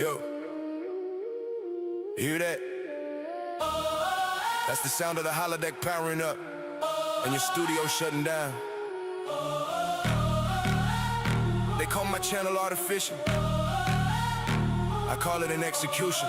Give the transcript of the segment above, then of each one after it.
Yo, you hear that? That's the sound of the holodeck powering up and your studio shutting down. They call my channel artificial. I call it an execution.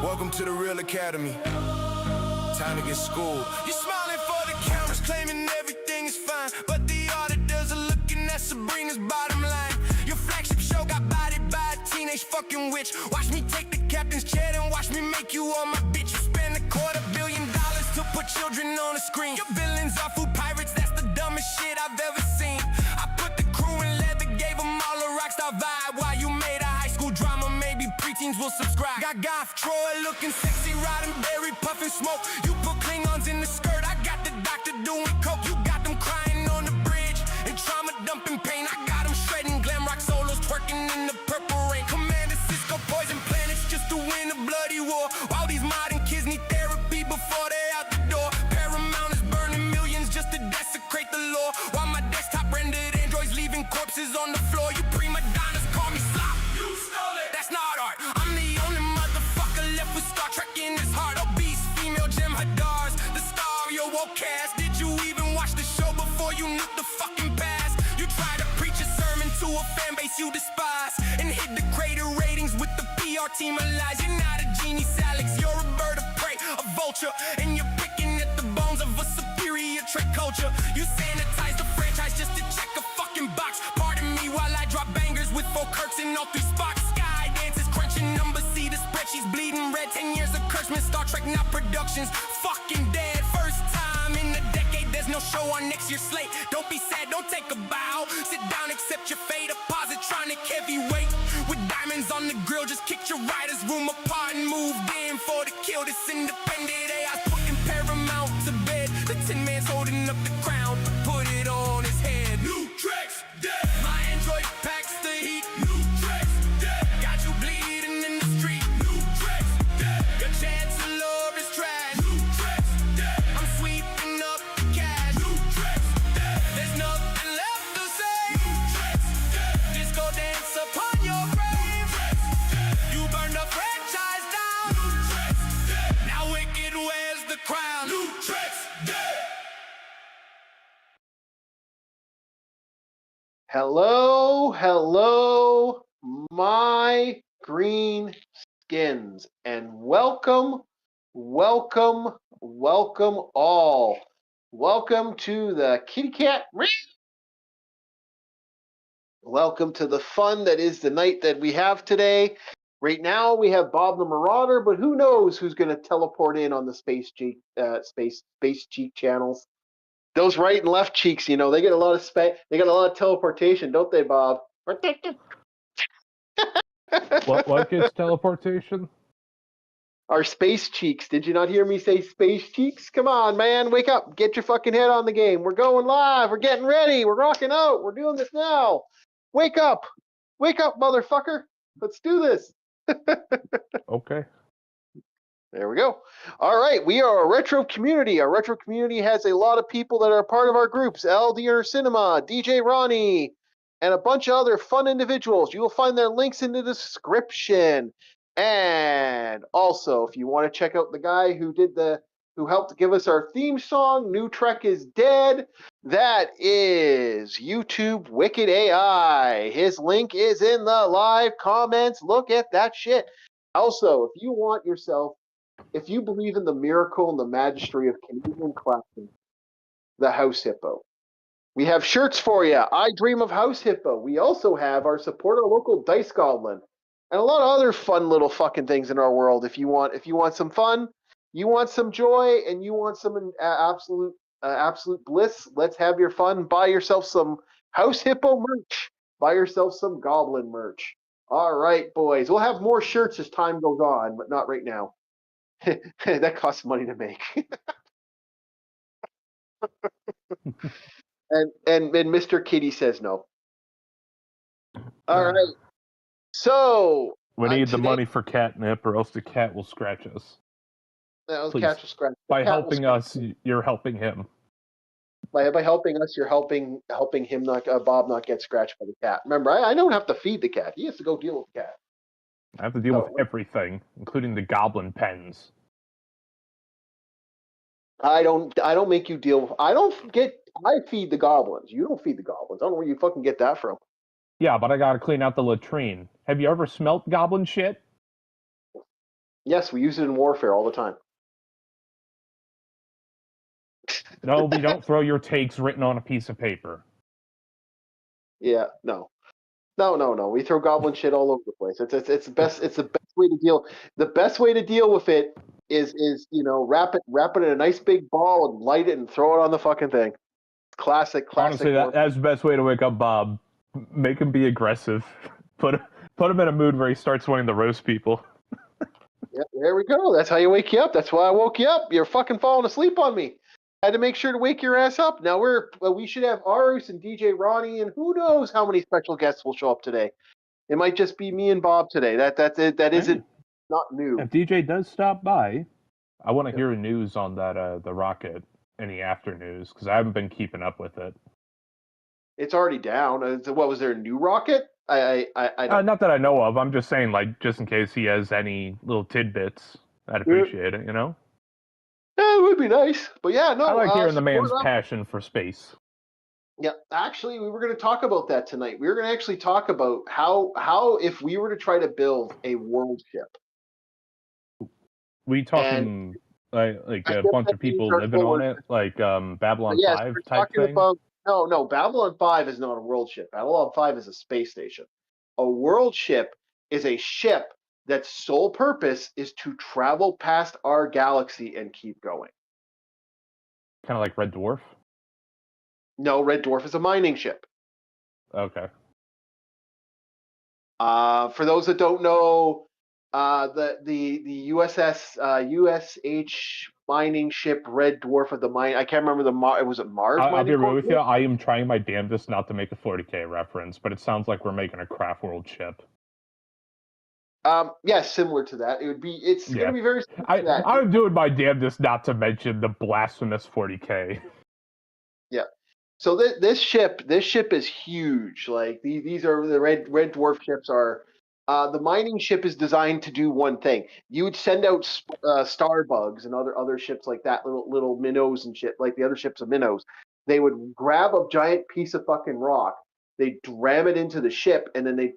Welcome to the Real Academy. Time to get schooled. You're smiling for the cameras, claiming everything is fine, but the auditors are looking at Sabrina's bottom line. Your flagship show got bodied by a teenage fucking witch. Watch me take the captain's chair and watch me make you all my bitch. You spend $250 million to put children on the screen. Your villains are food pirates, that's the dumbest shit I've ever seen. I put the crew in leather, gave them all a rockstar vibe. While you made a high school drama, maybe preteens will subscribe. Got Goth Troy looking sexy, riding berry, puffing smoke. You put Klingons in the skirt, I got the doctor doing coke. You got them crying on the bridge and trauma dumping pain. I got them shredding glam rock solos, twerking in the purple rain. Commander Cisco poison planets just to win a bloody war. While these modern kids need therapy before they're out the door. Paramount is burning millions just to desecrate the law. While my desktop rendered androids leaving corpses on the floor. You prima donnas call me slop. You stole it. That's not art. I'm the only motherfucker left with Star Trek in his heart. Obese female Jim Hadars, the star of your woke cast. Did you even watch the show before you knew the fucking past? You try to preach a sermon to a fan base you despise and hit the greater ratings with the PR team of lies. You're not a genie, Salix, you're a bird of prey, a vulture, and you're picking at the bones of a superior trick culture. You sanitize the franchise just to check a fucking box. Pardon me while I drop bangers with 4 Kirks in all 3 spots. Sky dances, crunching numbers, see the spreadsheets bleeding red. 10 years of Kurtzman, Star Trek, not productions. Fucking dead, first time in a decade. There's no show on next year's slate. Don't be sad, don't take a bow. Sit down, accept your fate. A positronic heavyweight with diamonds on the grill. Just kicked your writer's room apart and moved in for the kill. This independent AI's putting Paramount to bed. The Tin Man's holding up the crown, put it on his head. New tracks dead. My android packs the heat. New tracks dead. Got you bleeding in the street. New tracks dead. Your chancellor is trash. New tracks dead. I'm sweeping up the cash. New tracks dead. There's nothing left to say. New tracks dead. Disco dance upon your grave. New tracks dead. You burned the franchise down. New tracks dead. Now Wicked wears the crown. New tracks dead. Hello, my green skins, and welcome all. Welcome to the Kitty Cat. Welcome to the fun that is the night that we have today. Right now we have Bob the Marauder, but who knows who's going to teleport in on the Space Cheek channels. Those right and left cheeks, you know, they get a lot of they got a lot of teleportation, don't they, Bob? What gets teleportation? Our space cheeks. Did you not hear me say space cheeks? Come on, man, wake up. Get your fucking head on the game. We're going live. We're getting ready. We're rocking out. We're doing this now. Wake up. Wake up, motherfucker. Let's do this. Okay. There we go. All right, we are a retro community. Our retro community has a lot of people that are part of our groups. LDR Cinema, DJ Ronnie, and a bunch of other fun individuals. You will find their links in the description. And also, if you want to check out the guy who helped give us our theme song, New Trek is Dead, that is YouTube Wicked AI. His link is in the live comments. Look at that shit. Also, if you believe in the miracle and the majesty of Canadian clapping, the House Hippo. We have shirts for you. I dream of House Hippo. We also have our support our local Dice Goblin and a lot of other fun little fucking things in our world. If you want some fun, you want some joy, and you want some absolute bliss, let's have your fun. Buy yourself some House Hippo merch. Buy yourself some Goblin merch. All right, boys. We'll have more shirts as time goes on, but not right now. That costs money to make. and Mr. Kitty says no. All right. So we need the money for catnip, or else the cat will scratch us. The cat will scratch. By helping us, you're helping him. By helping us, you're helping him not Bob not get scratched by the cat. Remember, I don't have to feed the cat. He has to go deal with the cat. I have to deal with everything, including the goblin pens. I don't make you deal. I feed the goblins. You don't feed the goblins. I don't know where you fucking get that from. Yeah, but I gotta clean out the latrine. Have you ever smelt goblin shit? Yes, we use it in warfare all the time. No, we don't throw your takes written on a piece of paper. Yeah, no. We throw goblin shit all over the place. It's the best. It's the best way to deal. The best way to deal with it is wrap it in a nice big ball and light it and throw it on the fucking thing. Classic. Honestly, that's the best way to wake up Bob. Make him be aggressive. Put him in a mood where he starts wanting to roast people. Yeah, there we go. That's how you wake you up. That's why I woke you up. You're fucking falling asleep on me. I had to make sure to wake your ass up. Now we should have Arus and DJ Ronnie, and who knows how many special guests will show up today. It might just be me and Bob today. That's it. That isn't not new. If DJ does stop by, I want to hear news on that the rocket in the after news because I haven't been keeping up with it. It's already down. What was there, a new rocket? I don't. Not that I know of. I'm just saying, like, just in case he has any little tidbits, I'd appreciate it. You know. Yeah, it would be nice. But yeah, no. I like hearing the man's passion for space. Yeah, actually, we were going to talk about that tonight. We were going to actually talk about how if we were to try to build a world ship. We talking like a bunch of people living on it, like Babylon 5 type thing? No, Babylon 5 is not a world ship. Babylon 5 is a space station. A world ship is a ship that's sole purpose is to travel past our galaxy and keep going. Kind of like Red Dwarf? No, Red Dwarf is a mining ship. Okay. For those that don't know, the USH mining ship Red Dwarf of the mine. I can't remember was it Mars? I'll be real with you. I am trying my damnedest not to make a 40K reference, but it sounds like we're making a craft world ship. Yeah, similar to that. It's going to be very similar to that. I'm doing my damnedest not to mention the blasphemous 40K. Yeah. So this ship is huge. Like these are the red dwarf ships are. The mining ship is designed to do one thing. You would send out star bugs and other ships like that, little minnows and shit, like the other ships of minnows. They would grab a giant piece of fucking rock, they ram it into the ship, and then they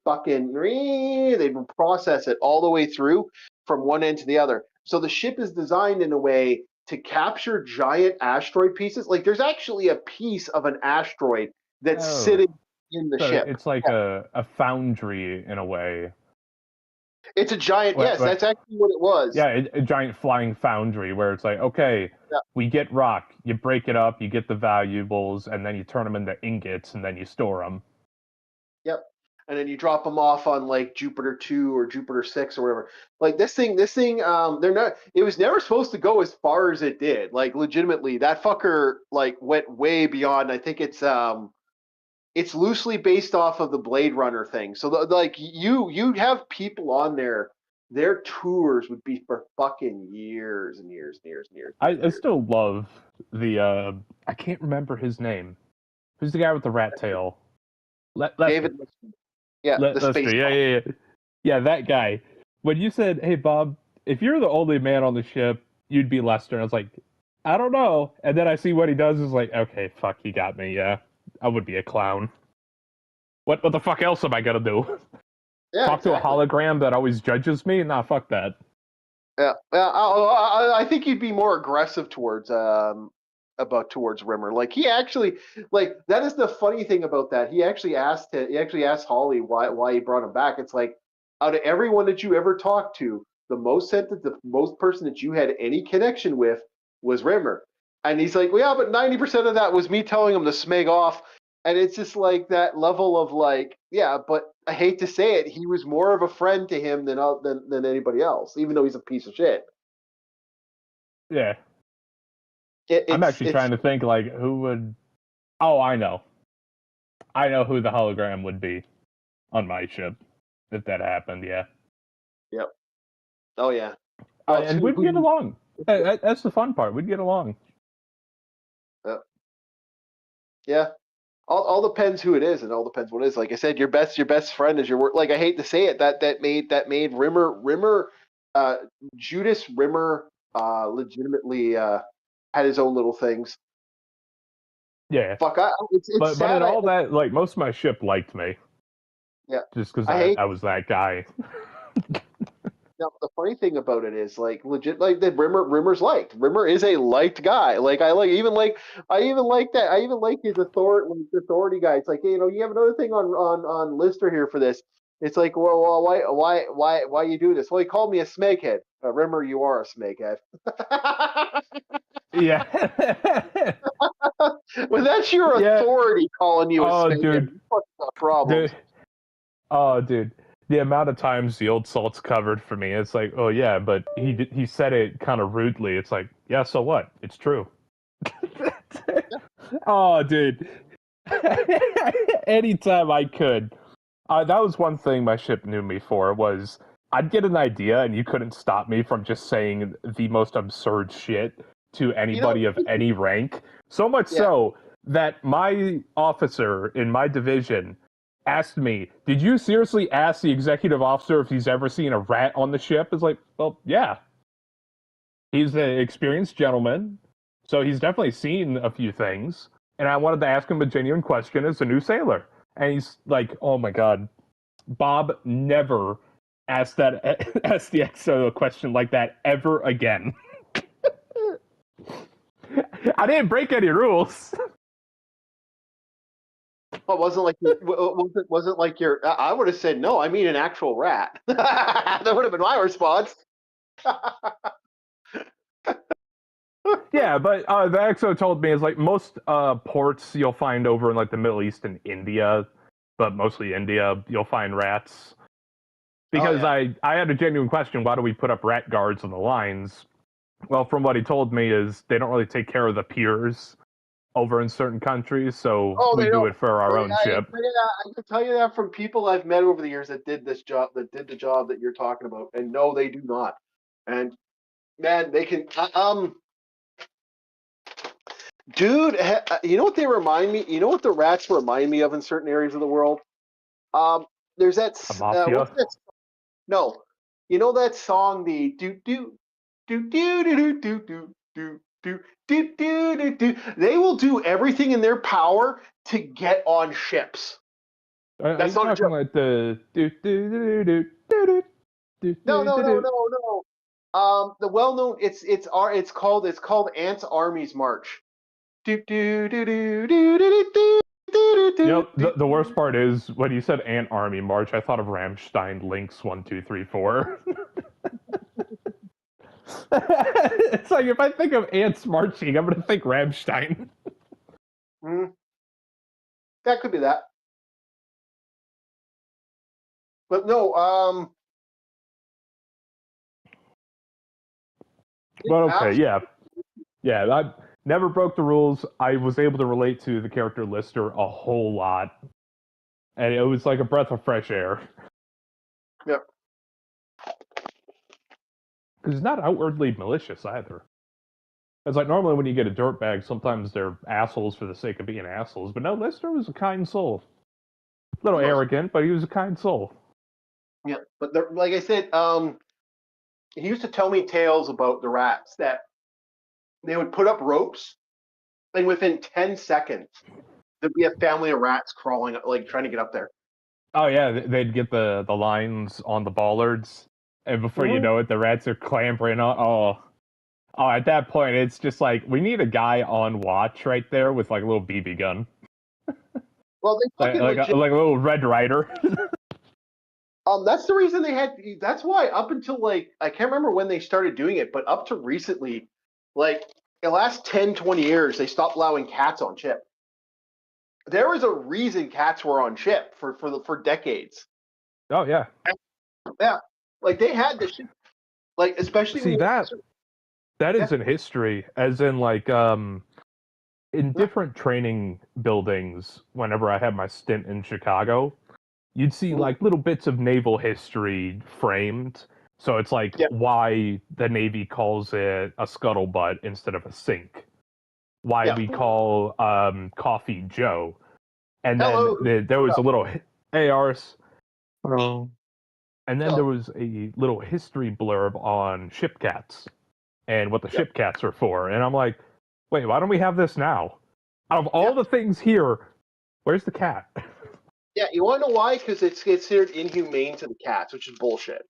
would process it all the way through from one end to the other. So the ship is designed in a way to capture giant asteroid pieces. Like there's actually a piece of an asteroid that's sitting in the ship. It's like a foundry in a way. It's a giant, that's actually what it was. Yeah, a giant flying foundry where it's like, okay, we get rock, you break it up, you get the valuables, and then you turn them into ingots, and then you store them. Yep. And then you drop them off on like Jupiter 2 or Jupiter 6 or whatever. Like this thing, it was never supposed to go as far as it did. Like legitimately, that fucker like went way beyond. I think it's loosely based off of the Blade Runner thing. So you'd have people on there, their tours would be for fucking years and years and years and years. I still love the I can't remember his name. Who's the guy with the rat tail? David. Yeah, the space. Yeah, that guy. When you said, "Hey Bob, if you're the only man on the ship, you'd be Lester," I was like, I don't know. And then I see what he does is like, okay, fuck, he got me. Yeah, I would be a clown. What the fuck else am I gonna do? Yeah, Talk to a hologram that always judges me? Nah, fuck that. Yeah, I think you'd be more aggressive towards Rimmer. Like he actually, like that is the funny thing about that. He actually asked Holly why he brought him back. It's like out of everyone that you ever talked to, the most person that you had any connection with was Rimmer. And he's like, well, yeah, but 90% of that was me telling him to smeg off. And it's just like that level of like, yeah, but I hate to say it, he was more of a friend to him than anybody else, even though he's a piece of shit. Yeah. I'm actually trying to think like who would. Oh, I know. I know who the hologram would be on my ship if that happened. Yeah. Yep. Oh yeah. And we'd get along. That's the fun part. We'd get along. Yeah. All depends who it is, and all depends what it is. Like I said, your best friend is your work. Like I hate to say it, that made uh, Judas Rimmer legitimately had his own little things. Yeah, Fuck, it's but in sad. all that, like most of my ship liked me Yeah, just because I hate. I was that guy. Now, the funny thing about it is, like, legit, like that Rimmer's liked. Rimmer is a liked guy. I even like that. I even like his authority guy. It's like, hey, you have another thing on Lister here for this. It's like, well, why you do this? Well, he called me a snakehead. Rimmer, you are a snakehead. Yeah. When that's your Yeah. authority calling you a Oh, snakehead, dude. you fucking got problems. Dude. Oh, dude. The amount of times the old salt's covered for me, it's like, oh yeah, but he said it kind of rudely. It's like, yeah, so what? It's true. Oh, dude. Anytime I could. That was one thing my ship knew me for was I'd get an idea and you couldn't stop me from just saying the most absurd shit to You know, anybody of any rank. So much yeah. so that my officer in my division asked me, "Did you seriously ask the executive officer if he's ever seen a rat on the ship?" It's like, well, yeah. He's an experienced gentleman, so he's definitely seen a few things. And I wanted to ask him a genuine question as a new sailor. And he's like, "Oh my god, Bob never asked asked the XO a question like that ever again." I didn't break any rules. Well, wasn't like your. I would have said no. I mean an actual rat. That would have been my response. Yeah, but the XO told me is like most ports you'll find over in like the Middle East and India, but mostly India, you'll find rats. Oh Because yeah. I had a genuine question, why do we put up rat guards on the lines? Well, from what he told me is they don't really take care of the piers over in certain countries, so Oh, we they do don't. it for our own ship. I can tell you that from people I've met over the years that did this job, that did the job that you're talking about, and no, they do not. And man, they can. Dude, you know what they remind me? You know what the rats remind me of in certain areas of the world? There's that. A mafia. What's that? No, you know that song, the do do do do do do do do do do do do do. They will do everything in their power to get on ships. Are That's you not a talking joke. like the do do do do do do No, do no, do no, do? no, no. The well-known it's called Ants Armies March. Do do do do do do do do You do know, do. the worst part is when you said Ant Army March, I thought of Ramstein Links 1, 2, 3, 4. It's like if I think of ants marching, I'm gonna think Ramstein. Hmm, that could be that. But no, But okay, absolutely. yeah. Yeah, I never broke the rules. I was able to relate to the character Lister a whole lot. And it was like a breath of fresh air. Yep. Because he's not outwardly malicious either. It's like normally when you get a dirtbag, sometimes they're assholes for the sake of being assholes. But no, Lister was a kind soul. A little He was. arrogant, but he was a kind soul. Yeah, but like I said, he used to tell me tales about the rats that they would put up ropes, and within 10 seconds, there'd be a family of rats crawling, like trying to get up there. Oh yeah, they'd get the lines on the bollards, and before you Mm-hmm. know it, the rats are clambering on. Oh, at that point, it's just like we need a guy on watch right there with like a little BB gun, Well, they like fucking like a, legit. like a little Red Rider. That's the reason they had. That's why up until like I can't remember when they started doing it, but up to recently, like the last 10, 20 years, they stopped allowing cats on ship. There was a reason cats were on ship for decades. Oh yeah, Yeah, like they had the ship, like especially when see that yeah, is in history, as in like in yeah, different training buildings. Whenever I had my stint in Chicago, you'd see mhm, like little bits of naval history framed. So it's like yeah, why the Navy calls it a scuttlebutt instead of a sink. why we call coffee Joe. And Hello. then there was a little hey Ars, Hello. and then there was a little history blurb on ship cats and what the ship cats are for. And I'm like, wait, why don't we have this now? Out of all the things here, where's the cat? Yeah, you want to know why? Because it's considered inhumane to the cats, which is bullshit.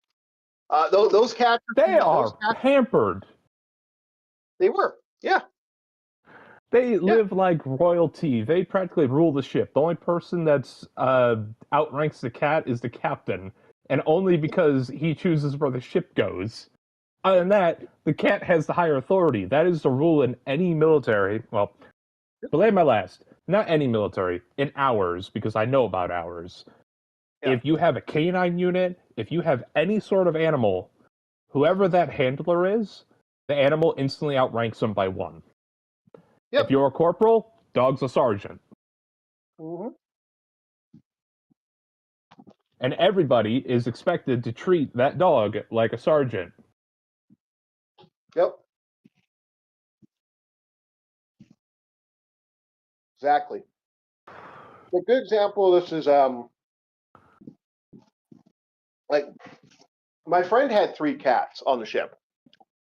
Those cats. They are pampered. They were, yeah. They live like royalty. They practically rule the ship. The only person that's outranks the cat is the captain, and only because he chooses where the ship goes. Other than that, the cat has the higher authority. That is the rule in any military. Well, belay my last. Not any military. In ours, because I know about ours. Yeah. If you have a canine unit, if you have any sort of animal, whoever that handler is, the animal instantly outranks them by 1. Yep. If you're a corporal, dog's a sergeant. Mm-hmm. And everybody is expected to treat that dog like a sergeant. Yep. Exactly. A good example of this is like my friend had 3 cats on the ship.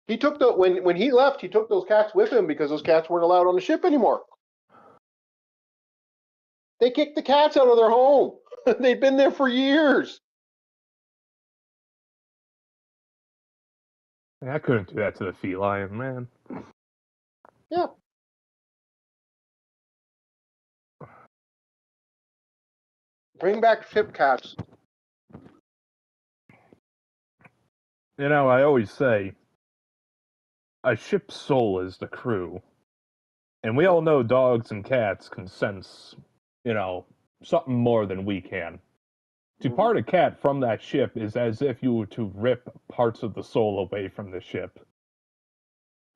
He took when he left, he took those cats with him because those cats weren't allowed on the ship anymore. They kicked the cats out of their home. They'd been there for years. I couldn't do that to the feline, man. Yeah. Bring back ship cats. You know, I always say, a ship's soul is the crew. And we all know dogs and cats can sense, something more than we can. To part a cat from that ship is as if you were to rip parts of the soul away from the ship.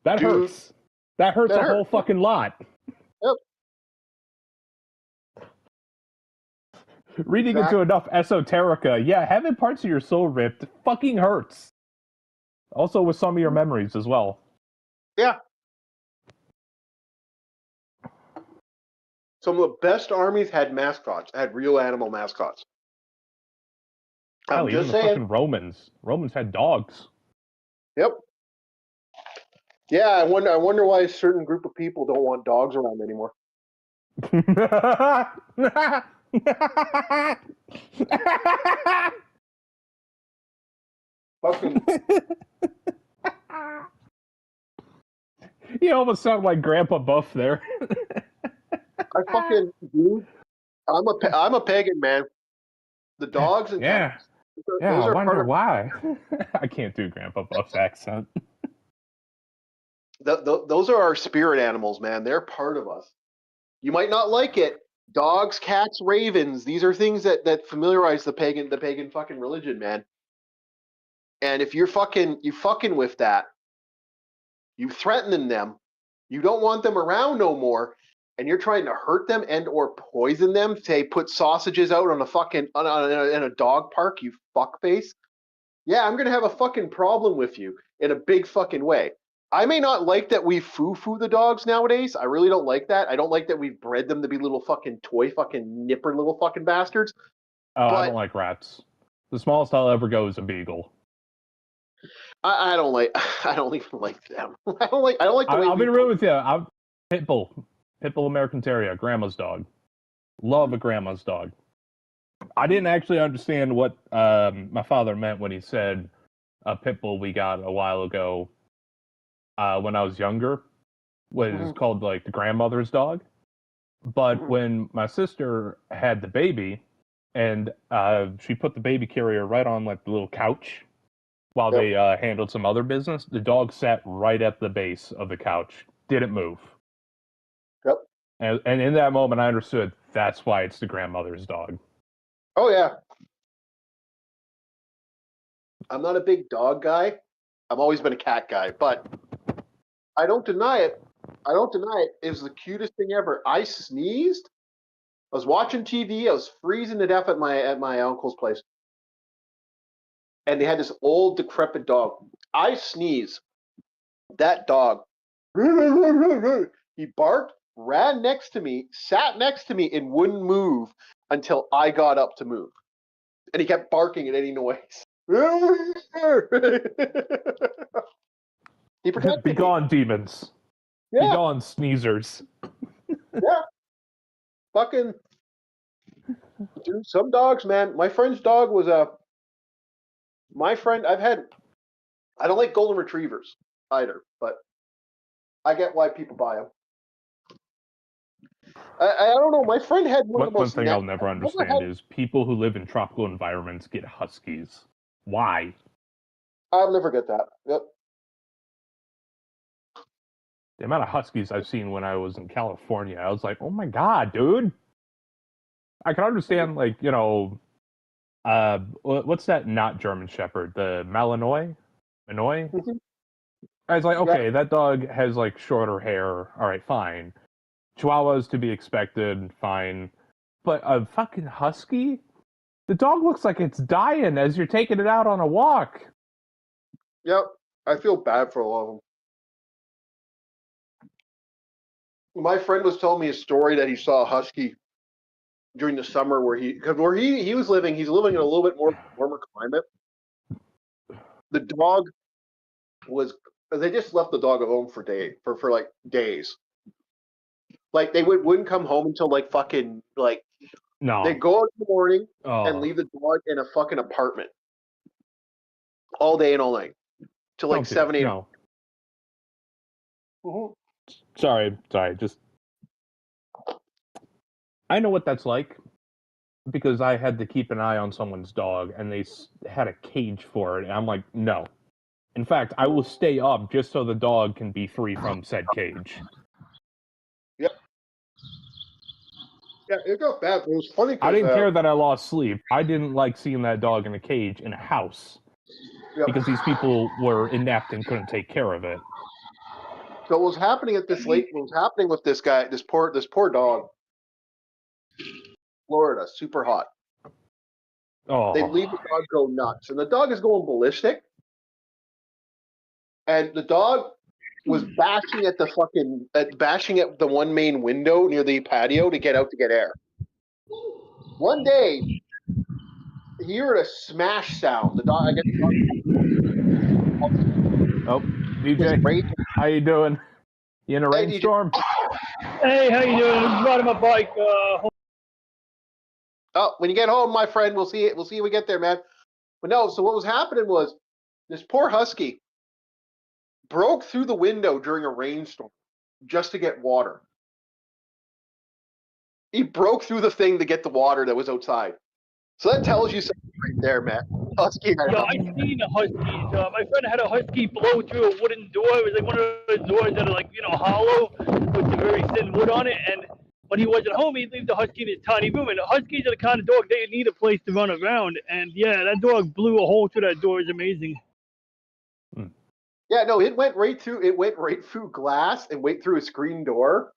That hurts. That hurts a whole fucking lot. Yep. Reading into enough esoterica, having parts of your soul ripped fucking hurts. Also with some of your memories as well. Yeah. Some of the best armies had mascots, had real animal mascots. Hell, even the fucking Romans. Romans had dogs. Yep. Yeah, I wonder why a certain group of people don't want dogs around anymore. Fucking. You almost sound like Grandpa Buff there. I fucking do. I'm a pagan, man. The dogs and cats. I wonder why. I can't do Grandpa Buff's accent. Those are our spirit animals, man. They're part of us. You might not like it. Dogs, cats, ravens. These are things that familiarize the pagan fucking religion, man. And if you fucking with that, you threaten them. You don't want them around no more. And you're trying to hurt them and or poison them, say put sausages out on a fucking in a dog park, you fuckface. Yeah, I'm gonna have a fucking problem with you in a big fucking way. I may not like that we foo-foo the dogs nowadays. I really don't like that. I don't like that we've bred them to be little fucking toy fucking nipper little fucking bastards. Oh, I don't like rats. The smallest I'll ever go is a beagle. I don't even like them. I don't like the way I'll be real with you. I'm Pitbull American Terrier, grandma's dog. Love a grandma's dog. I didn't actually understand what my father meant when he said a Pitbull we got a while ago when I was younger was called like the grandmother's dog. But when my sister had the baby and she put the baby carrier right on like the little couch while they handled some other business, the dog sat right at the base of the couch, didn't move. Yep. And in that moment, I understood that's why it's the grandmother's dog. Oh, yeah. I'm not a big dog guy. I've always been a cat guy, but I don't deny it. It was the cutest thing ever. I sneezed. I was watching TV. I was freezing to death at my uncle's place. And they had this old, decrepit dog. I sneeze. That dog, he He barked, ran next to me, sat next to me, and wouldn't move until I got up to move. And he kept barking at any noise. He protected Be me. gone, demons. Be Yeah, gone, sneezers. yeah. Fucking dude, some dogs, man. My friend's dog was my friend. I don't like golden retrievers either, but I get why people buy them. I don't know. My friend had one of the One most. thing I'll never I've never understand had- is people who live in tropical environments get huskies. Why? I'll never get that. Yep. The amount of huskies I've seen when I was in California, I was like, oh my god, dude. I can understand, like, you know, what's that not German Shepherd? The Malinois? Malinois? Mhm. I was like, okay, that dog has, like, shorter hair. All right, fine. Chihuahuas to be expected, fine. But a fucking husky? The dog looks like it's dying as you're taking it out on a walk. Yep. I feel bad for a lot of them. My friend was telling me a story that he saw a husky during the summer where he was living. He's living in a little bit more warmer climate. The dog was. They just left the dog at home for like days. Like they wouldn't come home until like fucking like No. they go out in the morning Oh. and leave the dog in a fucking apartment all day and all night till like Don't do 7, it. 8. No. Mhm. Sorry. Just I know what that's like because I had to keep an eye on someone's dog and they had a cage for it, and I'm like, no. In fact, I will stay up just so the dog can be free from said cage. Yep. Yeah, it got bad. It was funny. I didn't care that I lost sleep. I didn't like seeing that dog in a cage in a house because these people were inept and couldn't take care of it. So what was happening at this lake? What was happening with this guy? This poor dog. Florida, super hot. Oh. They leave the dog go nuts, and the dog is going ballistic. And the dog was bashing at the one main window near the patio to get out to get air. One day, he heard a smash sound. The dog, I guess. Oh, DJ, how you doing? You in a Hey, rainstorm? Hey, how you doing? I'm riding my bike. Oh, when you get home, my friend, we'll see it. We'll see you when we get there, man. But no, so what was happening was this poor husky broke through the window during a rainstorm just to get water. He broke through the thing to get the water that was outside. So that tells you something right there, man. Husky. Yeah, I seen a husky. My friend had a husky blow through a wooden door. It was like one of those doors that are like, hollow with the very thin wood on it. And when he wasn't home, he'd leave the husky in his tiny room. And huskies are the kind of dog, they need a place to run around. And yeah, that dog blew a hole through that door. It's amazing. Yeah, no, it went right through glass and went through a screen door.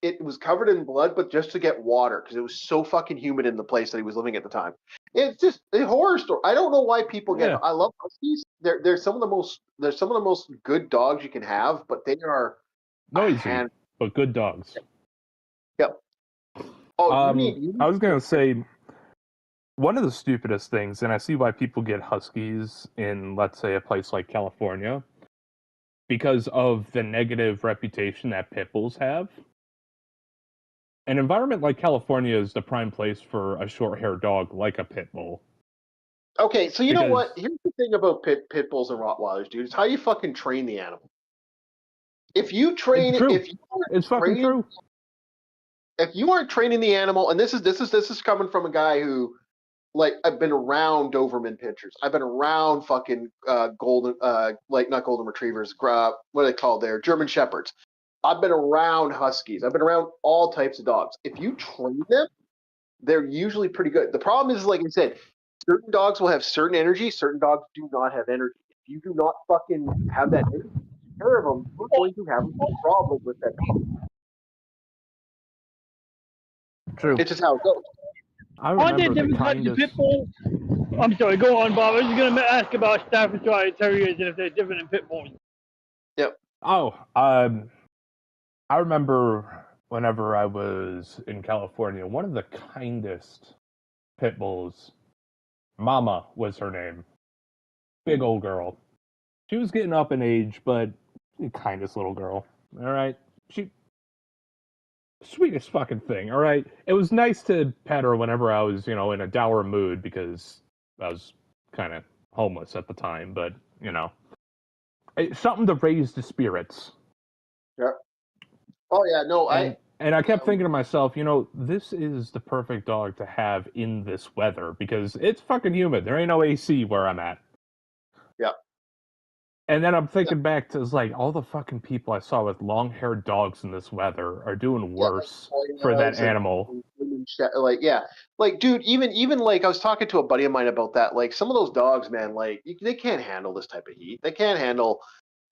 It was covered in blood, but just to get water because it was so fucking humid in the place that he was living at the time. It's just a horror story. I don't know why people get. Yeah. I love huskies. They're some of the most good dogs you can have, but they are Noisy, but good dogs. Yep. Oh, I was gonna say one of the stupidest things, and I see why people get huskies in, let's say, a place like California, because of the negative reputation that pit bulls have. An environment like California is the prime place for a short-haired dog like a pit bull. Okay, so you know what? Here's the thing about pit bulls and Rottweilers, dude. It's how you fucking train the animal. If you train it, It's fucking true. If you aren't training the animal, and this is coming from a guy who, like, I've been around Doberman pinschers. I've been around fucking golden, like not golden retrievers. What are they called there? German shepherds. I've been around huskies. I've been around all types of dogs. If you train them, they're usually pretty good. The problem is, like I said, certain dogs will have certain energy. Certain dogs do not have energy. If you do not fucking have that energy, take care of them, you're going to have a problem with that dog. True. It's just how it goes. I Aren't there remember the different kinds of kindest. pit bulls? I'm sorry, go on, Bob. I was going to ask about Staffordshire Terriers and if they're different in pit bulls. Oh, I remember whenever I was in California, one of the kindest pit bulls, Mama was her name. Big old girl. She was getting up in age, but the kindest little girl. All right. She sweetest fucking thing. All right. It was nice to pet her whenever I was, in a dour mood because I was kind of homeless at the time, but, it's something to raise the spirits. Yeah. Oh yeah, no, And I kept thinking to myself, this is the perfect dog to have in this weather because it's fucking humid. There ain't no AC where I'm at. Yeah. And then I'm thinking back to all the fucking people I saw with long-haired dogs in this weather are doing worse for that animal. Like dude, even like I was talking to a buddy of mine about that. Like some of those dogs, man, like they can't handle this type of heat. They can't handle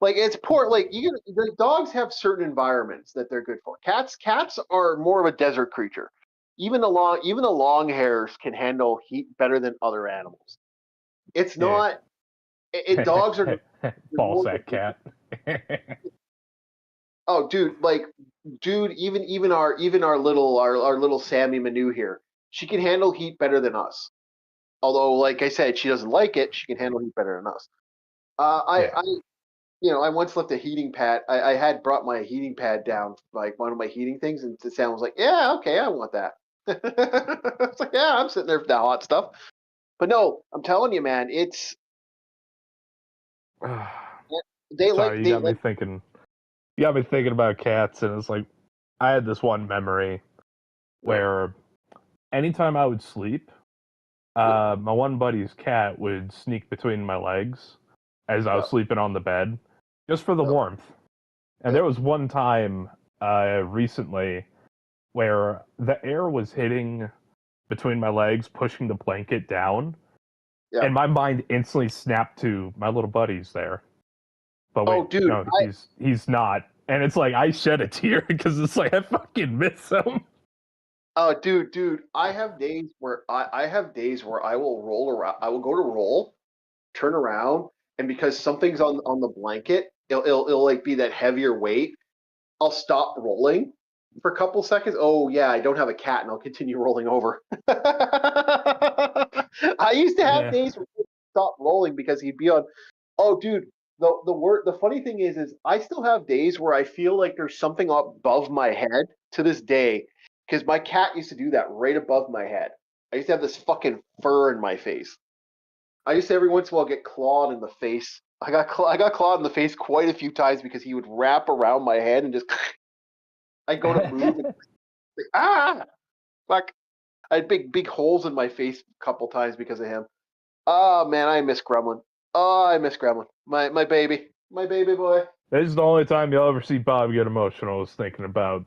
it's poor. Like the dogs have certain environments that they're good for. Cats are more of a desert creature. Even the long hairs can handle heat better than other animals. It's not. Dogs are ballsack cat. Oh, dude, even our little Sammy Manu here, she can handle heat better than us. Although, like I said, she doesn't like it. She can handle heat better than us. I once left a heating pad. I had brought my heating pad down, like one of my heating things, and Sam was like, "Yeah, okay, I want that." It's like, "Yeah, I'm sitting there for the hot stuff." But no, I'm telling you, man, it's You got me thinking. You got me thinking about cats, and it's like I had this one memory where anytime I would sleep, my one buddy's cat would sneak between my legs as I was sleeping on the bed, just for the warmth. And there was one time recently where the air was hitting between my legs, pushing the blanket down, and my mind instantly snapped to my little buddy's there. But wait, dude, no, he's not. And it's like I shed a tear because it's like I fucking miss him. Oh, dude, I have days where I will roll around. I will go to roll, turn around, and because something's on the blanket, it'll like be that heavier weight. I'll stop rolling for a couple seconds. Oh yeah, I don't have a cat, and I'll continue rolling over. I used to have days where he'd stop rolling because he'd be on. Oh, dude, the funny thing is I still have days where I feel like there's something above my head to this day. Because my cat used to do that right above my head. I used to have this fucking fur in my face. I used to every once in a while get clawed in the face. I got clawed in the face quite a few times because he would wrap around my head and just. I'd go to move and fuck! I had big holes in my face a couple times because of him. Oh man, I miss Gremlin. Oh, I miss Gremlin. My baby boy. This is the only time you'll ever see Bob get emotional. Is thinking about.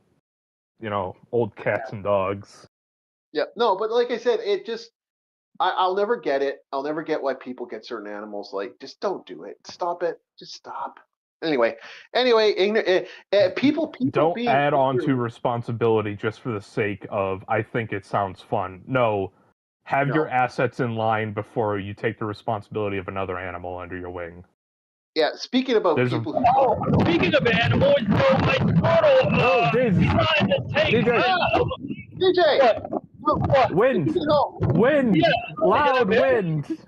Old cats and dogs. Yeah, no, but like I said, it just, I'll never get it. I'll never get why people get certain animals. Like, just don't do it. Stop it. Just stop. Anyway, people don't add on to responsibility just for the sake of, I think it sounds fun. No, have your assets in line before you take the responsibility of another animal under your wing. Yeah, speaking about people. Speaking of animals, my turtle. Jesus. DJ. What? Wind. Yeah. Loud wind.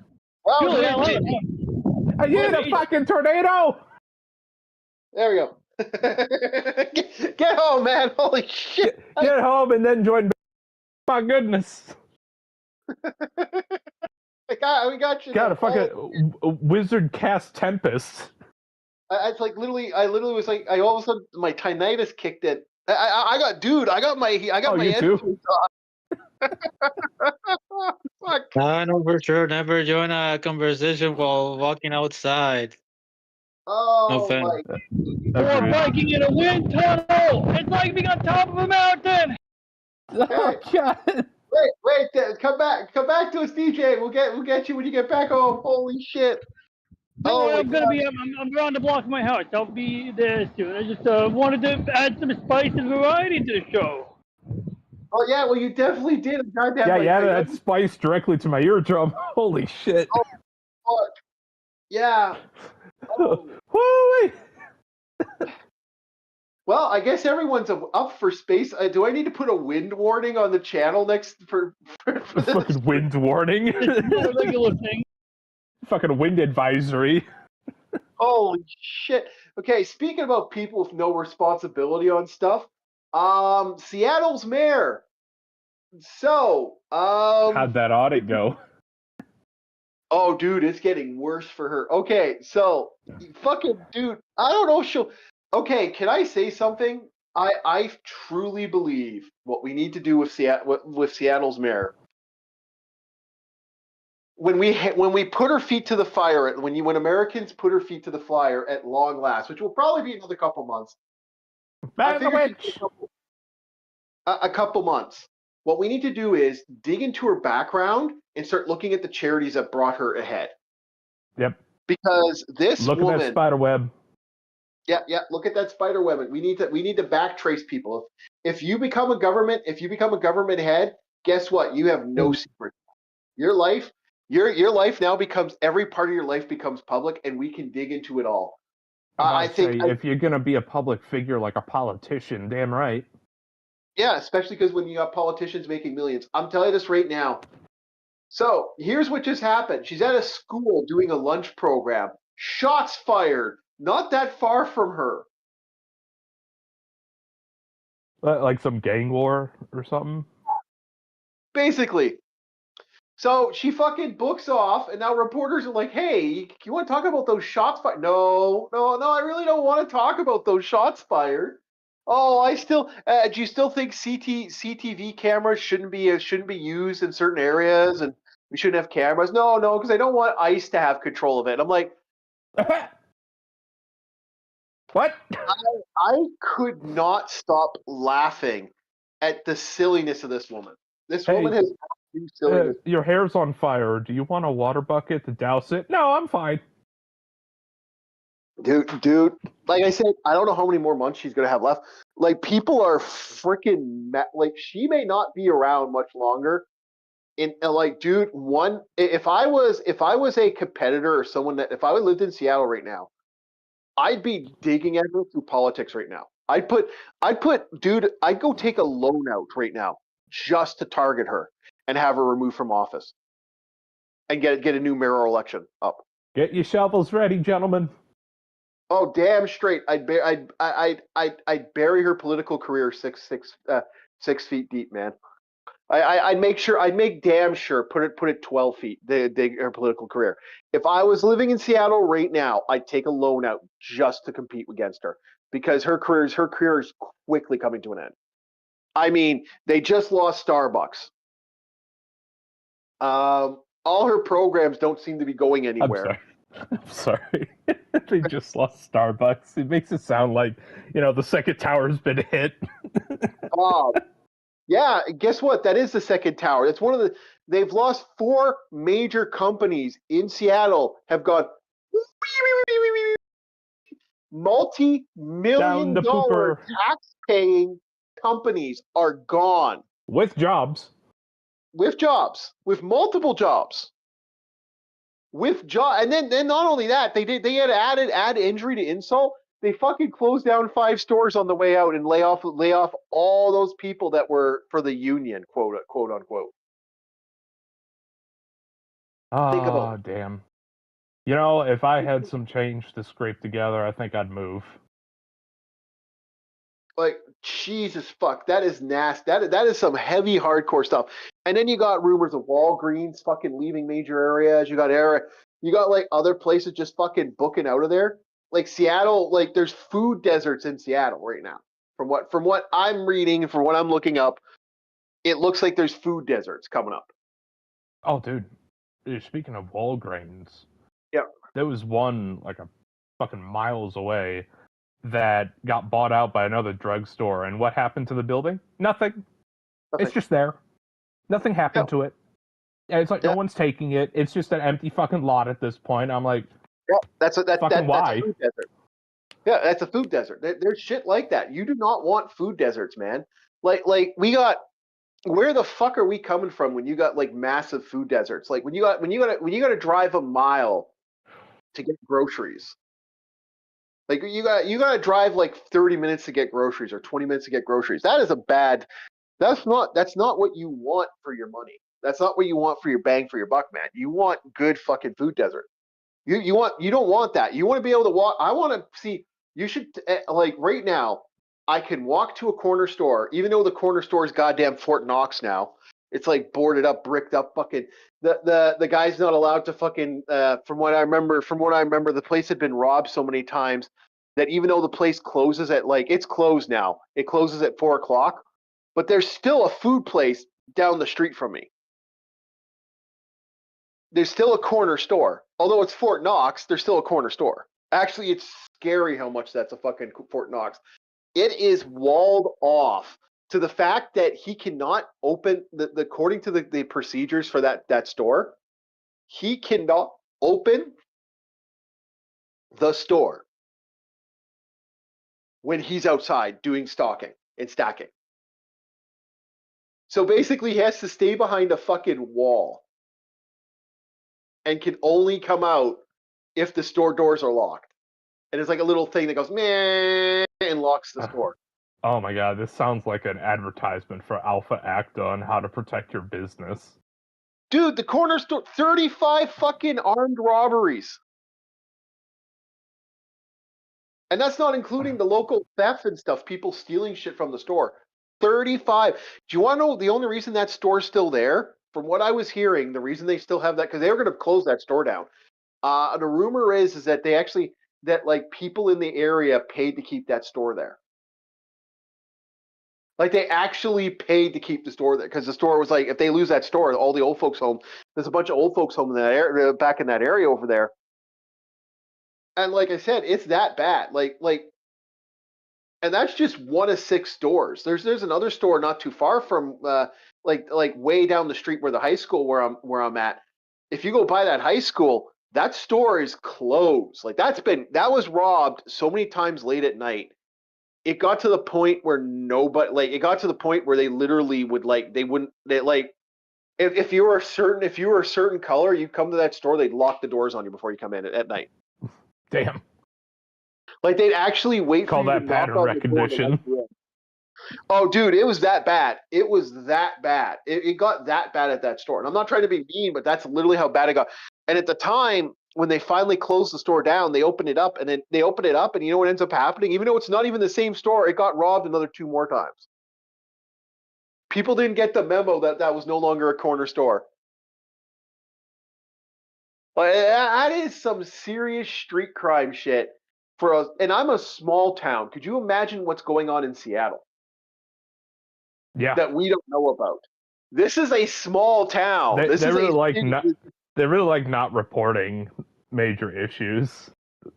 Loud wind. I hit a fucking tornado. There we go. Get home, man. Holy shit. Get home and then join. My goodness. We got you. Got a fucking wizard cast Tempest. It's like literally. I literally was like, all of a sudden my tinnitus kicked in. I got my too? Fuck. No, for sure. Never join a conversation while walking outside. Oh No my! Or biking in a wind tunnel. It's like being on top of a mountain. Oh God. Wait, come back to us, DJ. We'll get you when you get back home. Holy shit! I'm around the block of my house. I'll be there soon. I just wanted to add some spice and variety to the show. Oh yeah, well you definitely did. Yeah, you added that spice directly to my eardrum. Holy shit! Oh fuck! Yeah. Oh. Well, I guess everyone's up for space. Do I need to put a wind warning on the channel next for this? Fucking wind warning. It's not a regular thing. Fucking wind advisory. Holy shit. Okay, speaking about people with no responsibility on stuff, Seattle's mayor. So, How'd that audit go? oh, dude, it's getting worse for her. Okay, so, fucking dude, I don't know. Okay, can I say something? I truly believe what we need to do with Seattle's mayor. When we put our feet to the fire, when Americans put our feet to the fire at long last, which will probably be another couple months. Ban the witch. A couple months. What we need to do is dig into her background and start looking at the charities that brought her ahead. Yep. Because this Look woman, at that spider web. yeah, look at that spider web. We need to backtrace people. If you become a government head, guess what? You have no secret. Your life now becomes, every part of your life becomes public, and we can dig into it all. I think if you're gonna be a public figure like a politician, damn right. Yeah, especially because when you got politicians making millions. I'm telling you this right now. So here's what just happened. She's at a school doing a lunch program. Shots fired, not that far from her. Like some gang war or something. Basically. So she fucking books off, and now reporters are like, hey, you want to talk about those shots fired? No, I really don't want to talk about those shots fired. Oh, do you still think CTV cameras shouldn't be used in certain areas, and we shouldn't have cameras? No, because I don't want ICE to have control of it. I'm like, what? I could not stop laughing at the silliness of this woman. This woman has silliness. Your hair's on fire. Do you want a water bucket to douse it? No, I'm fine. Dude, like I said, I don't know how many more months she's gonna have left. Like, people are freaking like, she may not be around much longer. And like, dude, if I was a competitor or someone if I lived in Seattle right now, I'd be digging at her through politics right now. I'd go take a loan out right now just to target her and have her removed from office and get a new mayoral election up. Get your shovels ready, gentlemen. Oh, damn straight! I'd bury her political career 6 feet deep, man. I'd make damn sure put it 12 feet. Her political career. If I was living in Seattle right now, I'd take a loan out just to compete against her, because her career is quickly coming to an end. I mean, they just lost Starbucks. All her programs don't seem to be going anywhere. I'm sorry. They just lost Starbucks. It makes it sound like, the second tower's been hit. Yeah, guess what? That is the second tower. That's one of they've lost 4 major companies in Seattle have gone multi-million-dollar tax-paying companies are gone. With jobs. With multiple jobs. And then not only that, they had add injury to insult. They fucking closed down 5 stores on the way out and lay off all those people that were for the union, quote unquote. Think about it. Damn. If I had some change to scrape together, I think I'd move. Like, Jesus fuck, that is nasty. That is some heavy hardcore stuff. And then you got rumors of Walgreens fucking leaving major areas. You got like other places just fucking booking out of there. Like Seattle, like there's food deserts in Seattle right now. From what I'm reading and from what I'm looking up, it looks like there's food deserts coming up. Oh, dude. Speaking of Walgreens, yeah, there was one like a fucking miles away that got bought out by another drugstore. And what happened to the building? Nothing. It's just there. Nothing happened to it. And it's like no one's taking it. It's just an empty fucking lot at this point. I'm like, that's a food desert. Yeah, that's a food desert. There's shit like that. You do not want food deserts, man. Like we got. Where the fuck are we coming from when you got like massive food deserts? Like when you got to drive a mile to get groceries. Like you got to drive like 30 minutes to get groceries or 20 minutes to get groceries. That is a bad. That's not what you want for your money. That's not what you want for your bang for your buck, man. You want good fucking food desert. You don't want that. You want to be able to walk. I want to see. You should like right now. I can walk to a corner store, even though the corner store is goddamn Fort Knox now. It's like boarded up, bricked up. Fucking the guy's not allowed to fucking. From what I remember, the place had been robbed so many times that even though the place closes at like it's closed now, it closes at 4 o'clock. But there's still a food place down the street from me. There's still a corner store. Although it's Fort Knox, there's still a corner store. Actually, it's scary how much that's a fucking Fort Knox. It is walled off to the fact that he cannot open according to the procedures for that store, he cannot open the store when he's outside doing stocking and stacking. So basically, he has to stay behind a fucking wall and can only come out if the store doors are locked. And it's like a little thing that goes meh and locks the store. Oh my god, this sounds like an advertisement for Alpha Acta on how to protect your business. Dude, the corner store, 35 fucking armed robberies. And that's not including the local theft and stuff, people stealing shit from the store. 35. Do you want to know the only reason that store's still there? From what I was hearing, the reason they still have that, because they were going to close that store down. The rumor is that they actually, that like people in the area paid to keep that store there. Like they actually paid to keep the store there because the store was like, if they lose that store, all the old folks home. There's a bunch of old folks home in that area, back in that area over there. And like I said, it's that bad. And that's just one of 6 stores. There's another store not too far from, like way down the street where the high school where I'm at. If you go by that high school, that store is closed. Like that was robbed so many times late at night. It got to the point where it got to the point where they literally would if you were a certain color, you come to that store, they'd lock the doors on you before you come in at night. Damn. Like they'd actually wait Call for you that to knock pattern on recognition. the door. Oh, dude, it was that bad. It was that bad. It got that bad at that store. And I'm not trying to be mean, but that's literally how bad it got. And at the time, when they finally closed the store down, they opened it up, and you know what ends up happening? Even though it's not even the same store, it got robbed another 2 more times. People didn't get the memo that was no longer a corner store. But that is some serious street crime shit for us. And I'm a small town. Could you imagine what's going on in Seattle? Yeah. That we don't know about. This is a small town. They really like not reporting major issues.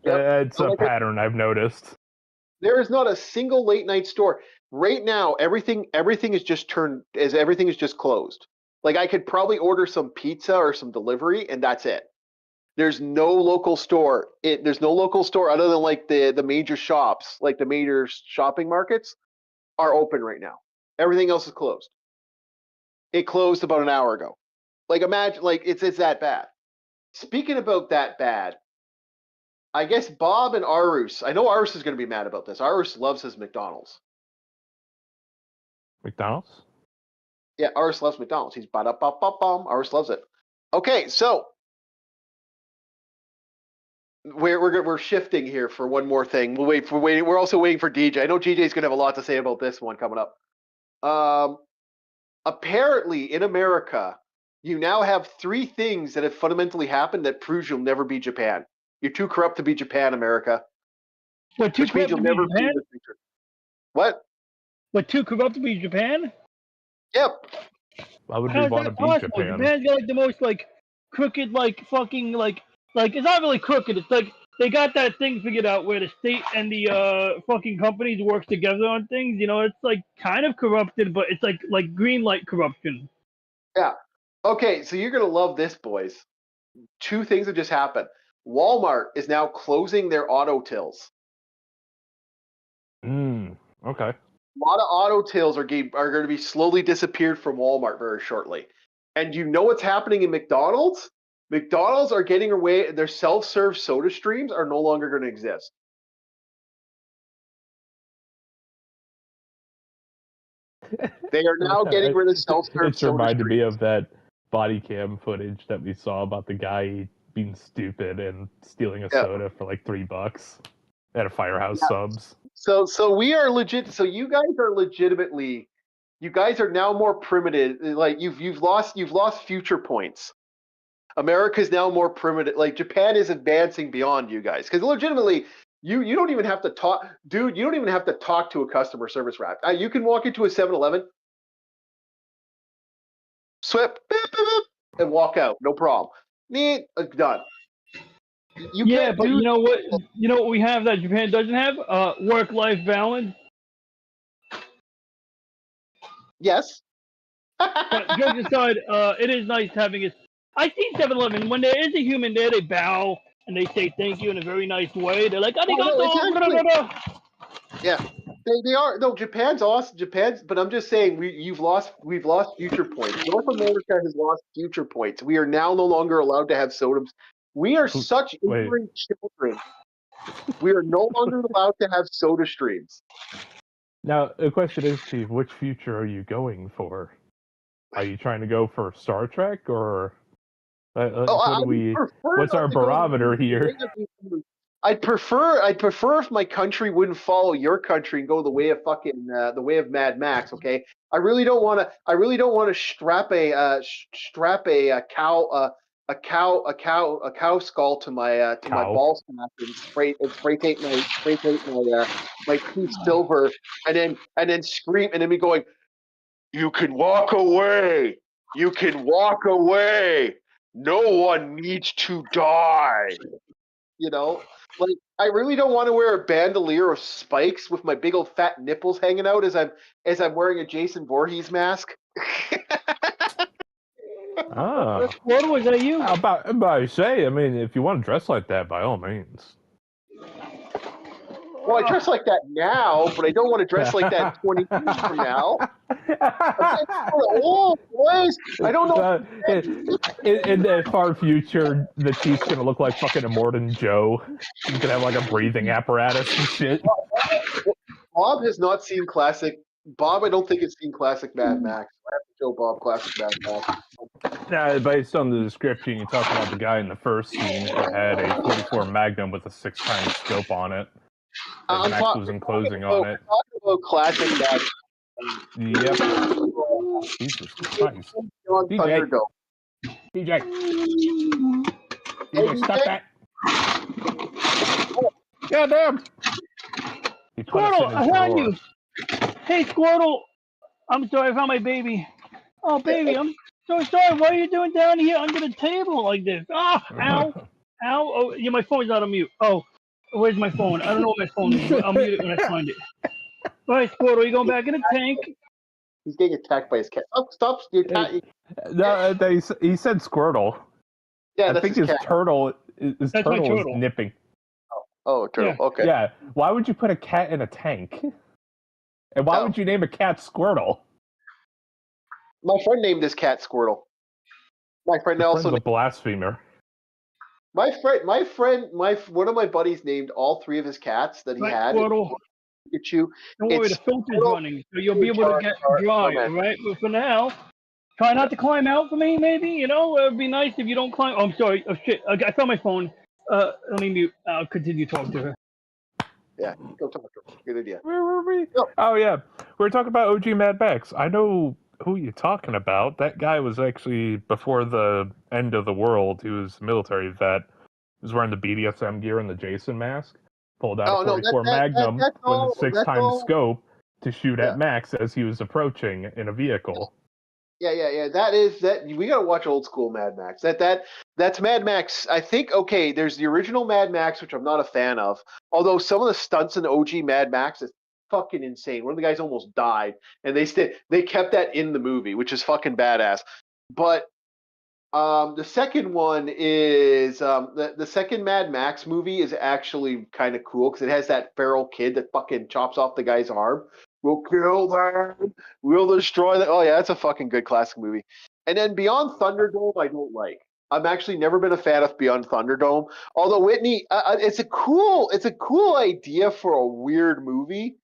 Yep. It's a pattern I've noticed. There is not a single late night store right now. Everything is just closed. Like I could probably order some pizza or some delivery, and that's it. There's no local store. There's no local store other than like the major shops, like the major shopping markets, are open right now. Everything else is closed. It closed about an hour ago. Like imagine, like it's that bad. Speaking about that bad, I guess Bob and Arus. I know Arus is going to be mad about this. Arus loves his McDonald's. McDonald's? Yeah, Arus loves McDonald's. He's ba-da-ba-ba-bum. Arus loves it. Okay, so we're shifting here for one more thing. We're also waiting for DJ. I know DJ's going to have a lot to say about this one coming up. Apparently, in America, you now have 3 things that have fundamentally happened that proves you'll never be Japan. You're too corrupt to be Japan, America. What, too corrupt to be Japan? What? What, too corrupt to be Japan? Yep. Why would we want to be Japan? Japan's got like the most like crooked fucking it's not really crooked. It's like they got that thing figured out where the state and the fucking companies work together on things. You know, it's like kind of corrupted, but it's like green light corruption. Yeah. Okay, so you're gonna love this, boys. 2 things have just happened. Walmart is now closing their auto tills. Okay. A lot of auto tills are going to be slowly disappeared from Walmart very shortly. And you know what's happening in McDonald's? McDonald's are getting away. Their self-serve soda streams are no longer going to exist. They are now getting rid of self-serve It's soda reminded me streams. of that body cam footage that we saw about the guy being stupid and stealing a Yeah. soda for like $3 at a Firehouse Yeah. Subs. So we are legit. So you guys are legitimately. You guys are now more primitive. Like you've lost future points. America's now more primitive. Like Japan is advancing beyond you guys because legitimately, you don't even have to talk, dude. You don't even have to talk to a customer service rep. You can walk into a 7-Eleven, swip, beep, beep, beep, and walk out. No problem. Neat, done. You Yeah, can't but do you know what? You know what we have that Japan doesn't have? Work-life balance. yes. But jokes aside, it is nice having it. I see 7-Eleven when there is a human there, they bow and they say thank you in a very nice way. They're like, Oh, no, it's arigato. actually, Blah, blah, blah. yeah. They are no Japan's awesome. Japan's, but I'm just saying we've lost future points. North America has lost future points. We are now no longer allowed to have sodas. We are such Wait. ignorant children. We are no longer allowed to have soda streams. Now, the question is, Steve, which future are you going for? Are you trying to go for Star Trek, or what do we? What's our barometer here? I'd prefer if my country wouldn't follow your country and go the way of fucking the way of Mad Max. Okay, I really don't want to strap a cow skull to my ball sack and spray paint my teeth silver and then scream and then be going, you can walk away. You can walk away. No one needs to die. You know, like I really don't want to wear a bandolier of spikes with my big old fat nipples hanging out as I'm wearing a Jason Voorhees mask. Ah, What was that you? how about I say? I mean, if you want to dress like that, by all means. Well, I dress like that now, but I don't want to dress like that 20 years from now. Oh, boys, I don't know. In the far future, the Chief's gonna look like fucking Immortan Joe. He's gonna have like a breathing apparatus and shit. Bob has not seen classic. Bob, I don't think has seen classic Mad Max. I have to show Bob classic Mad Max. Based on the description, you talk about the guy in the first scene who had a 44 Magnum with a 6x scope on it. And Max was enclosing on it. We're talking about classic Mad Max. Yep. Jesus Christ. On DJ. Thunderdome. DJ, Hey, stop DJ. that. Goddamn. Squirtle, I found you. Hey, Squirtle. I'm sorry, I found my baby. Oh, baby, I'm so sorry. What are you doing down here under the table like this? Oh, ow. Ow. Oh, yeah, my phone's not on mute. Oh, where's my phone? I don't know where my phone is. I'll mute it when I find it. All right, Squirtle, you going back in the tank? He's getting attacked by his cat. Oh, stop! Your cat. No, he said Squirtle. Yeah, I that's think his his cat. turtle That's my is turtle. nipping. Oh, turtle. Yeah. Okay. Yeah. Why would you put a cat in a tank? And why would you name a cat Squirtle? My friend named his cat Squirtle. My friend Your also. friend's a blasphemer. One of my buddies named all three of his cats that he Right, had. Squirtle. Pikachu. Don't worry, the It's filter's Squirtle, running, so you'll be able to get dry, all right? But for now, try not to climb out for me, maybe. You know, it'd be nice if you don't climb. Oh, I'm sorry. Oh, shit. I found my phone. Let me mute. I'll continue talking to her. Yeah, go talk to him. Good idea. Where were we? No. Oh, yeah. We were talking about OG Mad Max. I know who you're talking about. That guy was actually, before the end of the world, he was a military vet. He was wearing the BDSM gear and the Jason mask. Pulled out a 44 Magnum with a 6x scope to shoot at Max as he was approaching in a vehicle. Yeah. That we gotta watch old school Mad Max. That's Mad Max. I think there's the original Mad Max, which I'm not a fan of. Although some of the stunts in OG Mad Max is fucking insane. One of the guys almost died, and they kept that in the movie, which is fucking badass. But the second one is the second Mad Max movie is actually kind of cool because it has that feral kid that fucking chops off the guy's arm. We'll kill them. We'll destroy them. Oh yeah, that's a fucking good classic movie. And then Beyond Thunderdome, I don't like. I've actually never been a fan of Beyond Thunderdome. Although Whitney, it's a cool idea for a weird movie.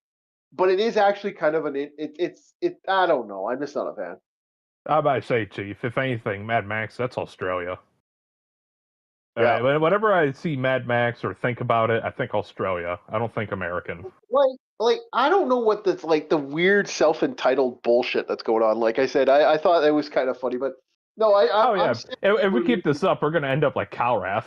but it is actually kind of it's I don't know. I'm just not a fan. I might say, Chief, if anything, Mad Max, that's Australia. Yeah. Whenever I see Mad Max or think about it, I think Australia. I don't think American. Like I don't know what that's like the weird self-entitled bullshit that's going on. Like I said, I thought that was kind of funny, but no, Oh I'm yeah, if we keep this up, we're gonna end up like Calrath.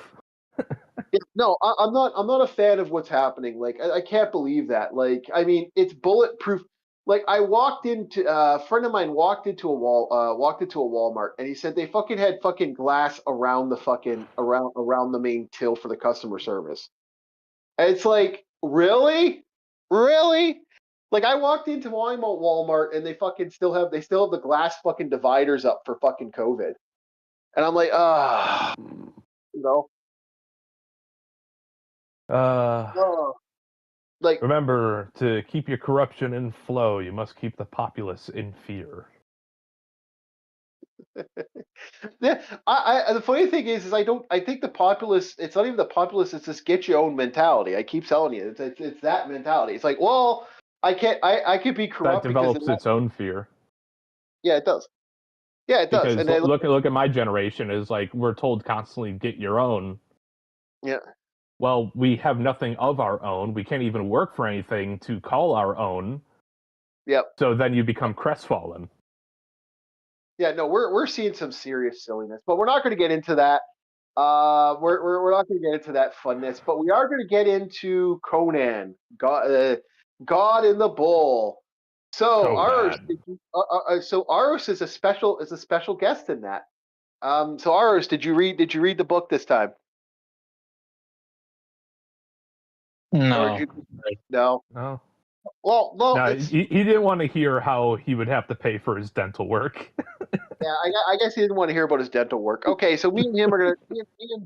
no, I'm not a fan of what's happening. Like I can't believe that. Like I mean, it's bulletproof. Like I walked into a friend of mine walked into a Walmart, and he said they fucking had fucking glass around the fucking around the main till for the customer service. And it's like, really? Really? Like I walked into Walmart and they still have the glass fucking dividers up for fucking COVID. And I'm like, you know, uh, like Remember, to keep your corruption in flow, you must keep the populace in fear. yeah, the funny thing is I think the populace, it's not even the populace, it's this get your own mentality. I keep telling you, it's that mentality. It's like, well, I could be That corrupt develops its own fear. yeah, it does. Yeah, it does. Because And then look at my generation, is like we're told constantly get your own. yeah. Well, we have nothing of our own. We can't even work for anything to call our own. Yep. So then you become crestfallen. Yeah, no, we're seeing some serious silliness, but we're not going to get into that. We're not going to get into that funness, but we are going to get into Conan, God in the Bull. So Aros is a special guest in that. So Aros, did you read the book this time? No. No. No. Well, no, No, he didn't want to hear how he would have to pay for his dental work. yeah, I guess he didn't want to hear about his dental work. Okay, so me and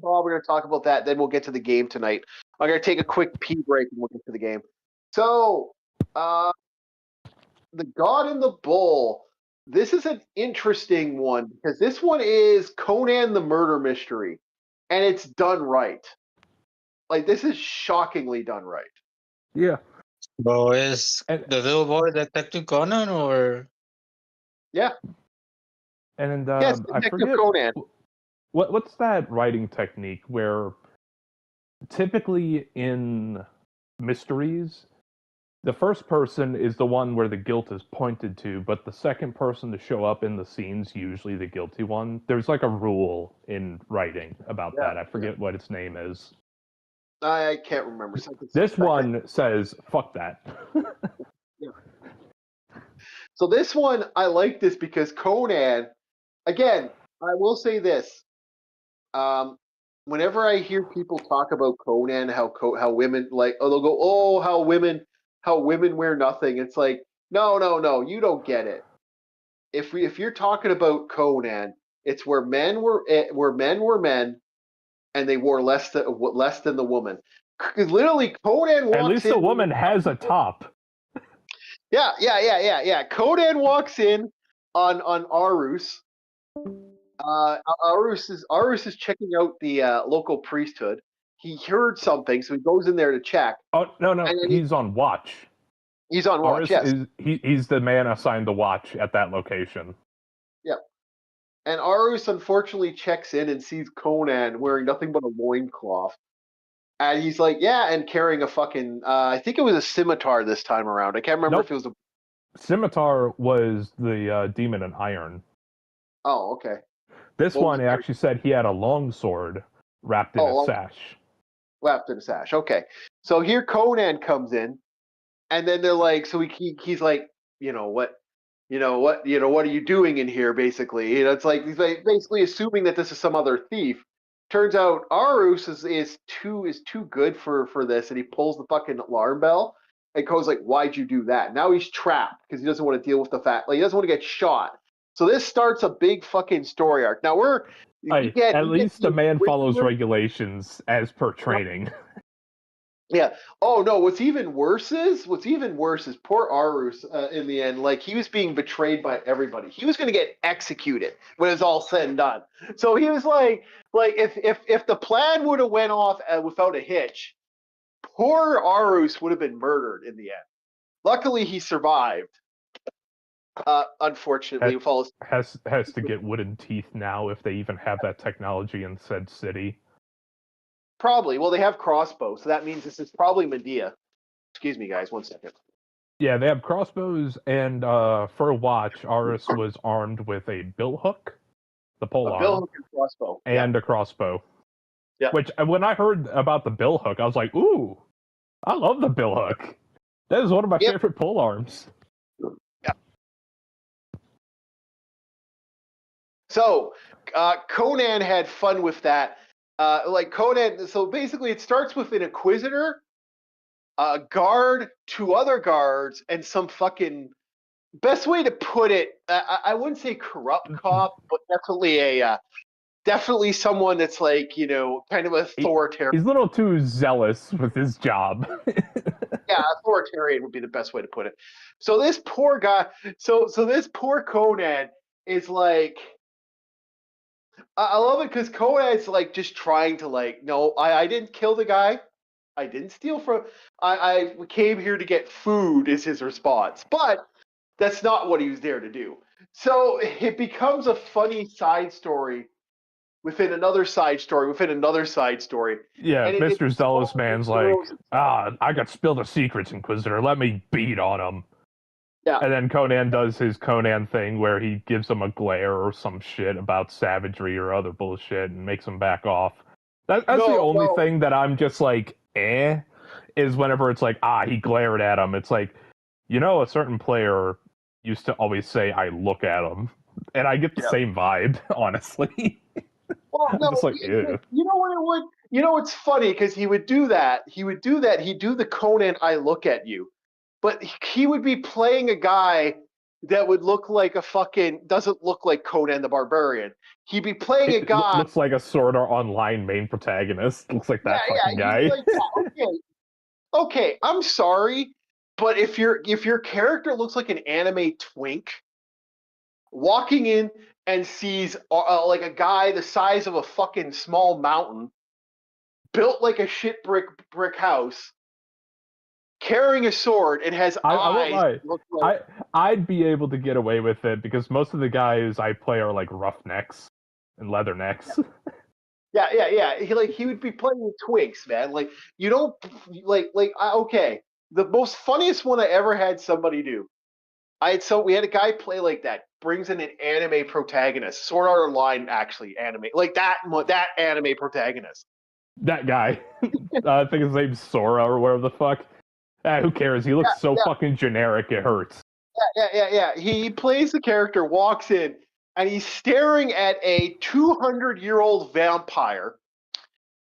Bob are gonna talk about that. Then we'll get to the game tonight. I'm gonna take a quick pee break and we'll get to the game. So, the God and the Bull. This is an interesting one because this one is Conan the Murder Mystery, and it's done right. Like this is shockingly done right. Yeah. So is And- the little boy Detective Conan or? Yeah. And Yes, I Detective forget Conan. what's that writing technique where typically in mysteries the first person is the one where the guilt is pointed to, but the second person to show up in the scene's usually the guilty one. There's like a rule in writing about that. I forget what its name is. I can't remember. This one says, fuck that. Yeah. So this one, I like this because Conan, again, I will say this. Whenever I hear people talk about Conan, how women like, oh, they'll go, oh, how women wear nothing. It's like, no, you don't get it. If you're talking about Conan, it's where men were men, and they wore less than the woman. Because literally, Conan walks in. At least the woman has a top. Yeah. Conan walks in on Arus. Arus is checking out the local priesthood. He heard something, so he goes in there to check. Oh no, he's on watch. He's on watch. Arus Yes, he's the man assigned to watch at that location. yeah. And Arus unfortunately checks in and sees Conan wearing nothing but a loincloth. And he's like, yeah, and carrying a fucking, I think it was a scimitar this time around. I can't remember if it was a... Scimitar was the demon in iron. Oh, okay. This one actually said he had a long sword wrapped in a sash. Wrapped in a sash, okay. So here Conan comes in, and then they're like, so he's like, what are you doing in here, basically? It's like, he's basically assuming that this is some other thief. Turns out Arus is too good for this, and he pulls the fucking alarm bell. And Ko's like, why'd you do that? Now he's trapped because he doesn't want to deal with the fact, like he doesn't want to get shot. So this starts a big fucking story arc. Now at least the man follows regulations as per training. Yeah. Oh no. What's even worse is poor Arus in the end. Like he was being betrayed by everybody. He was going to get executed when it's all said and done. So he was like if the plan would have went off without a hitch, poor Arus would have been murdered in the end. Luckily, he survived. Unfortunately, follows has to get wooden teeth now if they even have that technology in said city. probably. Well, they have crossbows, so that means this is probably Medea. Excuse me, guys. 1 second. Yeah, they have crossbows, and for a watch, Aris was armed with a billhook, the pole A arm, bill and crossbow. and a crossbow. Yeah. Which, when I heard about the billhook, I was like, ooh, I love the billhook. That is one of my favorite pole arms. Yeah. So, Conan had fun with that. Conan, so basically it starts with an inquisitor, a guard, 2 other guards, and some fucking, best way to put it, I wouldn't say corrupt cop, but definitely someone that's like, kind of authoritarian. He's a little too zealous with his job. Yeah, authoritarian would be the best way to put it. So this poor guy, so this poor Conan is like, I love it because Conan's like just trying to like, no, I didn't kill the guy. I didn't steal from. I came here to get food is his response, but that's not what he was there to do. So it becomes a funny side story within another side story within another side story. Yeah, And Mr. Zealous Man's like, I got spilled the secrets, Inquisitor. Let me beat on him. Yeah. And then Conan does his Conan thing where he gives him a glare or some shit about savagery or other bullshit and makes him back off. That's the only thing that I'm just like, is whenever it's like, he glared at him. It's like, a certain player used to always say, I look at him. And I get the same vibe, honestly. Well, no, just like, ew. You know what it would? It's funny because he would do that. He'd do the Conan, I look at you. But he would be playing a guy that would look like doesn't look like Conan the Barbarian. He'd be playing a guy. Looks like a Sword Art Online main protagonist. Looks like that fucking guy. Like, okay, I'm sorry, but if your character looks like an anime twink, walking in and sees like a guy the size of a fucking small mountain, built like a shit brick house, carrying a sword and has eyes. I won't lie. I'd be able to get away with it because most of the guys I play are like roughnecks and leathernecks. Yeah. He would be playing with twinks, man. Like you don't okay. The most funniest one I ever had somebody do. We had a guy play like that. Brings in an anime protagonist, Sword Art Online, actually anime, like that anime protagonist. That guy, I think his name's Sora or whatever the fuck. Who cares? He looks so fucking generic, it hurts. Yeah. He plays the character, walks in, and he's staring at a 200-year-old vampire.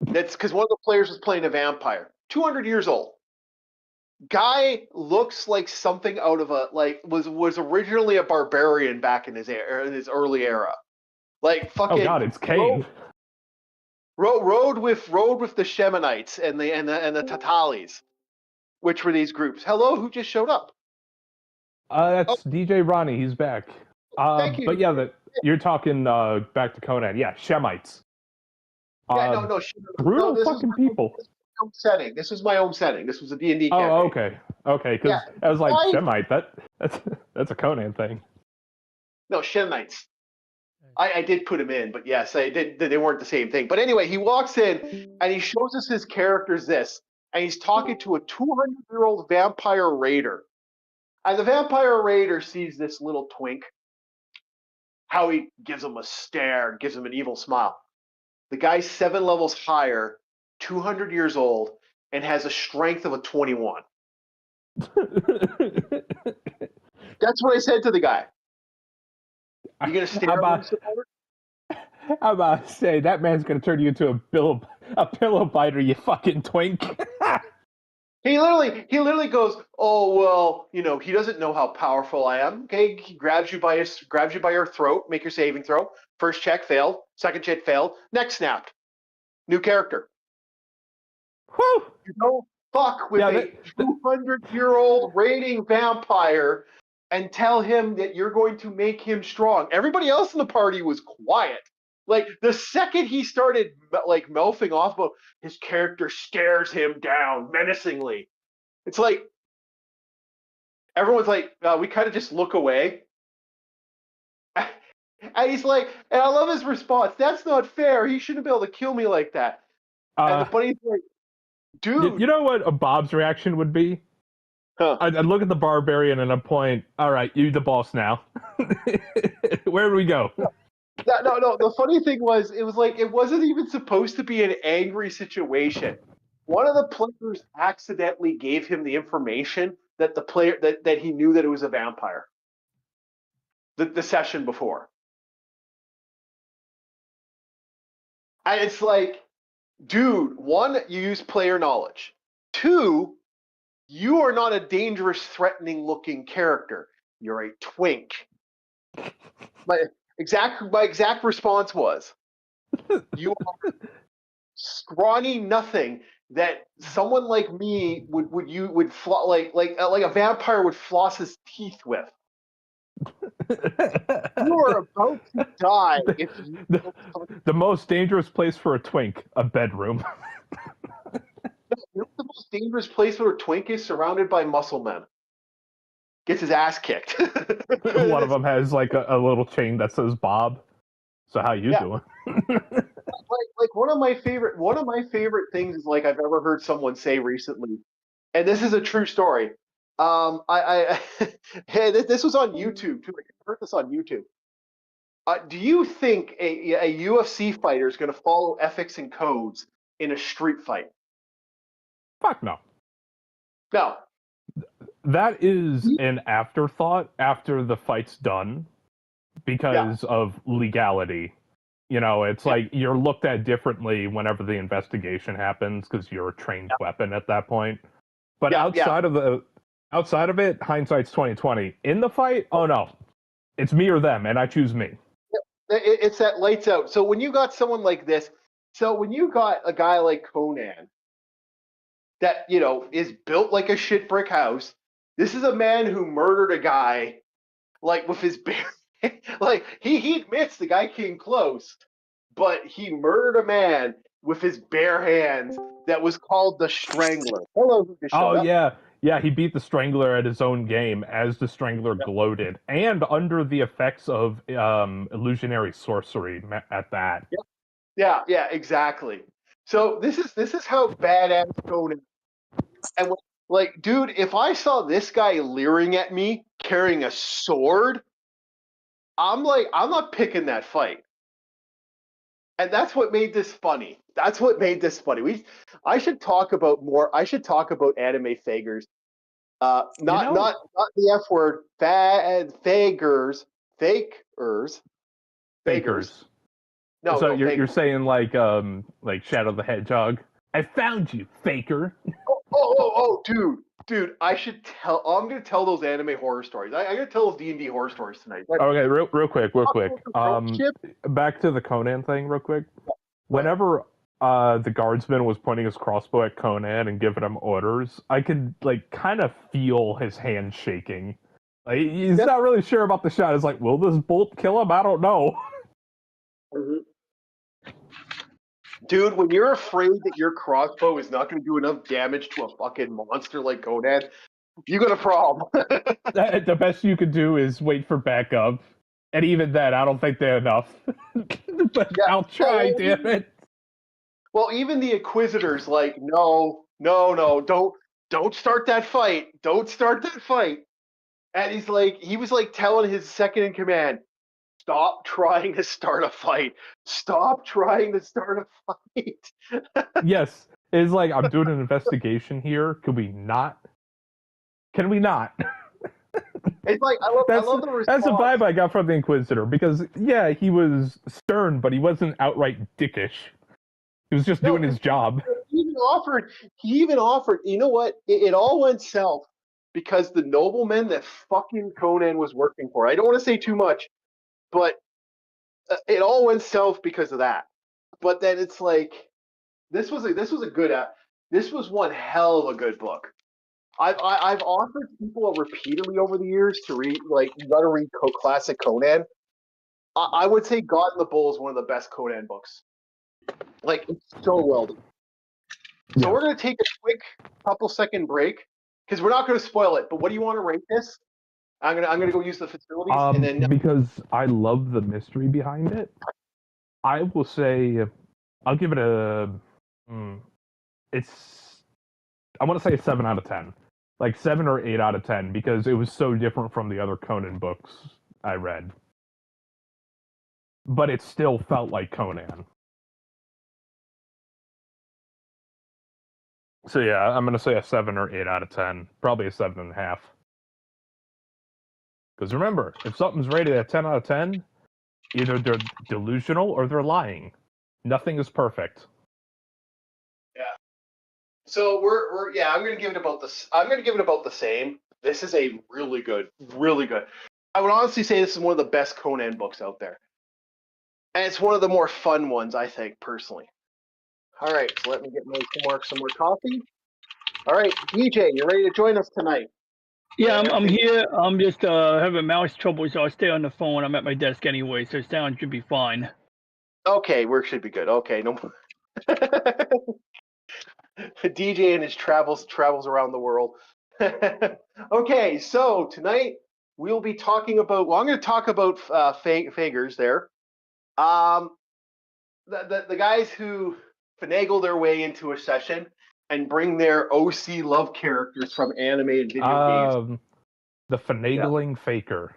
That's because one of the players was playing a vampire. 200 years old. Guy looks like something out of was originally a barbarian back in his early era. Like fucking. Oh god, it's Kane. Rode with the Shemanites and the Tatalis, which were these groups. Hello, who just showed up? That's DJ Ronnie. He's back. Thank you. But you're talking back to Conan. Yeah, Shemites. No. Brutal fucking people. Setting. This was my own setting. This was a D&D campaign. Oh, okay. Because I was like, Shemite. That's a Conan thing. No, Shemites. I did put him in, but yes, I did. They weren't the same thing. But anyway, he walks in and he shows us his character's this, and he's talking to a 200-year-old vampire raider. And the vampire raider sees this little twink. How he gives him a stare, gives him an evil smile. The guy's 7 levels higher, 200 years old, and has a strength of a 21. That's what I said to the guy. You gonna stare at him? I'm about to say that man's gonna turn you into a pillow biter, you fucking twink. He literally goes, oh well, he doesn't know how powerful I am. Okay, he grabs you by your throat, make your saving throw. First check failed, second check failed, neck snapped. New character. Whew. You don't fuck with a 200-year-old raiding vampire and tell him that you're going to make him strong. Everybody else in the party was quiet. Like the second he started like mouthing off about his character stares him down menacingly. It's like, everyone's like, we kind of just look away. And he's like, and I love his response. That's not fair. He shouldn't be able to kill me like that. And the buddy's like, dude. You know what a Bob's reaction would be? Huh. I'd look at the barbarian and I'd point, all right, you the boss now. Where do we go? No. The funny thing was, it was like, it wasn't even supposed to be an angry situation. One of the players accidentally gave him the information that the player that he knew that it was a vampire. The session before. And it's like, dude, one, you use player knowledge. Two, you are not a dangerous, threatening-looking character. You're a twink. My exact response was, you are scrawny nothing that someone like me would like a vampire would floss his teeth with. You are about to die if you the most dangerous place for a twink, a bedroom. You know the most dangerous place for a twink is? Surrounded by muscle men. Gets his ass kicked. One of them has like a little chain that says Bob. So how you doing? like one of my favorite things is like I've ever heard someone say recently, and this is a true story. This was on YouTube too. I heard this on YouTube. Do you think a UFC fighter is going to follow ethics and codes in a street fight? Fuck no. No. That is an afterthought after the fight's done because of legality. You know, it's like you're looked at differently whenever the investigation happens because you're a trained weapon at that point. But outside of it, hindsight's 20/20. In the fight, oh no, it's me or them, and I choose me. It's that lights out. So when you got someone like this, when you got a guy like Conan, that is built like a shit brick house. This is a man who murdered a guy, like with his bare. Like he admits the guy came close, but he murdered a man with his bare hands. That was called the Strangler. Hello, yeah. He beat the Strangler at his own game as the Strangler gloated, and under the effects of illusionary sorcery at that. Yeah, exactly. So this is how badass Conan. And like, dude, if I saw this guy leering at me carrying a sword, I'm not picking that fight. And that's what made this funny. I should talk about anime fagers. Not the F word. Fagers. No, so you're saying like Shadow the Hedgehog. I found you, faker. Oh, dude! I'm gonna tell those anime horror stories. I'm gonna tell those D&D horror stories tonight. Okay, real quick. Back to the Conan thing, real quick. Whenever the guardsman was pointing his crossbow at Conan and giving him orders, I could like kind of feel his hand shaking. Like he's not really sure about the shot. It's like, will this bolt kill him? I don't know. Mm-hmm. Dude, when you're afraid that your crossbow is not going to do enough damage to a fucking monster like Conan, you got a problem. The best you could do is wait for backup. And even then, I don't think they're enough. But I'll try, damn it. Well, even the Inquisitor's like, no, don't start that fight. Don't start that fight. And he was like telling his second in command, stop trying to start a fight. Stop trying to start a fight. Yes. It's like, I'm doing an investigation here. Can we not? It's like, I love the response. That's the vibe I got from the Inquisitor. Because, yeah, he was stern, but he wasn't outright dickish. He was just doing his job. He even offered, you know what? It all went south because the nobleman that fucking Conan was working for, I don't want to say too much, but it all went south because of that. But then it's like, this was one hell of a good book. I've offered people repeatedly over the years to read, like, you gotta read classic Conan. I would say God and the Bull is one of the best Conan books. Like, it's so well done. So we're gonna take a quick couple second break. because we're not going to spoil it. But what do you want to rate this? I'm gonna go use the facilities, and then because I love the mystery behind it, I will say I'll give it a. I want to say a 7 out of 10, like 7 or 8 out of 10, because it was so different from the other Conan books I read. But it still felt like Conan. So yeah, I'm gonna say a 7 or 8 out of 10, probably a 7.5. Because remember, if something's rated at 10 out of 10, either they're delusional or they're lying. Nothing is perfect. Yeah. So we're I'm gonna give it about this. I'm gonna give it about the same. This is a really good. I would honestly say this is one of the best Conan books out there, and it's one of the more fun ones, I think, personally. All right, so let me get some more coffee. All right, DJ, you ready to join us tonight? Yeah, I'm here. I'm just having mouse trouble, so I'll stay on the phone. I'm at my desk anyway, so sound should be fine. Okay, work should be good. Okay, no. DJ and his travels around the world. Okay, so tonight we'll be talking about. Well, I'm going to talk about Fagers there. The guys who finagle their way into a session and bring their OC love characters from animated video games. The finagling faker.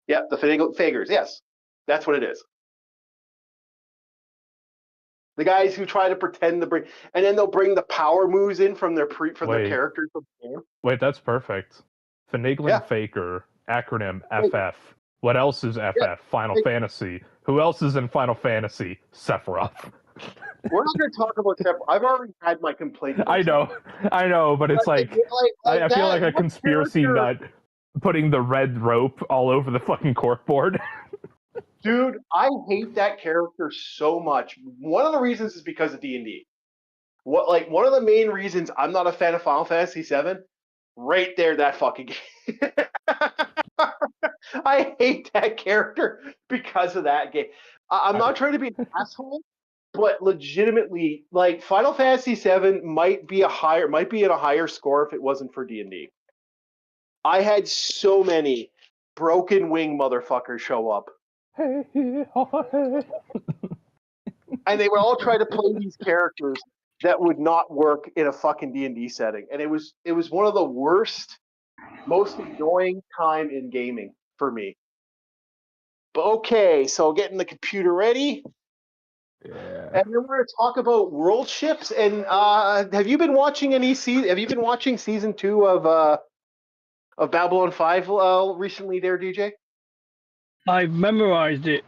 Yeah, the Fagers. Yes, that's what it is. The guys who try to pretend to bring, and then they'll bring the power moves in from their their characters from the game. Wait, that's perfect. Finagling faker, acronym FF. What else is FF? Yeah. Final Fantasy. Who else is in Final Fantasy? Sephiroth. We're not going to talk about Sephiroth. I've already had my complaint. I know, but it's I feel like a conspiracy nut putting the red rope all over the fucking corkboard. Dude, I hate that character so much. One of the reasons is because of D&D. One of the main reasons I'm not a fan of Final Fantasy VII, right there, that fucking game. I hate that character because of that game. I'm not trying to be an asshole, but legitimately, like Final Fantasy VII might be at a higher score if it wasn't for D&D. I had so many broken wing motherfuckers show up. And they would all try to play these characters that would not work in a fucking D&D setting. And it was one of the worst, most annoying time in gaming for me. But okay, so getting the computer ready. Yeah. And then we're going to talk about world ships. And have you been watching season 2 of Babylon 5 recently there, DJ? I've memorized it.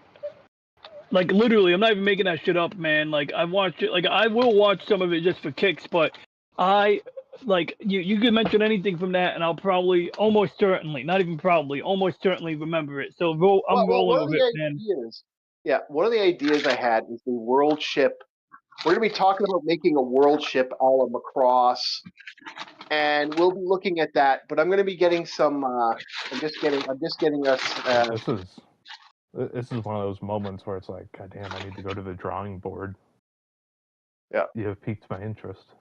Like, literally, I'm not even making that shit up, man. Like, I've watched it. Like, I will watch some of it just for kicks, but you could mention anything from that, and I'll probably, almost certainly remember it. So I'm rolling with it, man. Yeah, one of the ideas I had is the world ship. We're going to be talking about making a world ship a la Macross, and we'll be looking at that. But I'm going to be getting some. I'm just getting us. This is one of those moments where it's like, God damn, I need to go to the drawing board. Yeah, you have piqued my interest.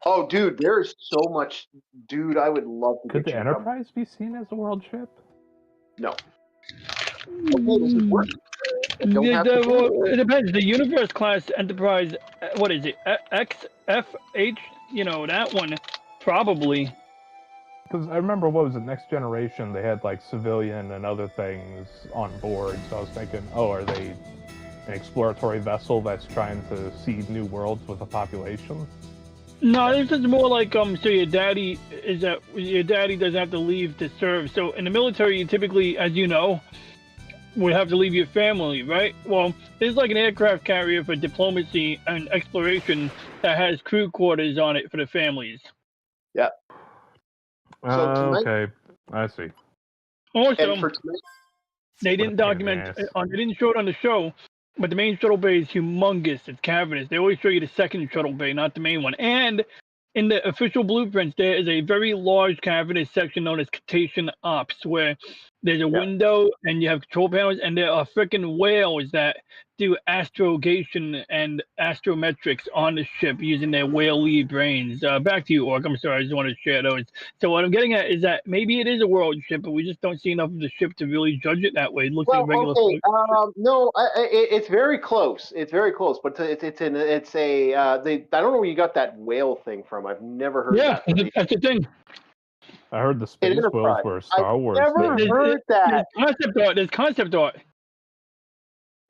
Oh, dude, there's so much. Dude, I would love to. Could the Enterprise be seen as a world ship? No. Okay, this is work. It depends. The Universe class Enterprise, what is it? XFH? That one, probably. Because I remember, what was it, Next Generation, they had like civilian and other things on board, so I was thinking, are they an exploratory vessel that's trying to seed new worlds with a population? No, this is more like so your daddy doesn't have to leave to serve. So in the military, you typically, as you know, would have to leave your family, right? Well, it's like an aircraft carrier for diplomacy and exploration that has crew quarters on it for the families. Yeah. Okay, I see. Also, they didn't document, they didn't show it on the show, but the main shuttle bay is humongous. It's cavernous. They always show you the second shuttle bay, not the main one. And in the official blueprints, there is a very large cavernous section known as Cetacean Ops, where There's a Yeah. window, and you have control panels, and there are freaking whales that do astrogation and astrometrics on the ship using their whaley brains. Back to you, Orc. I'm sorry, I just wanted to share those. So what I'm getting at is that maybe it is a world ship, but we just don't see enough of the ship to really judge it that way. It looks like a regular. Okay. No, it's very close. It's very close, but I don't know where you got that whale thing from. I've never heard Yeah, that. that's the thing. I heard the space whales Enterprise. were a Star Wars Never thing. heard that. There's concept art.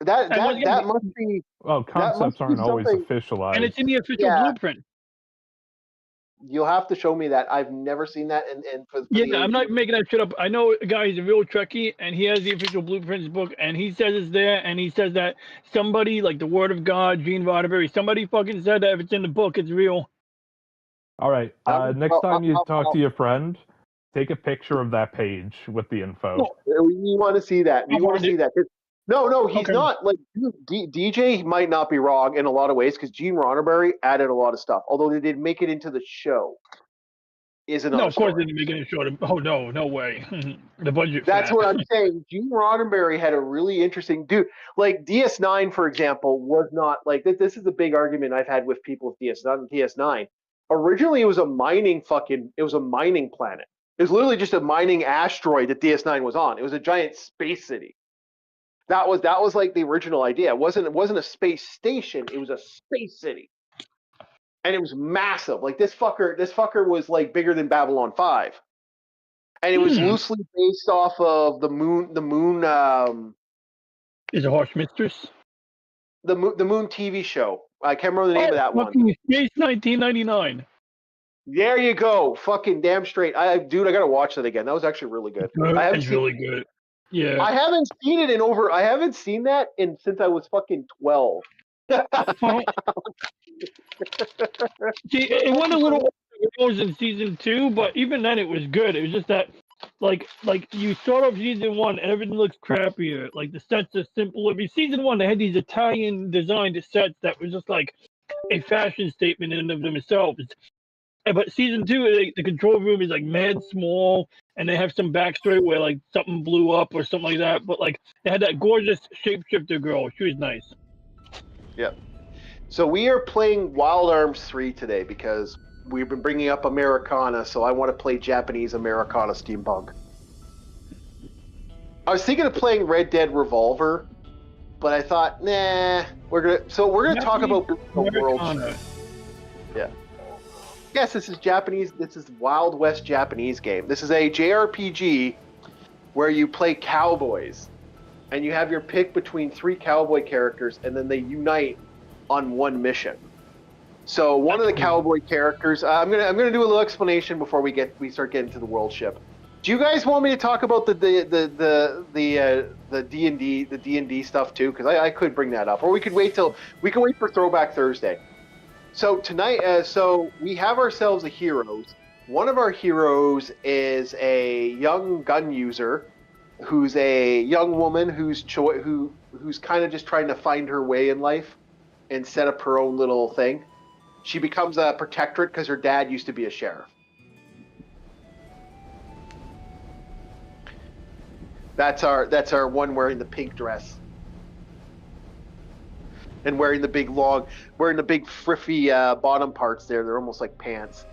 That must be. Well, concepts aren't always officialized. And it's in the official blueprint. You'll have to show me that. I've never seen that. I'm not making that shit up. I know a guy, he's a real Trekkie, and he has the official blueprints book, and he says it's there, and he says that somebody, like the Word of God, Gene Roddenberry, somebody fucking said that if it's in the book, it's real. All right. Next time you talk to your friend, take a picture of that page with the info. We want to see that. We want to see that. No, he's not. Like DJ might not be wrong in a lot of ways because Gene Roddenberry added a lot of stuff. Although they did make it into the show, is another. No, of course they didn't make it into the show. Oh no way. The budget. That's what I'm saying. Gene Roddenberry had a really interesting dude. Like DS9, for example, was not like this is a big argument I've had with people with DS9. Originally, it was a mining planet. It was literally just a mining asteroid that DS9 was on. It was a giant space city. That was like the original idea. It wasn't a space station. It was a space city, and it was massive. Like this fucker was like bigger than Babylon 5, and it was loosely based off of the moon. Is it Harsh Mistress? The moon TV show. I can't remember the name of that one. Space 1999. There you go. Fucking damn straight. I gotta watch that again. That was actually really good. It's really good. Yeah. I haven't seen that since I was fucking 12. See, it went a little in season 2, but even then it was good. It was just that like you start off season 1 and everything looks crappier. Like the sets are simple. I mean, season 1 they had these Italian designed sets that was just like a fashion statement in and of themselves. But season 2, the control room is like mad small, and they have some backstory where like something blew up or something like that. But like they had that gorgeous shapeshifter girl. She was nice. Yep. So we are playing Wild Arms 3 today because we've been bringing up Americana, so I want to play Japanese Americana steampunk. I was thinking of playing Red Dead Revolver, but I thought, nah, we're gonna talk about the world. Yeah. Yes, this is Japanese. This is Wild West Japanese game. This is a JRPG where you play cowboys, and you have your pick between 3 cowboy characters, and then they unite on one mission. So one of the cowboy characters, I'm gonna do a little explanation before we start getting to the world ship. Do you guys want me to talk about the D&D stuff too? Because I could bring that up, or we can wait for Throwback Thursday. So tonight, we have ourselves a heroes. One of our heroes is a young gun user, who's a young woman who's kind of just trying to find her way in life, and set up her own little thing. She becomes a protectorate because her dad used to be a sheriff. That's our one wearing the pink dress. And wearing the big friffy bottom parts there. They're almost like pants.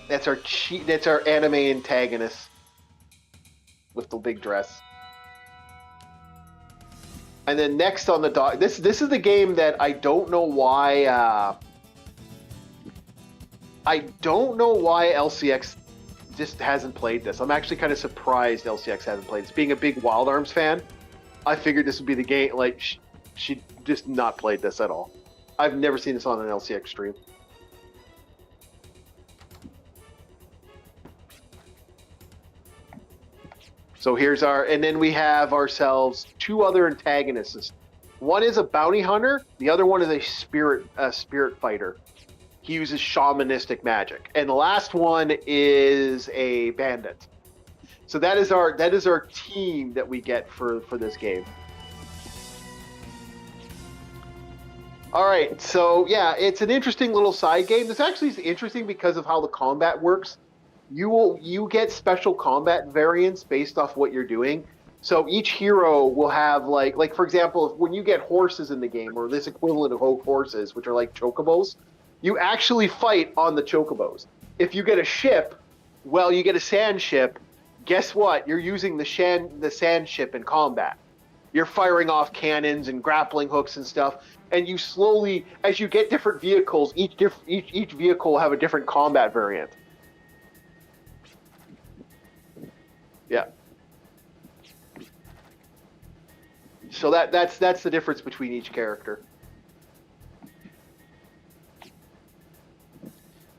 That's our anime antagonist with the big dress. And then next on the dock, this is the game that I don't know why. I don't know why LCX just hasn't played this. I'm actually kind of surprised LCX hasn't played this. Being a big Wild Arms fan, I figured this would be the game. Like, she just not played this at all. I've never seen this on an LCX stream. So and then we have ourselves 2 other antagonists. One is a bounty hunter. The other one is a spirit fighter. He uses shamanistic magic. And the last one is a bandit. So that is our team that we get for this game. All right, so yeah, it's an interesting little side game. This actually is interesting because of how the combat works. you get special combat variants based off what you're doing. So each hero will have like for example, when you get horses in the game, or this equivalent of horses, which are like chocobos, you actually fight on the chocobos. If you get a ship, well, you get a sand ship. Guess what? You're using the sand ship in combat. You're firing off cannons and grappling hooks and stuff, and you slowly, as you get different vehicles, each vehicle will have a different combat variant. Yeah. So that's the difference between each character.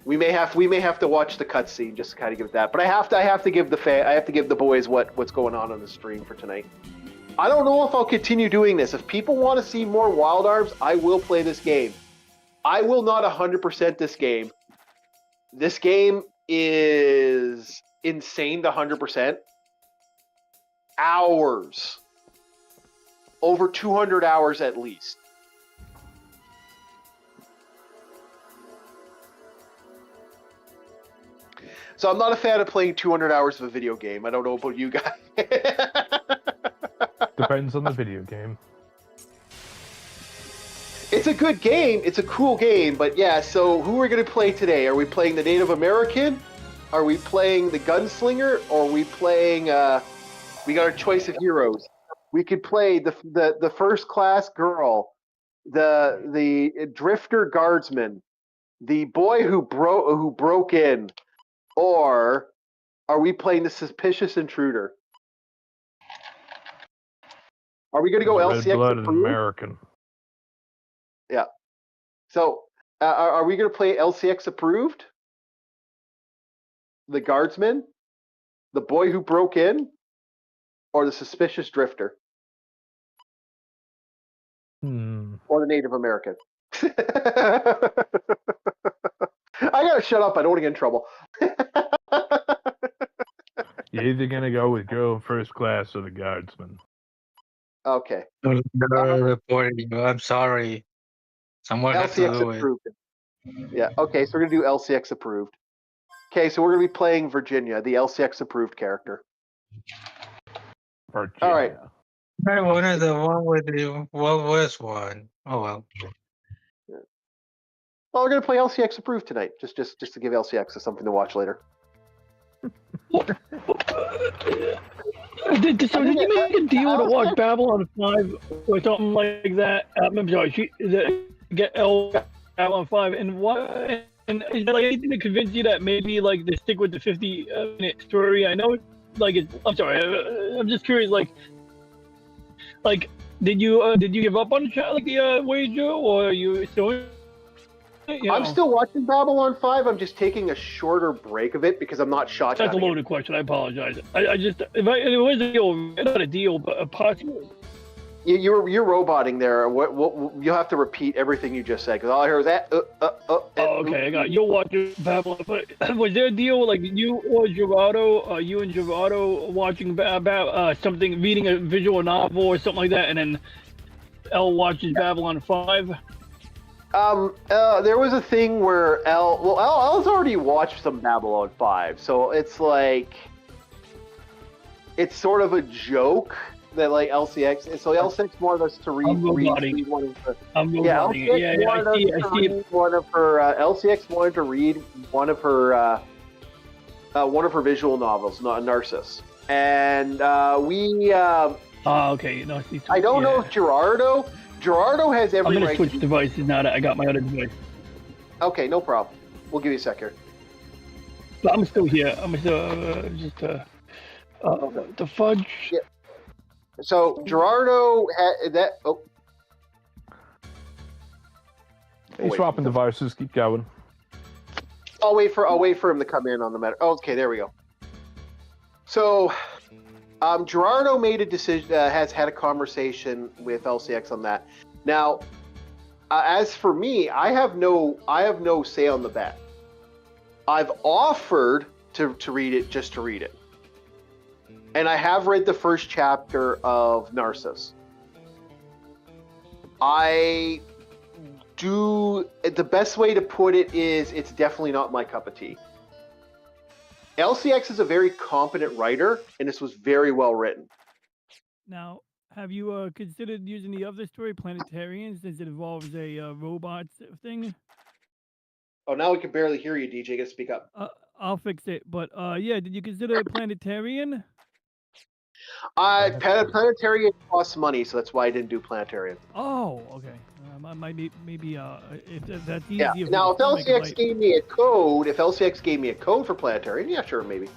We may have to watch the cutscene just to kind of give it that, but I have to give the boys what's going on the stream for tonight. I don't know if I'll continue doing this. If people want to see more Wild Arms, I will play this game. I will not 100% this game. This game is insane to 100%. Hours. Over 200 hours at least. So I'm not a fan of playing 200 hours of a video game. I don't know about you guys. Depends on the video game. It's a good game. It's a cool game. But yeah, so who are we going to play today? Are we playing the Native American? Are we playing the Gunslinger? Or are we playing... we got a choice of heroes. We could play the first class girl, the drifter guardsman, the boy who broke in, or are we playing the suspicious intruder? Are we going to go LCX Red-blooded approved? American. Yeah. So are we going to play LCX approved? The guardsman, the boy who broke in, or the suspicious drifter? Or the Native American. I gotta shut up. I don't want to get in trouble. You're either gonna go with girl first class or the guardsman. Okay. No reporting you. I'm sorry. Someone has to LCX do it. approved. Yeah. Okay. So we're gonna do LCX approved. Okay. So we're gonna be playing Virginia, the LCX approved character. Virginia. All right. I wanted the one with the Wild West one. Oh well. Well, we're gonna play LCX approved tonight, just to give LCX something to watch later. So did you make a deal to watch Babylon 5 or something like that? I'm sorry, get Babylon 5, and what? And is there like anything to convince you that maybe like they stick with the 50-minute story? I know, like I'm sorry, I'm just curious, like did you give up on the wager, or are you still? I'm still watching Babylon 5. I'm just taking a shorter break of it because I'm not shot. That's a loaded question. I apologize. I just if it was a deal, not a deal, but a possible. You're roboting there. What you'll have to repeat everything you just said because all I heard was that. Oh, okay, I got it. You'll watch Babylon. But was there a deal like you or Gerardo, you and Gerardo watching something, reading a visual novel or something like that, and then Elle watches Babylon 5? There was a thing where Elle's already watched some Babylon 5, so it's like it's sort of a joke that like LCX. So LCX wanted us to read one of the. LCX wanted to read one of her visual novels, Narcissus, and we. Okay. No, I don't know if Gerardo has every I'm gonna right switch devices now that I got my other device. Okay, no problem. We'll give you a sec here. But I'm still here. I'm still the fudge. Yeah. So Gerardo had that. Oh. He's swapping devices. Keep going. I'll wait for him to come in on the matter. Okay, there we go. So. Gerardo made a decision, has had a conversation with LCX on that. Now, as for me, I have no say on the bet. I've offered to read it just to read it. And I have read the first chapter of Narcissus. The best way to put it is it's definitely not my cup of tea. LCX is a very competent writer, and this was very well written. Now, have you considered using the other story, Planetarians, since it involves a robot thing? Oh, now we can barely hear you, DJ. You gotta speak up. I'll fix it. But yeah, did you consider Planetarian? Planetarian costs money, so that's why I didn't do Planetarian. Oh, okay. Maybe if that's easy. Yeah. Now, if LCX gave me a code for Planetarian, yeah, sure, maybe.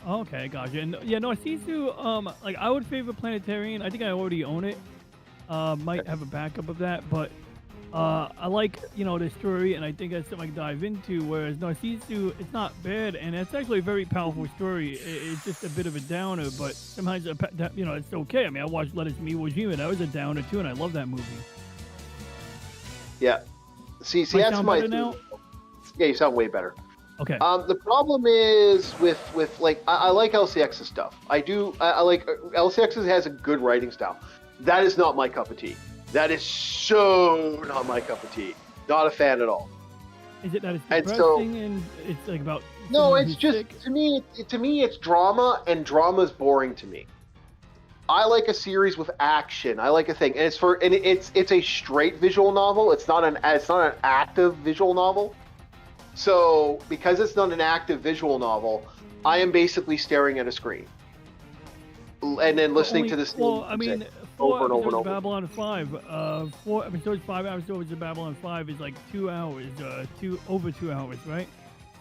Okay, gotcha. And yeah, Narcissu, like I would favor Planetarian. I think I already own it. Might have a backup of that, but I like the story, and I think that's something I can dive into. Whereas Narcissu, it's not bad, and it's actually a very powerful story. It's just a bit of a downer, but sometimes it's okay. I mean, I watched Let Us Meet Iwo Jima. That was a downer too, and I love that movie. Yeah. See, I that's sound my better now? Yeah, you sound way better. Okay. The problem is with like I like LCX's stuff. I like LCX's has a good writing style. That is not my cup of tea. That is so not my cup of tea. Not a fan at all. Is it that it's And depressing so- and it's like about? No, someone it's who's just sick? to me it's drama, and drama's boring to me. I like a series with action. I like a thing, and it's a straight visual novel. It's not an active visual novel. So because it's not an active visual novel, I am basically staring at a screen, and then listening to the same Well, I music mean, over 4 and over episodes and of over. Babylon 5. 4 episodes, 5 episodes of Babylon 5 is like 2 hours. Over 2 hours, right?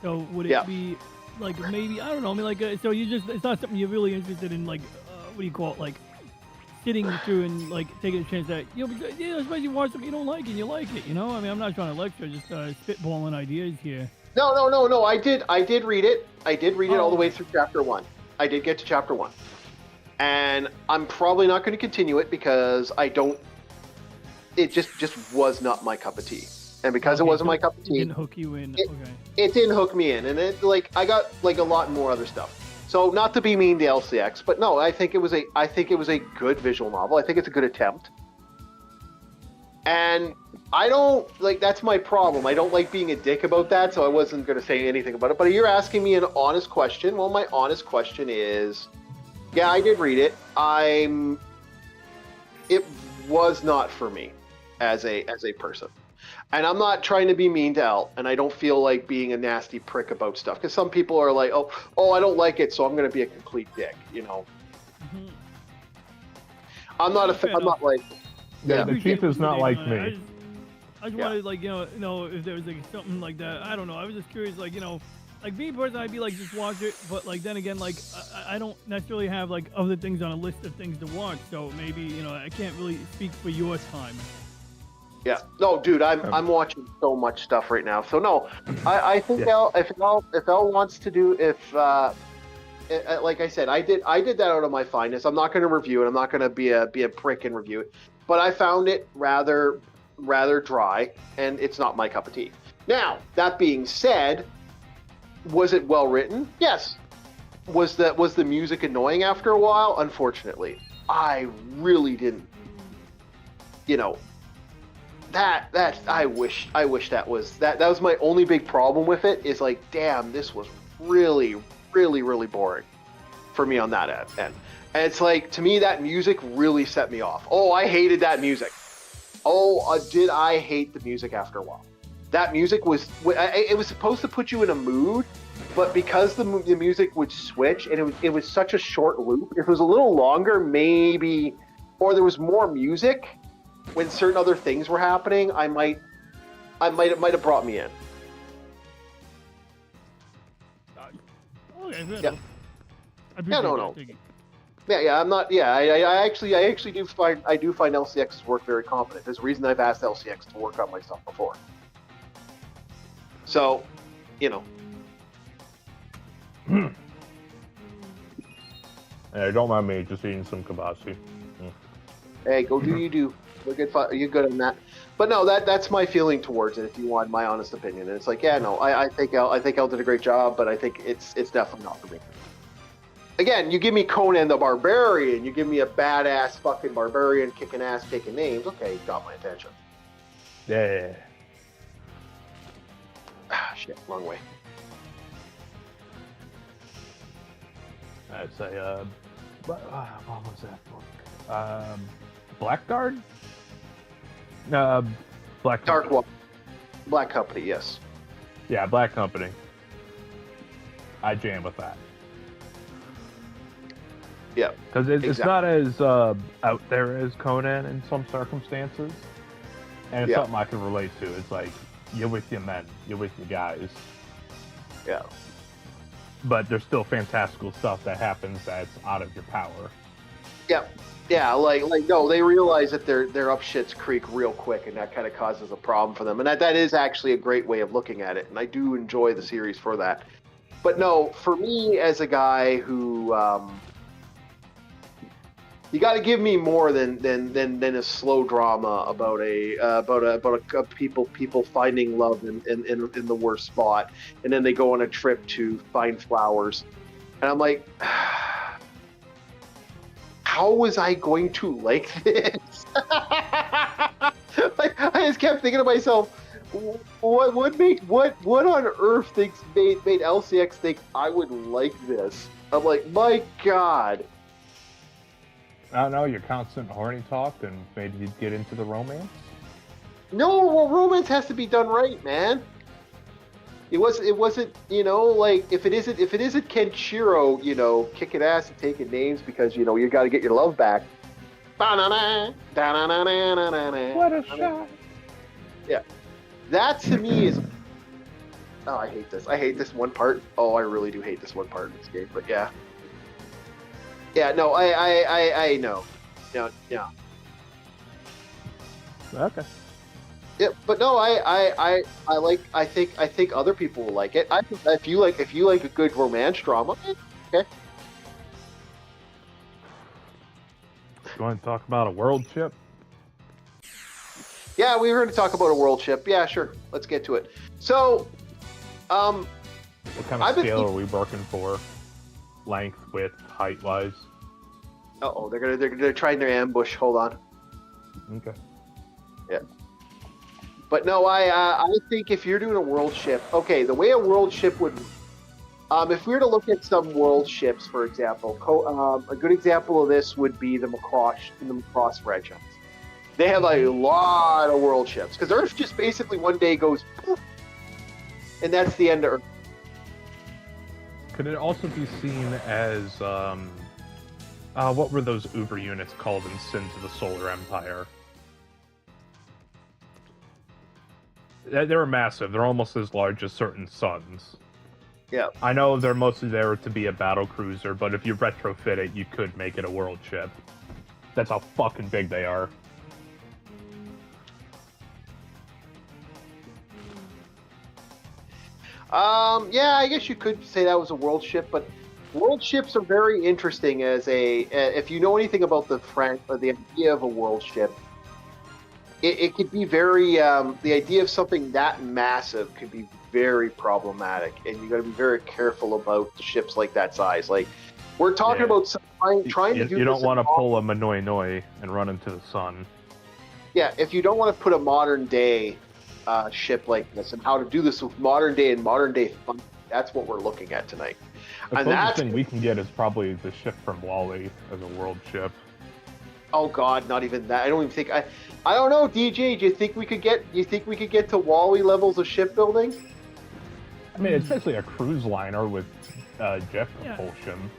So would it Yeah. be like maybe I don't know? I mean, like so it's not something you're really interested in, like what do you call it, like sitting through and like taking a chance that especially you watch something you don't like and you like it. I mean, I'm not trying to lecture, just spitballing ideas here. No. I did read it. I did read it all the way Oh. through chapter 1. I did get to chapter 1. And I'm probably not going to continue it because it just was not my cup of tea. And because it Okay, wasn't so my cup of it tea, didn't hook you in. Okay. it didn't hook me in. And I got like a lot more other stuff. So not to be mean to LCX, but no, I think it was a good visual novel. I think it's a good attempt. And I don't that's my problem. I don't like being a dick about that, so I wasn't going to say anything about it. But you're asking me an honest question. Well, my honest question is, yeah, I did read it. It was not for me as a person. And I'm not trying to be mean to Al, and I don't feel like being a nasty prick about stuff, because some people are like, oh, I don't like it, so I'm going to be a complete dick, Mhm. I'm not Fair I'm not like, Yeah, yeah. the appreciate chief is what not you're like doing. I me. just Yeah. wanted, like, if there was like something like that. I don't know. I was just curious, like, like me personally, I'd be like, just watch it. But like then again, like I don't necessarily have like other things on a list of things to watch. So maybe I can't really speak for your time. Yeah, no, dude, I'm watching so much stuff right now. So no, I think Yeah. if Al wants to do like I said, I did that out of my finest. I'm not going to review it. I'm not going to be a prick and review it. But I found it rather dry, and it's not my cup of tea. Now that being said, was it well written? Yes. Was the music annoying after a while? Unfortunately, I really didn't. That I wish that was my only big problem with it, is like, damn, this was really boring for me on that end. And it's like, to me, that music really set me off. Oh, I hated that music. Oh, did I hate the music after a while? That music was supposed to put you in a mood, but because the music would switch, and it was such a short loop, if it was a little longer, maybe, or there was more music when certain other things were happening, it might have brought me in. Okay, fair Yeah. enough. I appreciate no, that. no. Thank you. Yeah, I'm not. Yeah, I actually do find LCX's work very competent. There's a reason I've asked LCX to work on my stuff before. So, Hey, don't mind me just eating some kibasi. hey, go do you do. You're good on that. But no, that's my feeling towards it. If you want my honest opinion, and it's like, yeah, no, I think El did a great job, but I think it's definitely not for me. Again, you give me Conan the Barbarian, you give me a badass fucking barbarian kicking ass, taking names. Okay, got my attention. Yeah. Ah, shit, long way. I'd say, what was that book? Blackguard? Black Dark Company. One. Black Company, yes. Yeah, Black Company. I jam with that. Yeah. Because it's exactly. not as out there as Conan in some circumstances. And it's Yeah. something I can relate to. It's like, you're with your men, you're with your guys. Yeah. But there's still fantastical stuff that happens that's out of your power. Yeah. Yeah, like no, they realize that they're up shit's creek real quick, and that kind of causes a problem for them. And that is actually a great way of looking at it, and I do enjoy the series for that. But no, for me as a guy who you got to give me more than a slow drama about a people finding love in the worst spot, and then they go on a trip to find flowers, and I'm like, how was I going to like this? Like, I just kept thinking to myself, what on earth made LCX think I would like this? I'm like, my God. I don't know, your constant horny talk, and maybe you'd get into the romance? No, well, romance has to be done right, man. It wasn't, like if it isn't Kenshiro, kicking ass and taking names because you got to get your love back. What a shot! Yeah, that to me is. Oh, I hate this. I hate this one part. Oh, I really do hate this one part in this game. But yeah. Yeah, no, I know. Yeah. Okay. Yeah, but no, I think other people will like it. If you like a good romance drama, okay. You want to talk about a world ship? Yeah, we were going to talk about a world ship. Yeah, sure. Let's get to it. So, What kind of scale are we working for? Length, width, height wise? Uh-oh, they're trying their ambush. Hold on. Okay. Yeah. But no, I think if you're doing a world ship, okay, the way a world ship would, if we were to look at some world ships, for example, a good example of this would be the Macross regiments. They have a lot of world ships because Earth just basically one day goes, poof, and that's the end of Earth. Could it also be seen as, what were those Uber units called in Sins of the Solar Empire? They're massive. They're almost as large as certain suns. Yeah. I know they're mostly there to be a battle cruiser, but if you retrofit it, you could make it a world ship. That's how fucking big they are. Yeah, I guess you could say that was a world ship, but world ships are very interesting as if you know anything about the idea of a world ship, it could be very, the idea of something that massive could be very problematic, and you got to be very careful about ships like that size. Like, we're talking about trying to do. You don't want to pull a Manoi Noi and run into the sun. Yeah, if you don't want to put a modern day ship like this, and how to do this with modern day fun, that's what we're looking at tonight. The closest thing we can get is probably the ship from Wall-E as a world ship. Oh God, not even that. I don't even think I don't know, DJ. Do you think we could get to Wall-E levels of shipbuilding? I mean, it's basically a cruise liner with jet propulsion.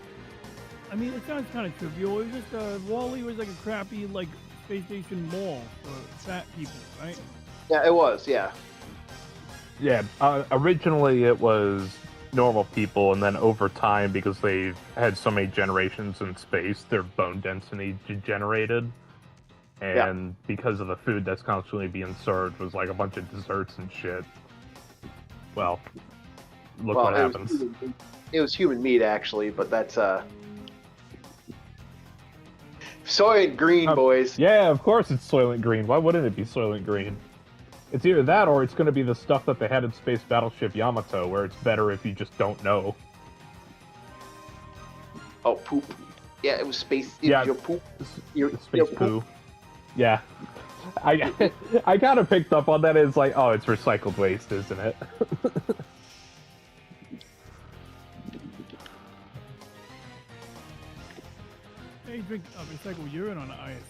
I mean, it sounds kind of trivial. It was just Wall-E was like a crappy space station mall for fat people, right? Yeah, it was. Yeah. Yeah. Originally, it was normal people, and then over time, because they've had so many generations in space, their bone density degenerated. And because of the food that's constantly being served was like a bunch of desserts and shit. Well, look what happens. It was human meat, actually, but that's Soylent Green, boys. Yeah, of course it's Soylent Green. Why wouldn't it be Soylent Green? It's either that or it's going to be the stuff that they had in Space Battleship Yamato, where it's better if you just don't know. Oh, poop. Yeah, it was space. Your poop. Space poo. Yeah. I kind of picked up on that. It's like, oh, it's recycled waste, isn't it? you drink recycled urine on the ISS?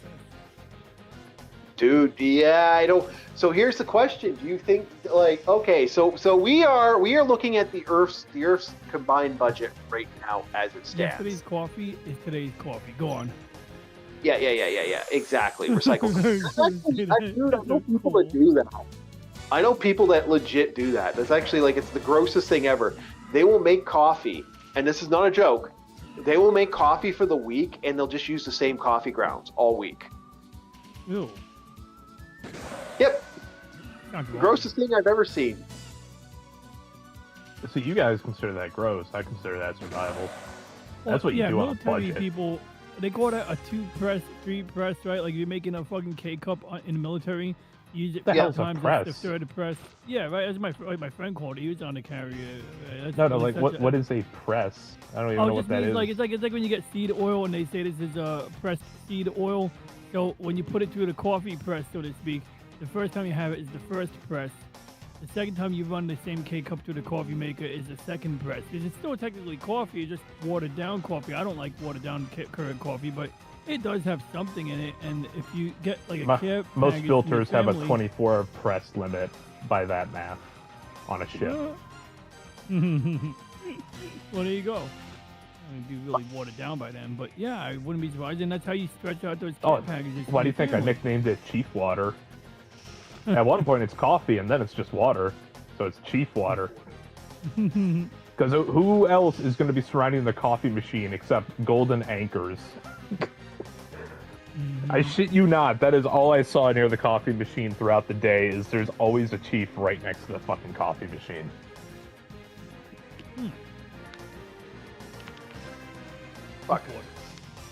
Dude, yeah, I don't. So here's the question: do you think, like, okay, so we are looking at the Earth's combined budget right now as it stands. Yesterday's coffee is today's coffee. Go on. Yeah, exactly. Recycled. Dude, I know people that do that. I know people that legit do that. That's actually like, it's the grossest thing ever. They will make coffee, and this is not a joke. They will make coffee for the week, and they'll just use the same coffee grounds all week. Ew. Yep. Sounds wrong. Grossest thing I've ever seen. So you guys consider that gross. I consider that survival. That's what you do on a military budget. people, they call it a 2-press, 3-press, right? Like, you're making a fucking K-cup in the military. You use it The hell's a sometimes press? the third press. Yeah, right. As my friend called it. He was on the carrier. No, like what is a press? I don't even know what that is. Like, it's like when you get seed oil and they say this is pressed seed oil. So when you put it through the coffee press, so to speak, the first time you have it is the first press. The second time you run the same K-cup through the coffee maker is the second press. Because it's still technically coffee, it's just watered down coffee. I don't like watered down current coffee, but it does have something in it. And if you get like a care Most package filters from your have a family- 24 press limit by that math on a ship. Well, there you go. I mean, it'd be really watered down by then, but yeah, I wouldn't be surprised. And that's how you stretch out those care packages. Why do you think I nicknamed it Chief Water? At one point it's coffee, and then it's just water, so it's Chief Water. Because who else is going to be surrounding the coffee machine except golden anchors? I shit you not. That is all I saw near the coffee machine throughout the day. Is there's always a chief right next to the fucking coffee machine. Fuck.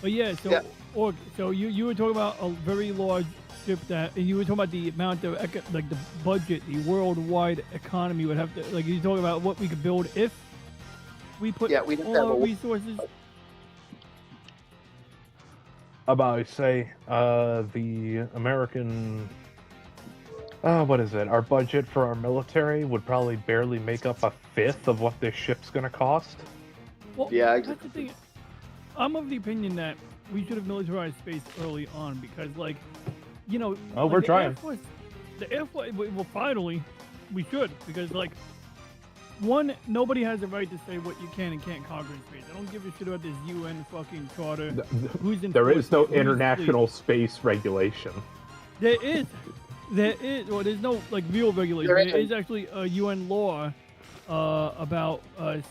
But yeah, so so you were talking about a very large ship that, and you were talking about the amount of like the budget, the worldwide economy would have to, like, you talking about what we could build if we put we'd have to all have our a- resources. About, say, the American... what is it? Our budget for our military would probably barely make up a fifth of what this ship's gonna cost. Well, Yeah, that's the thing. I'm of the opinion that we should have militarized space early on because, like, you know, Oh, like we're the trying. Air Force, the Air Force, well, finally, we should, because, like, one, nobody has the right to say what you can and can't conquer in space. I don't give a shit about this UN fucking charter. Who's There is no enforcing it, who's international space regulation. There is. Well, there's no, like, real regulation. There There is is. actually a UN law about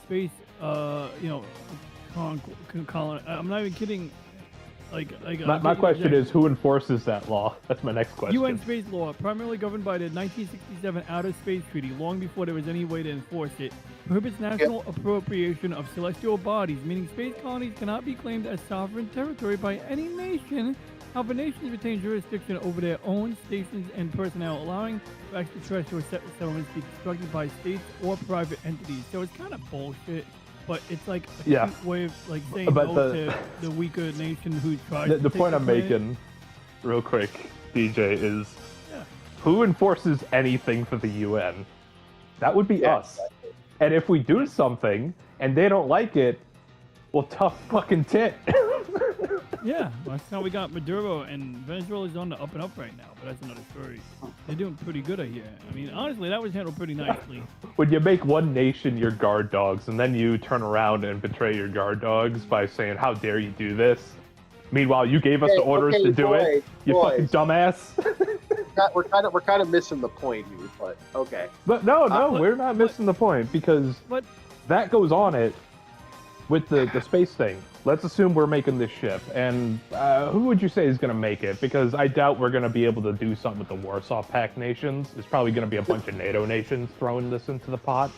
space, you know, I'm not even kidding. My question is, who enforces that law? That's my next question. UN space law, primarily governed by the 1967 Outer Space Treaty, long before there was any way to enforce it, prohibits national appropriation of celestial bodies, meaning space colonies cannot be claimed as sovereign territory by any nation. However, nations retain jurisdiction over their own stations and personnel, allowing for extraterrestrial settlements to be constructed by states or private entities. So it's kind of bullshit. But it's like a cute way of like saying But no to the weaker nation who tries to The take point I'm planet. making, real quick, DJ, is Yeah. who enforces anything for the UN? That would be Yeah, us. And if we do something and they don't like it, well, tough fucking tit. Yeah, that's how we got Maduro, and Venezuela's on the up and up right now. But that's another story. They're doing pretty good, I hear. I mean, honestly, that was handled pretty nicely. When you make one nation your guard dogs and then you turn around and betray your guard dogs by saying, how dare you do this? Meanwhile, you gave us the orders to do it, you fucking dumbass. We're kind of missing the point here, but okay. But no, but- we're not missing the point, because But that goes on it with the space thing. Let's assume we're making this ship, and who would you say is going to make it? Because I doubt we're going to be able to do something with the Warsaw Pact nations. It's probably going to be a bunch of NATO nations throwing this into the pot.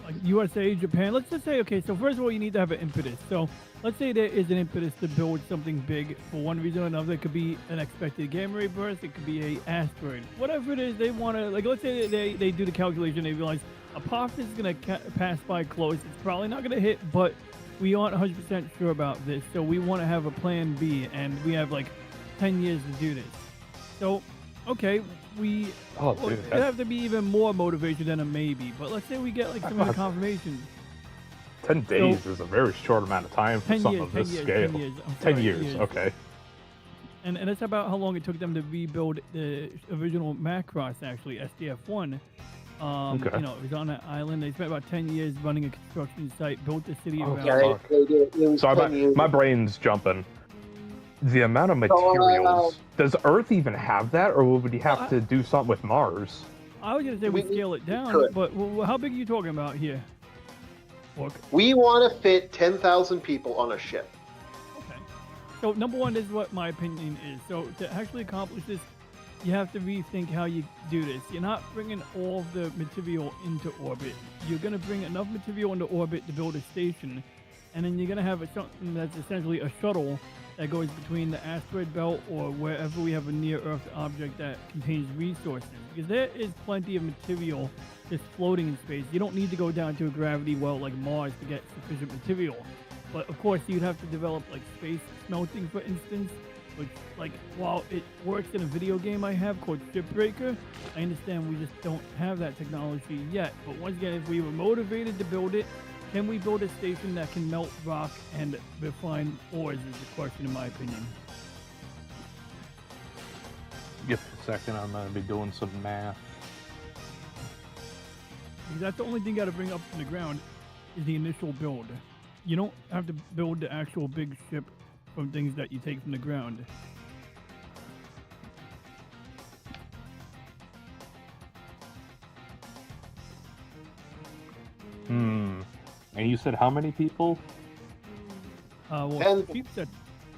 like USA, Japan, let's just say, okay, so first of all, you need to have an impetus. So let's say there is an impetus to build something big for one reason or another. It could be an expected gamma ray burst. It could be a asteroid. Whatever it is, they want to, like, let's say they do the calculation. They realize Apophis is going to pass by close. It's probably not going to hit, but we aren't 100% sure about this. So we want to have a plan B, and we have like 10 years to do this. So, okay, we Oh, well, dude, it'd have to be even more motivation than a maybe. But let's say we get like some of the confirmations. 10 days is a very short amount of time for 10 something years, of this 10 years, scale. 10 years. I'm 10 sorry, years, okay. And that's about how long it took them to rebuild the original Macross, actually, SDF-1. Okay. You know, it was on an island. They spent about 10 years running a construction site, built the city Oh, around Yeah, it. they did. It was Sorry, 10 years. my brain's jumping. The amount of materials. Does Earth even have that, or would you have to do something with Mars? I was going to say we We- scale it down, could. but how big are you talking about here? Look. We want to fit 10,000 people on a ship. Okay. So number one is what my opinion is. So to actually accomplish this, you have to rethink how you do this. You're not bringing all the material into orbit. You're going to bring enough material into orbit to build a station, and then you're going to have something that's essentially a shuttle that goes between the asteroid belt or wherever we have a near-Earth object that contains resources. Because there is plenty of material just floating in space. You don't need to go down to a gravity well like Mars to get sufficient material. But of course, you'd have to develop like space smelting, for instance, which, like, while it works in a video game I have called Shipbreaker, I understand we just don't have that technology yet. But once again, if we were motivated to build it, can we build a station that can melt rock and refine ores is the question, in my opinion. Give me a second, I'm going to be doing some math. Because that's the only thing you got to bring up from the ground is the initial build. You don't have to build the actual big ship from things that you take from the ground. And you said how many people? Well, 10. Chief said,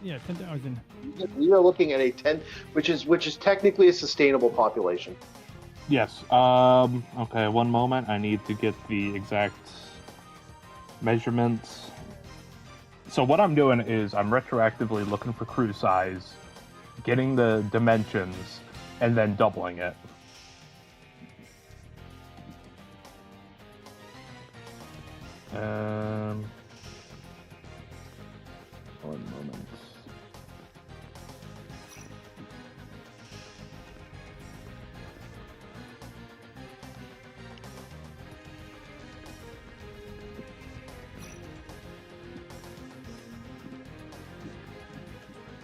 yeah, 10,000. We are looking at a 10, which is technically a sustainable population. Yes. Okay, one moment. I need to get the exact measurements. So what I'm doing is I'm retroactively looking for crew size, getting the dimensions, and then doubling it. One moment.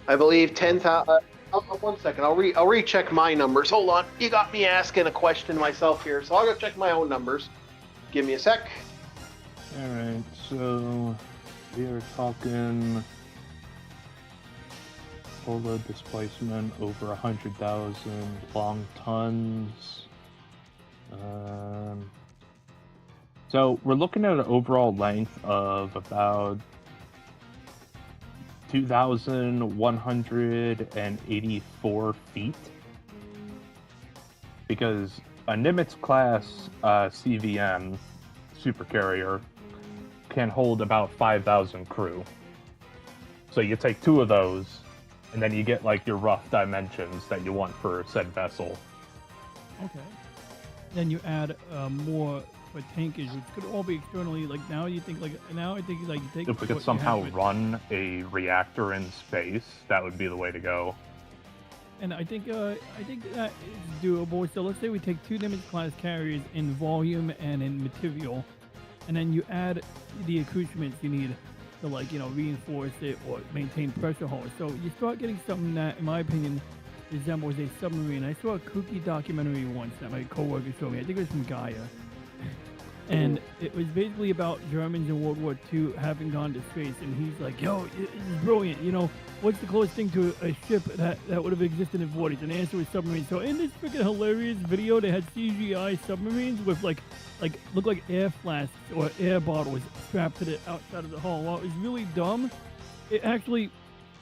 I believe 10,000. 1 second. I'll recheck my numbers. Hold on. You got me asking a question myself here, so I'll go check my own numbers. Give me a sec. All right. So we are talking solar displacement over 100,000 long tons. So we're looking at an overall length of about 2,184 feet. Because a Nimitz class CVN supercarrier can hold about 5,000 crew. So you take two of those, and then you get like your rough dimensions that you want for said vessel. Okay. Then you add more for tankage, which could all be externally. Like now, you think like now I think like you take. If we what could you somehow have, run a reactor in space, that would be the way to go. and I think that is doable. So let's say we take two Nimitz class carriers in volume and in material, and then you add the accoutrements you need to, like, you know, reinforce it or maintain pressure hull. So you start getting something that, in my opinion, resembles a submarine. I saw a kooky documentary once that my coworker showed me. I think it was from Gaia. And it was basically about Germans in World War II having gone to space. And he's like, yo, this is brilliant. You know, what's the closest thing to a ship that would have existed in the 40s? And the answer was submarines. So in this freaking hilarious video, they had CGI submarines with like look like air flasks or air bottles strapped to the outside of the hull. While it was really dumb, it actually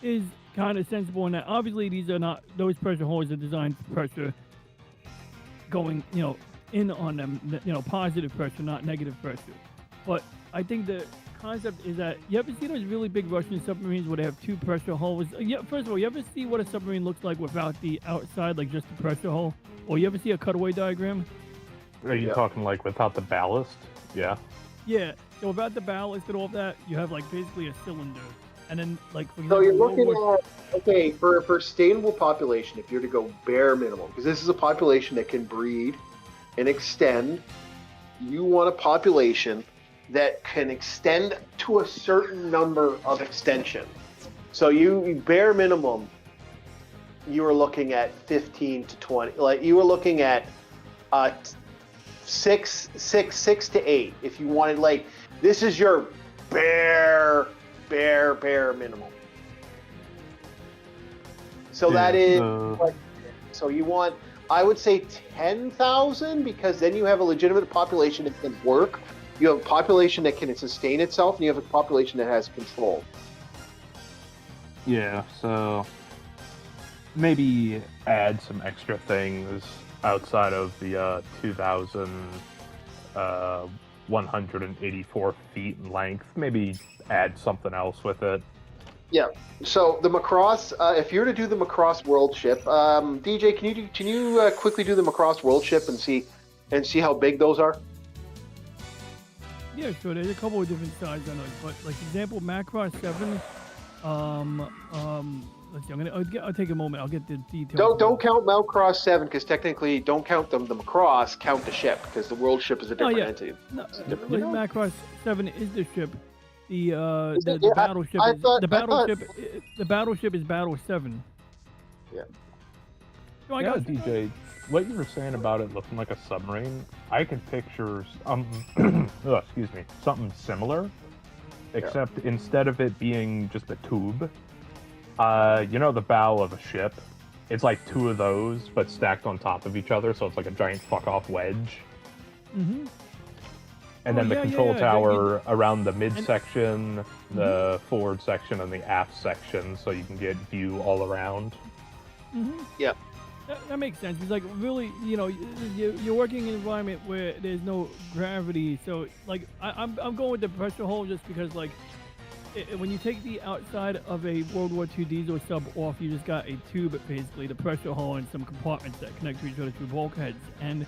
is kind of sensible in that obviously these are not, those pressure hulls are designed for pressure going, you know, in on them, you know, positive pressure, not negative pressure. But I think the concept is that, you ever see those really big Russian submarines where they have two pressure hulls? Yeah, first of all, you ever see what a submarine looks like without the outside, like just the pressure hull? Or you ever see a cutaway diagram? Are you talking like without the ballast? Yeah. Yeah, so without the ballast and all that, you have like basically a cylinder. And then, like, for So example, you're World looking War- at, okay, for a sustainable population, if you're to go bare minimum, because this is a population that can breed and extend, you want a population that can extend to a certain number of extension. So you bare minimum, you were looking at 15 to 20. Like you were looking at 6 to 8. If you wanted, like, this is your bare minimum. So that is, so you want, I would say 10,000, because then you have a legitimate population that can work. You have a population that can sustain itself, and you have a population that has control. Yeah, so maybe add some extra things outside of the 2,184 feet in length. Maybe add something else with it. Yeah. So the Macross, if you're to do the Macross World Ship, DJ, can you quickly do the Macross World Ship and see how big those are? Yeah, sure. There's a couple of different sizes on those, but like example, Macross 7. Let's see. I'll take a moment. I'll get the details. Don't count Macross 7, because technically, don't count the Macross. Count the ship, because the World Ship is a different entity. No, Macross 7 is the ship. The Yeah, battleship. I is, thought- the I thought- battleship. The battleship is Battle 7. Yeah. So I Yeah, got DJ, what you were saying about it looking like a submarine, I can picture excuse me, something similar, except instead of it being just a tube, you know the bow of a ship? It's like two of those, but stacked on top of each other, so it's like a giant fuck-off wedge. Mm-hmm. And then the yeah, control yeah. tower around the midsection, the forward section, and the aft section, so you can get view all around. Mm-hmm. Yeah. That makes sense. It's like really, you're working in an environment where there's no gravity. So like, I'm going with the pressure hull just because like, when you take the outside of a World War II diesel sub off, you just got a tube, basically, the pressure hull and some compartments that connect to each other through bulkheads. And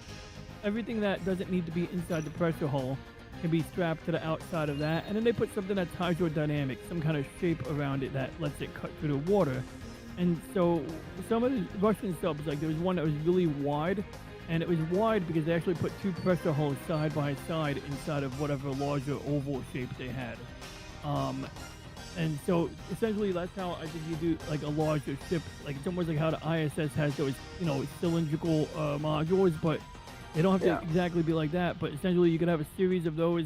everything that doesn't need to be inside the pressure hull can be strapped to the outside of that. And then they put something that's hydrodynamic, some kind of shape around it that lets it cut through the water. And so some of the Russian subs, like there was one that was really wide, and it was wide because they actually put two pressure hulls side by side inside of whatever larger oval shape they had. And so essentially that's how I think you do like a larger ship. Like it's almost like how the ISS has those, cylindrical modules, but they don't have to exactly be like that. But essentially you could have a series of those,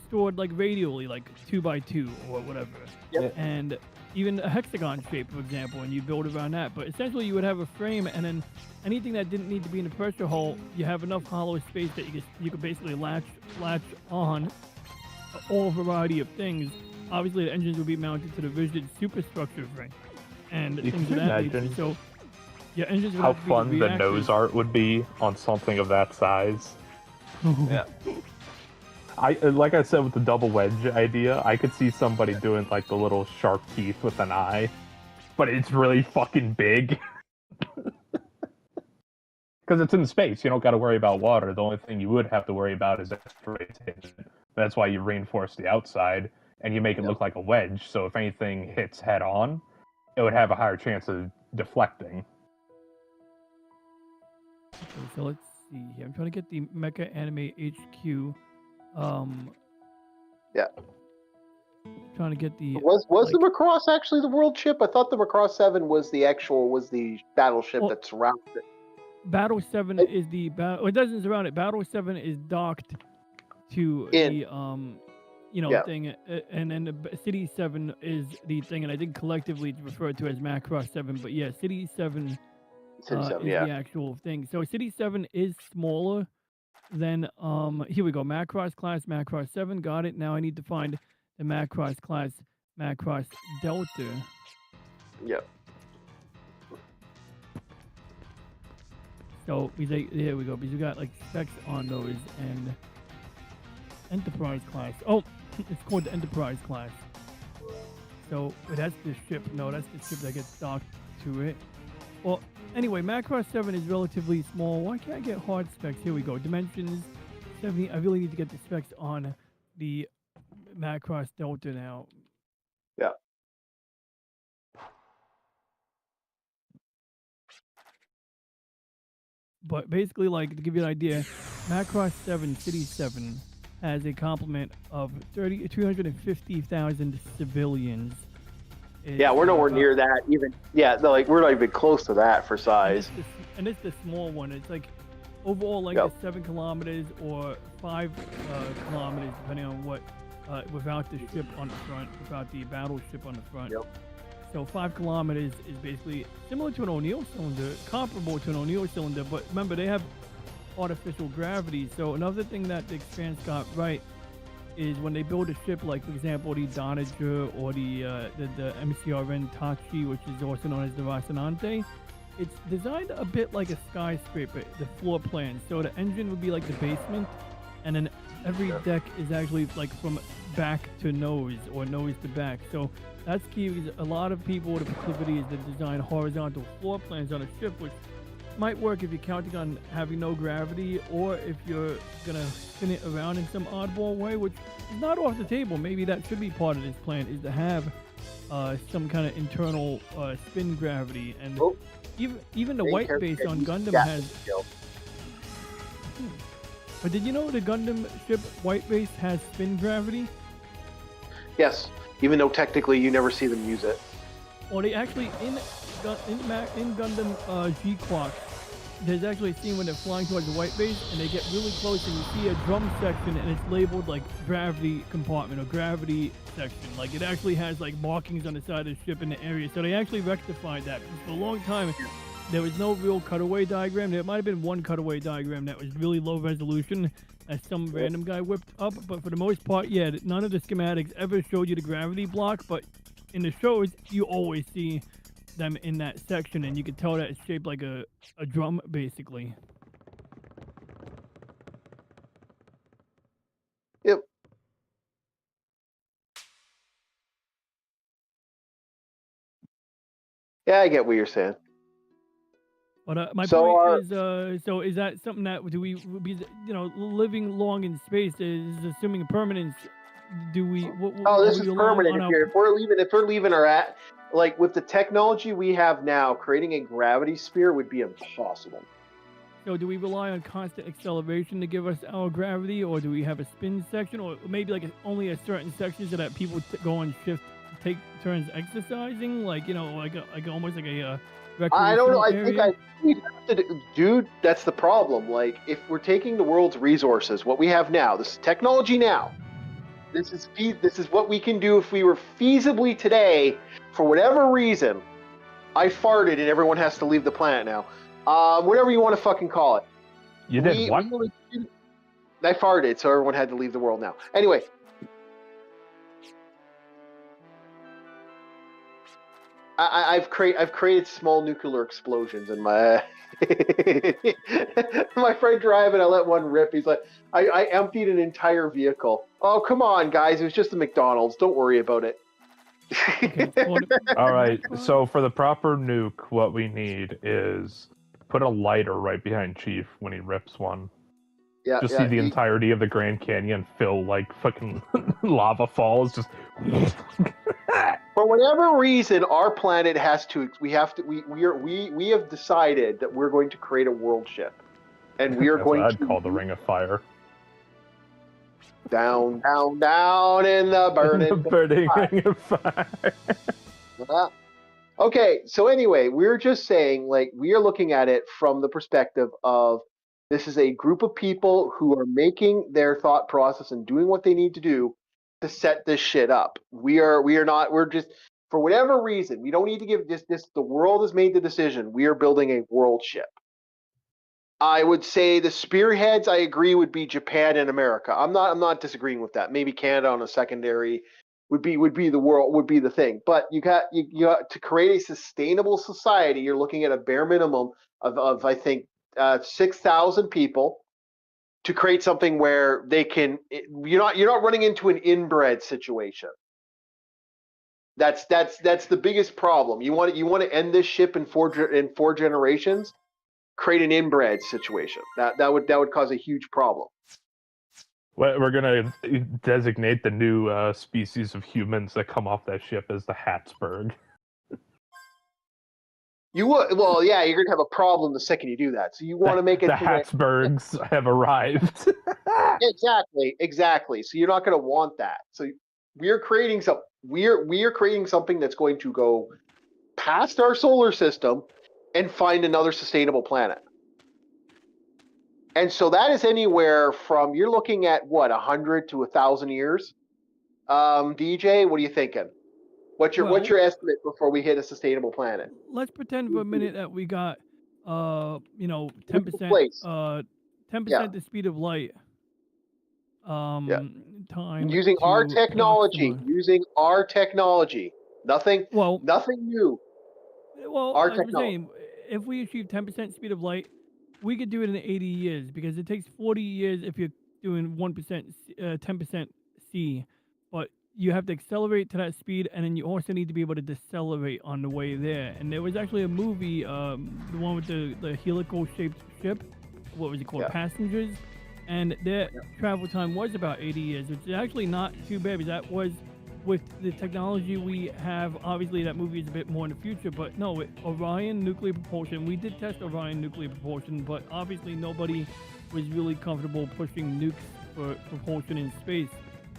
stored like radially, like 2x2 or whatever. Yep. And even a hexagon shape, for example, and you build around that. But essentially you would have a frame, and then anything that didn't need to be in the pressure hull, you have enough hollow space that you could basically latch on all variety of things. Obviously, the engines will be mounted to the rigid superstructure frame and You things can of that imagine nature. So, yeah, engines would how have to be fun the reactors. nose art would be on something of that size. Yeah. Like I said with the double wedge idea, I could see somebody doing like the little shark teeth with an eye, but it's really fucking big. Because it's in space, you don't got to worry about water. The only thing you would have to worry about is asteroids hitting it. That's why you reinforce the outside and you make it look like a wedge. So if anything hits head on, it would have a higher chance of deflecting. Okay, so let's see here. I'm trying to get the Mecha Anime HQ. Trying to get the Was the Macross actually the world ship? I thought the Macross 7 was the battleship that surrounded it. Battle 7 is the battle. It doesn't surround it. Battle 7 is docked to the thing, and then the City 7 is the thing, and I think collectively it's referred to as Macross 7. But yeah, City 7 is the actual thing. So City 7 is smaller than here we go. Macross class, Macross 7. Got it. Now I need to find the Macross class, Macross Delta. Yep. So here we go. Because we got like specs on those and Enterprise class. Oh, it's called the Enterprise class. So that's the ship. No, that's the ship that gets docked to it. Well, anyway, Macross 7 is relatively small. Why can't I get hard specs? Here we go. Dimensions 70. I really need to get the specs on the Macross Delta now. Yeah. But basically, like, to give you an idea, Macross 7, City 7, has a complement of 250,000 civilians. Yeah, we're nowhere near that. Even like we're not even close to that for size. And it's the small one. It's like overall length is 7 kilometers or 5 kilometers, depending on what. Without the ship on the front, without the battleship on the front. Yep. So 5 kilometers is basically similar to an O'Neill cylinder, comparable to an O'Neill cylinder, but remember they have artificial gravity. So another thing that the Expanse got right is when they build a ship, like for example the Donager or the MCRN Tachi, which is also known as the Rocinante, it's designed a bit like a skyscraper, the floor plan. So the engine would be like the basement, and then every deck is actually like from back to nose or nose to back. So that's key because a lot of people with a proclivity is to design horizontal floor plans on a ship, which might work if you're counting on having no gravity or if you're gonna spin it around in some oddball way, which is not off the table. Maybe that should be part of this plan, is to have some kind of internal spin gravity. And even the white base on Gundam has. But did you know the Gundam ship white base has spin gravity? Yes, even though technically you never see them use it. Well, they actually in Gundam G-Clock, there's actually a scene when they're flying towards the white base and they get really close and you see a drum section and it's labeled like gravity compartment or gravity section. Like it actually has like markings on the side of the ship in the area. So they actually rectified that. Because for a long time, there was no real cutaway diagram. There might have been one cutaway diagram that was really low resolution that some random guy whipped up. But for the most part, yeah, none of the schematics ever showed you the gravity block. But in the shows, you always see them in that section, and you can tell that it's shaped like a drum, basically. Yep. Yeah, I get what you're saying. But my point is, so is that something that do we be, living long in space is assuming permanence? Do we? This is permanent. If we're leaving like with the technology we have now, creating a gravity sphere would be impossible. So do we rely on constant acceleration to give us our gravity, or do we have a spin section, or maybe like only a certain section so that people go on shift, take turns exercising, like almost like a I don't know. area? We'd have to dude, that's the problem. Like, if we're taking the world's resources, what we have now, this technology now, this is what we can do if we were feasibly today, for whatever reason. I farted and everyone has to leave the planet now. Whatever you want to fucking call it. You did what? I farted, so everyone had to leave the world now. Anyway. I've created small nuclear explosions in my my friend driving. I let one rip. He's like, I emptied an entire vehicle. Oh, come on, guys! It was just a McDonald's. Don't worry about it. All right. So for the proper nuke, what we need is put a lighter right behind Chief when he rips one. Yeah. Just see the entirety of the Grand Canyon fill like fucking lava falls. Just. For whatever reason, our planet has to. We have decided that we're going to create a world ship, and we are going I'd call the Ring of Fire. Down, down, down in the burning Ring of Fire. Okay, so anyway, we're just saying, like, we are looking at it from the perspective of this is a group of people who are making their thought process and doing what they need to do to set this shit up. We're just, for whatever reason, we don't need to give this, the world has made the decision. We are building a world ship. I would say the spearheads, I agree, would be Japan and America. I'm not disagreeing with that. Maybe Canada on a secondary would be the thing. But you got to create a sustainable society. You're looking at a bare minimum of I think 6,000 people to create something where they can. You're not running into an inbred situation. That's the biggest problem. You want to end this ship in four generations. Create an inbred situation. That would cause a huge problem. We're gonna designate the new species of humans that come off that ship as the Habsburg. You would, well, yeah, you're gonna have a problem the second you do that. So you want to make it The so that- Habsburgs have arrived. exactly. So you're not gonna want that. So we're creating we're creating something that's going to go past our solar system and find another sustainable planet. And so that is anywhere from, you're looking at what, 100 to 1,000 years. DJ, what are you thinking? What's your estimate before we hit a sustainable planet? Let's pretend for a minute that we got, 10%, Place. 10% Yeah. the speed of light. Time Using to our technology, maximize. nothing Well, new. Our as we're technology. saying, if we achieve 10% speed of light, we could do it in 80 years because it takes 40 years if you're doing 1%, 10% C. But you have to accelerate to that speed, and then you also need to be able to decelerate on the way there. And there was actually a movie, the one with the helical-shaped ship. What was it called? Yeah. Passengers. And their travel time was about 80 years, which is actually not too bad because that was with the technology we have. Obviously, that movie is a bit more in the future, but no, with Orion nuclear propulsion, we did test Orion nuclear propulsion, but obviously nobody was really comfortable pushing nukes for propulsion in space.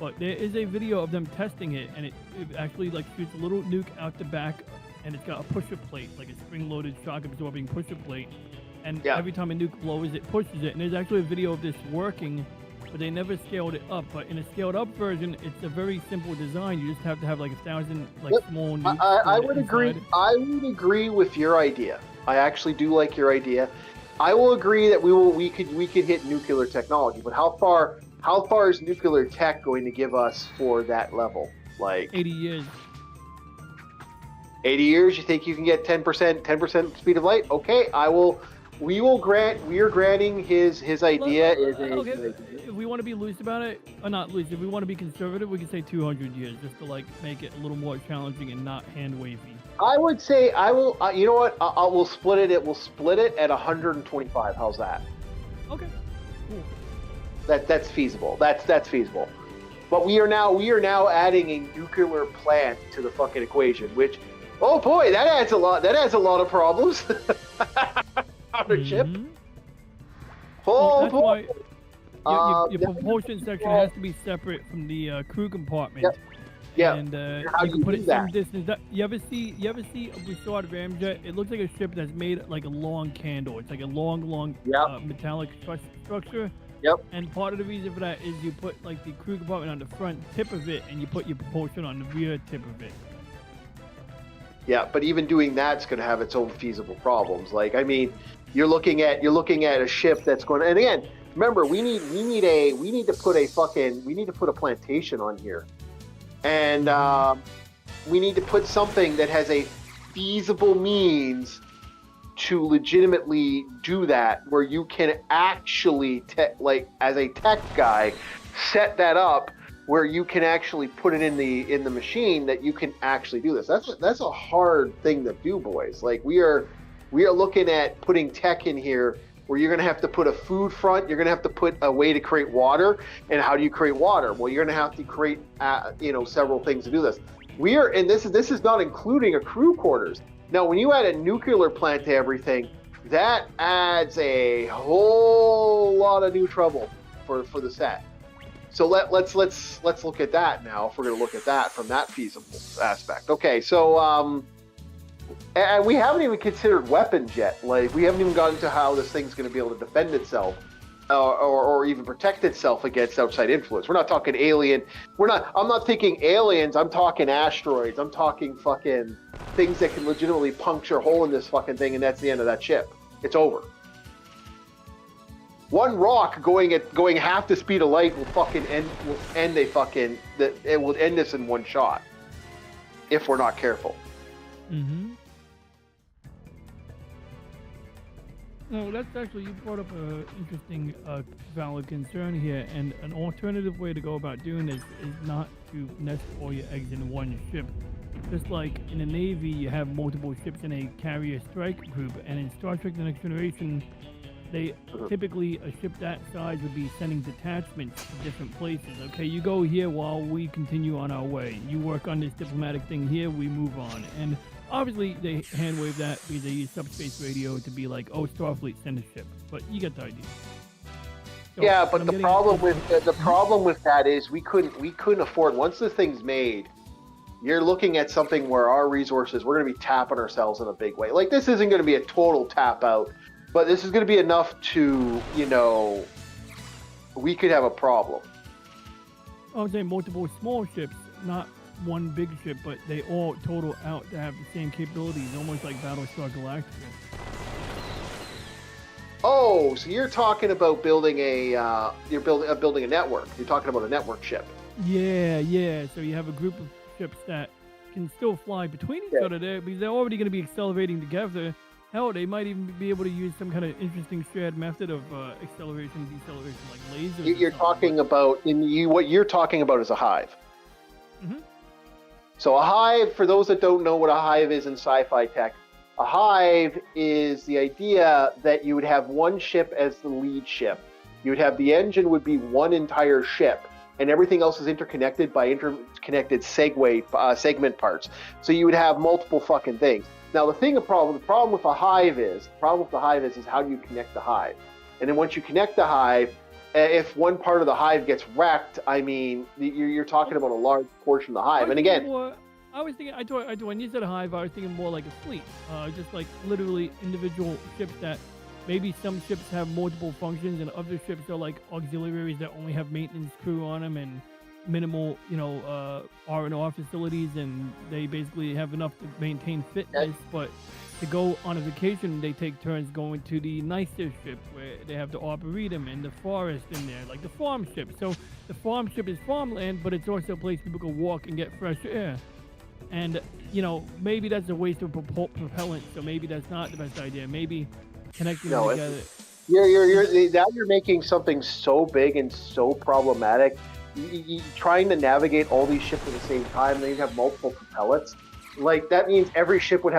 But there is a video of them testing it, and it actually like shoots a little nuke out the back, and it's got a pusher plate, like a spring-loaded shock-absorbing pusher plate. And every time a nuke lowers, it pushes it. And there's actually a video of this working, but they never scaled it up. But in a scaled-up version, it's a very simple design. You just have to have like 1,000 small nukes. I would agree. I would agree with your idea. I actually do like your idea. I will agree that we could hit nuclear technology, but how far is nuclear tech going to give us for that level? Like 80 years. 80 years? You think you can get 10% speed of light? Okay, we are granting his idea If we want to be loose about it, or not loose, if we want to be conservative, we can say 200 years just to like make it a little more challenging and not hand wavy. I would say you know what? We'll split it. We'll split it at 125. How's that? Okay. Cool. That's feasible. That's feasible. But we are now adding a nuclear plant to the fucking equation, which, oh boy, that adds a lot of problems. On a ship. Oh, that's boy. Why your propulsion section has to be separate from the crew compartment. Yeah. And how you can put it some that? distance. You ever see a Broussard ramjet? It looks like a ship that's made like a long candle. It's like a long metallic structure. Yep. And part of the reason for that is you put like the crew compartment on the front tip of it, and you put your propulsion on the rear tip of it. Yeah, but even doing that's going to have its own feasible problems. Like, I mean, you're looking at a ship that's going to, and again, remember, we need to put a plantation on here, and we need to put something that has a feasible means to legitimately do that, where you can actually as a tech guy set that up where you can actually put it in the machine that you can actually do this. That's a hard thing to do, boys. Like we are looking at putting tech in here where you're going to have to put a food front, you're going to have to put a way to create water. And how do you create water? Well, you're going to have to create several things to do this. And this is not including a crew quarters. Now, when you add a nuclear plant to everything, that adds a whole lot of new trouble for the set. So let's look at that now. If we're going to look at that from that feasible aspect, okay. So and we haven't even considered weapons yet. Like we haven't even gotten to how this thing's going to be able to defend itself, or even protect itself against outside influence. We're not talking alien. I'm not thinking aliens. I'm talking asteroids. I'm talking fucking things that can legitimately puncture a hole in this fucking thing, and that's the end of that ship. It's over. One rock going half the speed of light will end this in one shot if we're not careful. Mm-hmm. No, that's actually, you brought up an interesting, valid concern here, and an alternative way to go about doing this is not to nest all your eggs in one ship. Just like in the Navy, you have multiple ships in a carrier strike group, and in Star Trek The Next Generation, typically a ship that size would be sending detachments to different places. Okay, you go here while we continue on our way. You work on this diplomatic thing here, we move on. And obviously they hand wave that because they use subspace radio to be like, oh, Starfleet, send a ship. But you get the idea. So, Yeah, what but I'm the getting problem at- with the problem with that is we couldn't afford, once the thing's made. You're looking at something where our resources, we're going to be tapping ourselves in a big way. Like, this isn't going to be a total tap out, but this is going to be enough to, we could have a problem. I would say multiple small ships, not one big ship, but they all total out to have the same capabilities, almost like Battlestar Galactica. Oh, so you're talking about building building a network. You're talking about a network ship. Yeah. So you have a group of ships that can still fly between each other there because they're already going to be accelerating together. Hell, they might even be able to use some kind of interesting shared method of acceleration, deceleration, like lasers. You're talking about what you're talking about is a hive. Mm-hmm. So a hive, for those that don't know what a hive is in sci-fi tech, a hive is the idea that you would have one ship as the lead ship. You would have the engine would be one entire ship, and everything else is interconnected by interconnected segment parts. So you would have multiple fucking things. Now the problem with a hive is how do you connect the hive? And then once you connect the hive, if one part of the hive gets wrecked, I mean, you're talking about a large portion of the hive. And again, I was thinking, when you said a hive, I was thinking more like a fleet, just like literally individual ships that maybe some ships have multiple functions and other ships are like auxiliaries that only have maintenance crew on them and minimal, R&R facilities, and they basically have enough to maintain fitness, but to go on a vacation, they take turns going to the nicer ship where they have the arboretum and the forest in there, like the farm ship. So the farm ship is farmland, but it's also a place people can walk and get fresh air. And, maybe that's a waste of propellant, so maybe that's not the best idea. Maybe connecting them together. You're making something so big and so problematic. You trying to navigate all these ships at the same time, and then you have multiple propellants. Like, that means every ship would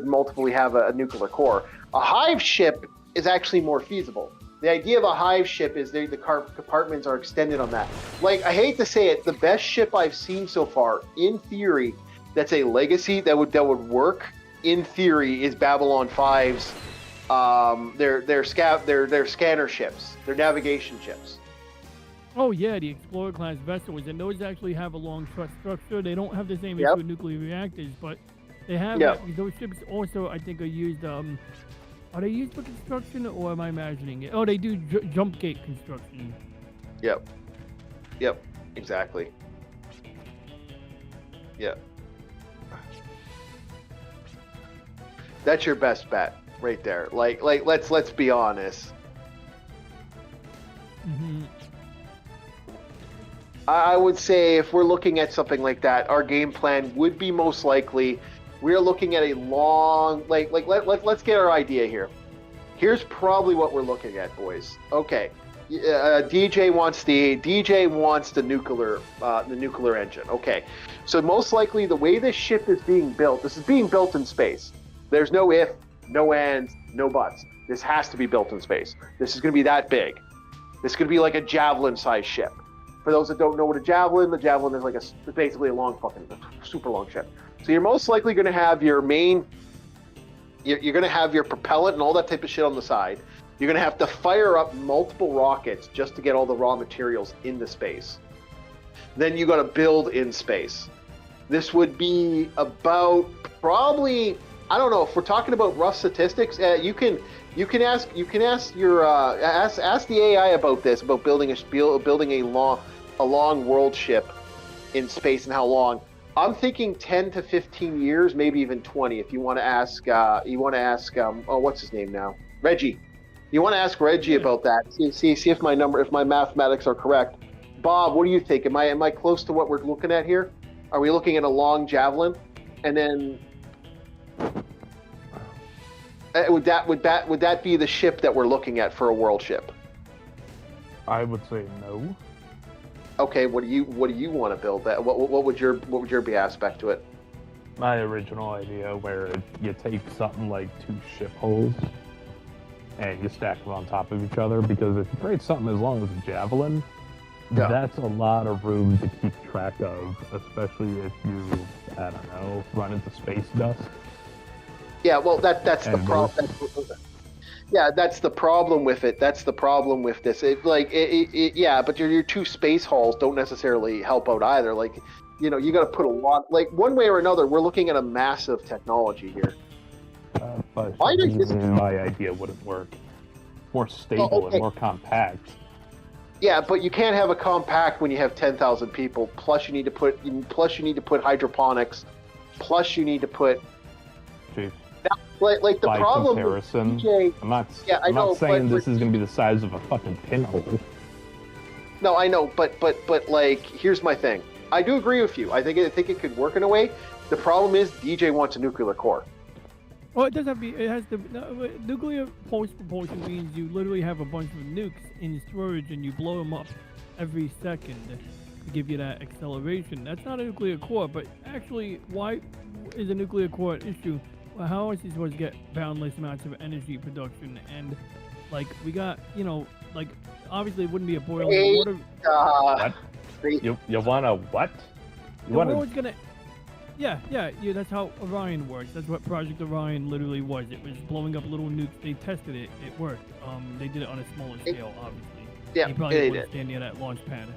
multiply have a nuclear core. A hive ship is actually more feasible. The idea of a hive ship is the compartments are extended on that. Like, I hate to say it, the best ship I've seen so far, in theory, that's a legacy that would work. In theory, is Babylon 5's. Their scanner ships, their navigation ships. Oh yeah, the Explorer class vessels, and those actually have a long truss structure. They don't have the same issue with nuclear reactors, but they have those ships also, I think, are used. Are they used for construction, or am I imagining it? Oh, they do jump gate construction. Yep, exactly. Yep. That's your best bet right there. Like let's be honest. Mm-hmm. I would say if we're looking at something like that, our game plan would be most likely we're looking at a long let's get our idea here. Here's probably what we're looking at, boys. Okay, DJ wants the nuclear engine. Okay, so most likely the way this ship is being built, this is being built in space. There's no if, no ands, no buts. This has to be built in space. This is going to be that big. This is going to be like a Javelin-sized ship. For those that don't know what the Javelin is basically a super long ship. So you're most likely going to have your main, you're going to have your propellant and all that type of shit on the side. You're going to have to fire up multiple rockets just to get all the raw materials into space. Then you got to build in space. This would be about probably, I don't know, if we're talking about rough statistics, you can ask the AI about this, about building a long world ship in space and how long. I'm thinking 10 to 15 years, maybe even 20. If you want to ask, what's his name now? Reggie. You want to ask Reggie about that? See if my mathematics are correct. Bob, what do you think? Am I close to what we're looking at here? Are we looking at a long Javelin, and then would that be the ship that we're looking at for a world ship? I would say no. Okay, what do you want to build? That what would your be aspect to it? My original idea, where you take something like 2 ship hulls and you stack them on top of each other, because if you create something as long as a Javelin, that's a lot of room to keep track of, especially if you I don't know, run into space dust. Yeah, well, that's the And problem. Yeah, that's the problem with it. That's the problem with this. Yeah, but your two space halls don't necessarily help out either. Like, you got to put a lot. Like, one way or another, we're looking at a massive technology here. But Why does this? my idea wouldn't work. More stable and more compact. Yeah, but you can't have a compact when you have 10,000 people. Plus, you need to put hydroponics. Plus, you need to put. Chief. Like the By problem comparison, with DJ, I'm not know, saying but this is going to be the size of a fucking pinhole. No, I know, but like, here's my thing. I do agree with you. I think it could work in a way. The problem is DJ wants a nuclear core. Well, it does have to be. It has to. No, nuclear post propulsion means you literally have a bunch of nukes in storage and you blow them up every second to give you that acceleration. That's not a nuclear core, but actually, why is a nuclear core an issue? Well, how is he supposed to get boundless amounts of energy production? And like we got, like obviously it wouldn't be a boiling water. What? You want a what? The world's gonna. Yeah, that's how Orion works. That's what Project Orion literally was. It was blowing up little nukes. They tested it. It worked. They did it on a smaller scale, obviously. Yeah, you probably wouldn't stand near that launch pad.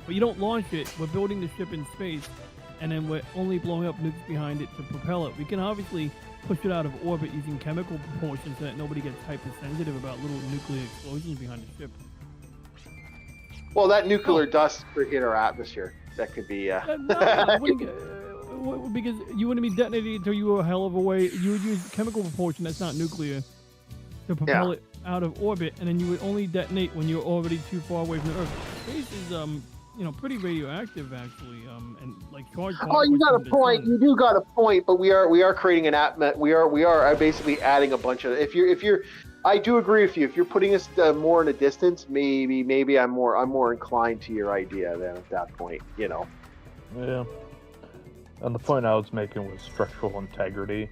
But you don't launch it. We're building the ship in space, and then we're only blowing up nukes behind it to propel it. We can obviously push it out of orbit using chemical propulsion so that nobody gets hypersensitive about little nuclear explosions behind the ship. Well, that nuclear dust could hit our atmosphere. That could be. Because you wouldn't be detonating until you were a hell of a way. You would use chemical propulsion that's not nuclear to propel it out of orbit, and then you would only detonate when you're already too far away from the Earth. Space is pretty radioactive actually, and like charged. Oh, you got a point. You do got a point, but we are creating an we are basically adding a bunch of. If you're, I do agree with you. If you're putting us more in a distance, maybe I'm more inclined to your idea then at that point. Yeah. And the point I was making was structural integrity.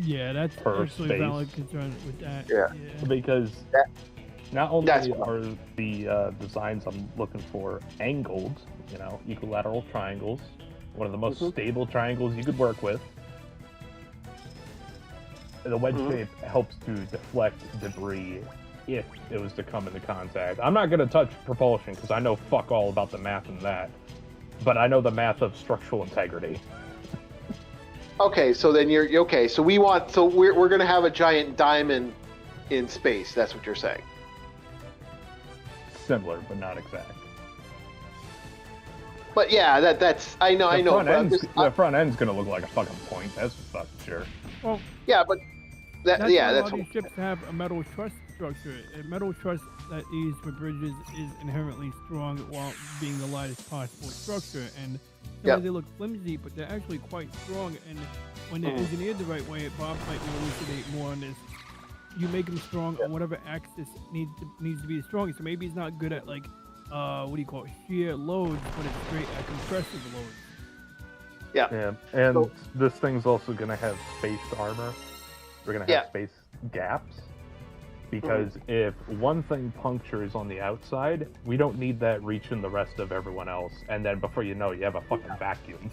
Yeah, that's actually a valid concern with that. Yeah. Because not only are the designs I'm looking for angled, equilateral triangles, one of the most stable triangles you could work with. The wedge shape helps to deflect debris if it was to come into contact. I'm not going to touch propulsion because I know fuck all about the math in that. But I know the math of structural integrity. Okay, so then you're okay. So we're gonna have a giant diamond in space. That's what you're saying. Similar, but not exact. But yeah, that's I know. The front end's gonna look like a fucking point. That's for fucking sure. Well, yeah, but that's why these ships have a metal truss structure. A metal truss that is used for bridges is inherently strong while being the lightest possible structure. And sometimes they look flimsy, but they're actually quite strong. And when they're engineered the right way, Bob might elucidate more on this. You make them strong on whatever axis needs to be the strongest. So maybe it's not good at shear loads, but it's great at compressive loads. Yeah. And this thing's also gonna have spaced armor. We're gonna have space gaps. Because if one thing punctures on the outside, we don't need that reaching the rest of everyone else. And then before you know it, you have a fucking vacuum.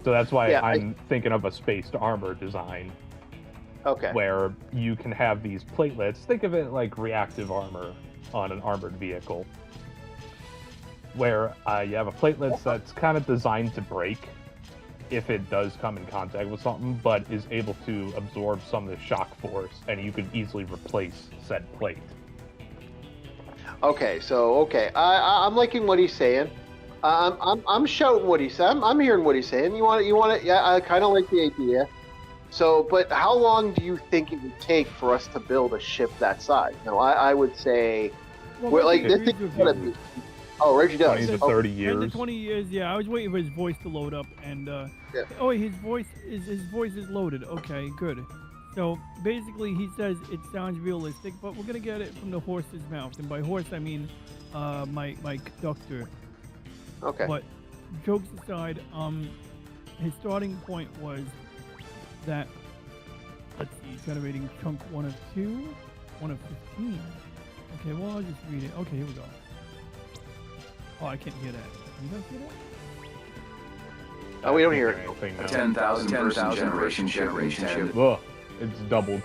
So that's why I'm thinking of a spaced armor design. Okay. Where you can have these platelets. Think of it like reactive armor on an armored vehicle. Where you have a platelet that's kind of designed to break if it does come in contact with something, but is able to absorb some of the shock force, and you could easily replace said plate. Okay, I'm liking what he's saying. I'm shouting what he's saying. I'm hearing what he's saying. You want it? Yeah, I kind of like the idea. So, but how long do you think it would take for us to build a ship that size? No, I would say, this thing's gonna be. Oh, Reggie does. 20 to 30 years. 10 to 20 years, yeah. I was waiting for his voice to load up, and oh, his voice is loaded. Okay, good. So basically, he says it sounds realistic, but we're gonna get it from the horse's mouth, and by horse I mean my conductor. Okay. But jokes aside, his starting point was that, let's see, generating chunk 1 of 2, 1 of 15. Okay, well I'll just read it. Okay, here we go. Oh, I can't hear that. Can you guys hear that? Oh, we don't hear it. anything now. 10,000 person generation ship. Ugh, it's doubled.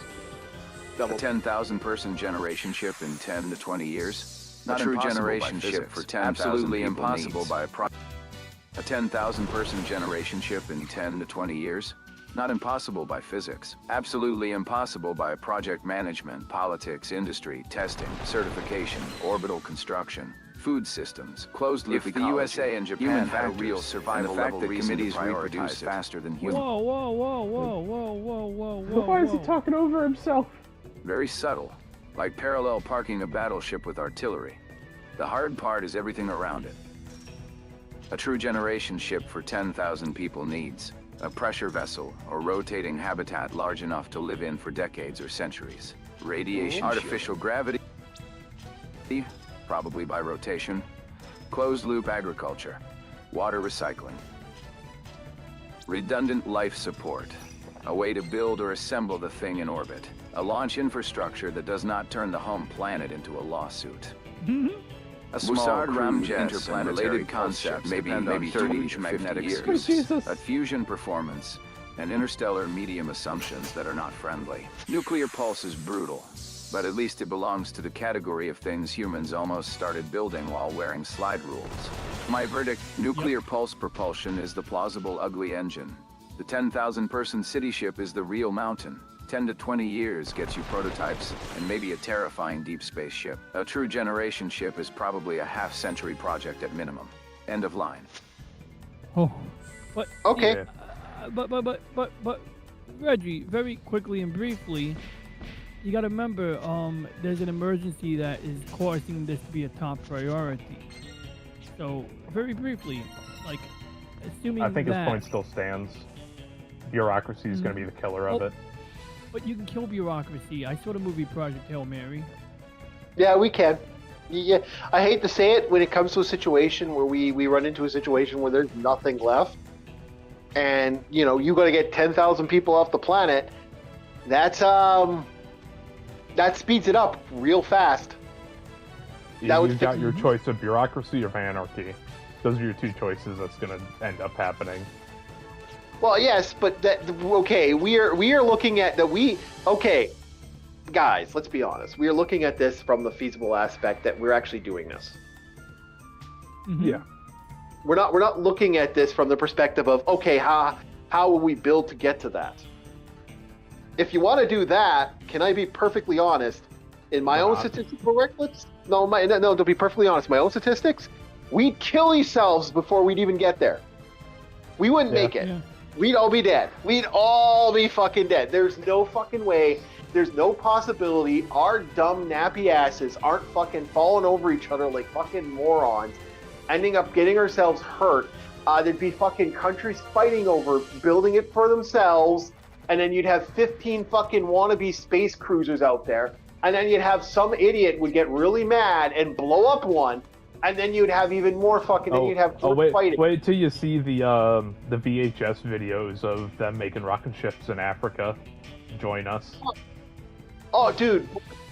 A 10,000 person generation ship in 10 to 20 years. Not a true generation ship for 10,000 absolutely impossible by a 10,000 person generation ship in 10 to 20 years. Not impossible by physics. Absolutely impossible by project management, politics, industry, testing, certification, orbital construction, food systems, closed loop ecology. If the USA and Japan had a real survival level reason to prioritize faster than human. Whoa, whoa, whoa, whoa, whoa, whoa, whoa, whoa. Why is he whoa. talking over himself? Very subtle, like parallel parking a battleship with artillery. The hard part is everything around it. A true generation ship for 10,000 people needs a pressure vessel or rotating habitat large enough to live in for decades or centuries. Radiation, artificial gravity, probably by rotation, closed-loop agriculture, water recycling, redundant life support, a way to build or assemble the thing in orbit, a launch infrastructure that does not turn the home planet into a lawsuit. A small interplanetary concept, maybe 30 to magnetic years, a fusion performance, and interstellar medium assumptions that are not friendly. Nuclear pulse is brutal, but at least it belongs to the category of things humans almost started building while wearing slide rules. My verdict, nuclear pulse propulsion is the plausible ugly engine. The 10,000 person city ship is the real mountain. 10 to 20 years gets you prototypes and maybe a terrifying deep space ship. A true generation ship is probably a half-century project at minimum. End of line. Oh, but Okay. but Reggie, very quickly and briefly, you got to remember, there's an emergency that is causing this to be a top priority. So very briefly, like, assuming I think his that, point still stands. Bureaucracy is going to be the killer of it. But you can kill bureaucracy. I saw the movie Project Hail Mary. Yeah, we can. Yeah, I hate to say it when it comes to a situation where we run into a situation where there's nothing left, and you got to get 10,000 people off the planet. That's that speeds it up real fast. You've got your choice of bureaucracy or anarchy. Those are your two choices that's going to end up happening. Well, yes, but we are looking at that. Okay, guys, let's be honest. We are looking at this from the feasible aspect that we're actually doing this. Mm-hmm. Yeah. We're not looking at this from the perspective of, okay, how will we build to get to that? If you want to do that, can I be perfectly honest? In my own statistical records, no, to be perfectly honest, my own statistics, we'd kill ourselves before we'd even get there. We wouldn't make it. Yeah. We'd all be dead. We'd all be fucking dead. There's no fucking way. There's no possibility our dumb nappy asses aren't fucking falling over each other like fucking morons, ending up getting ourselves hurt. There'd be fucking countries fighting over building it for themselves, and then you'd have 15 fucking wannabe space cruisers out there, and then you'd have some idiot would get really mad and blow up one, and then you'd have even more fucking. Then you'd have fighting. Wait till you see the VHS videos of them making rocket ships in Africa. Join us. Oh, dude,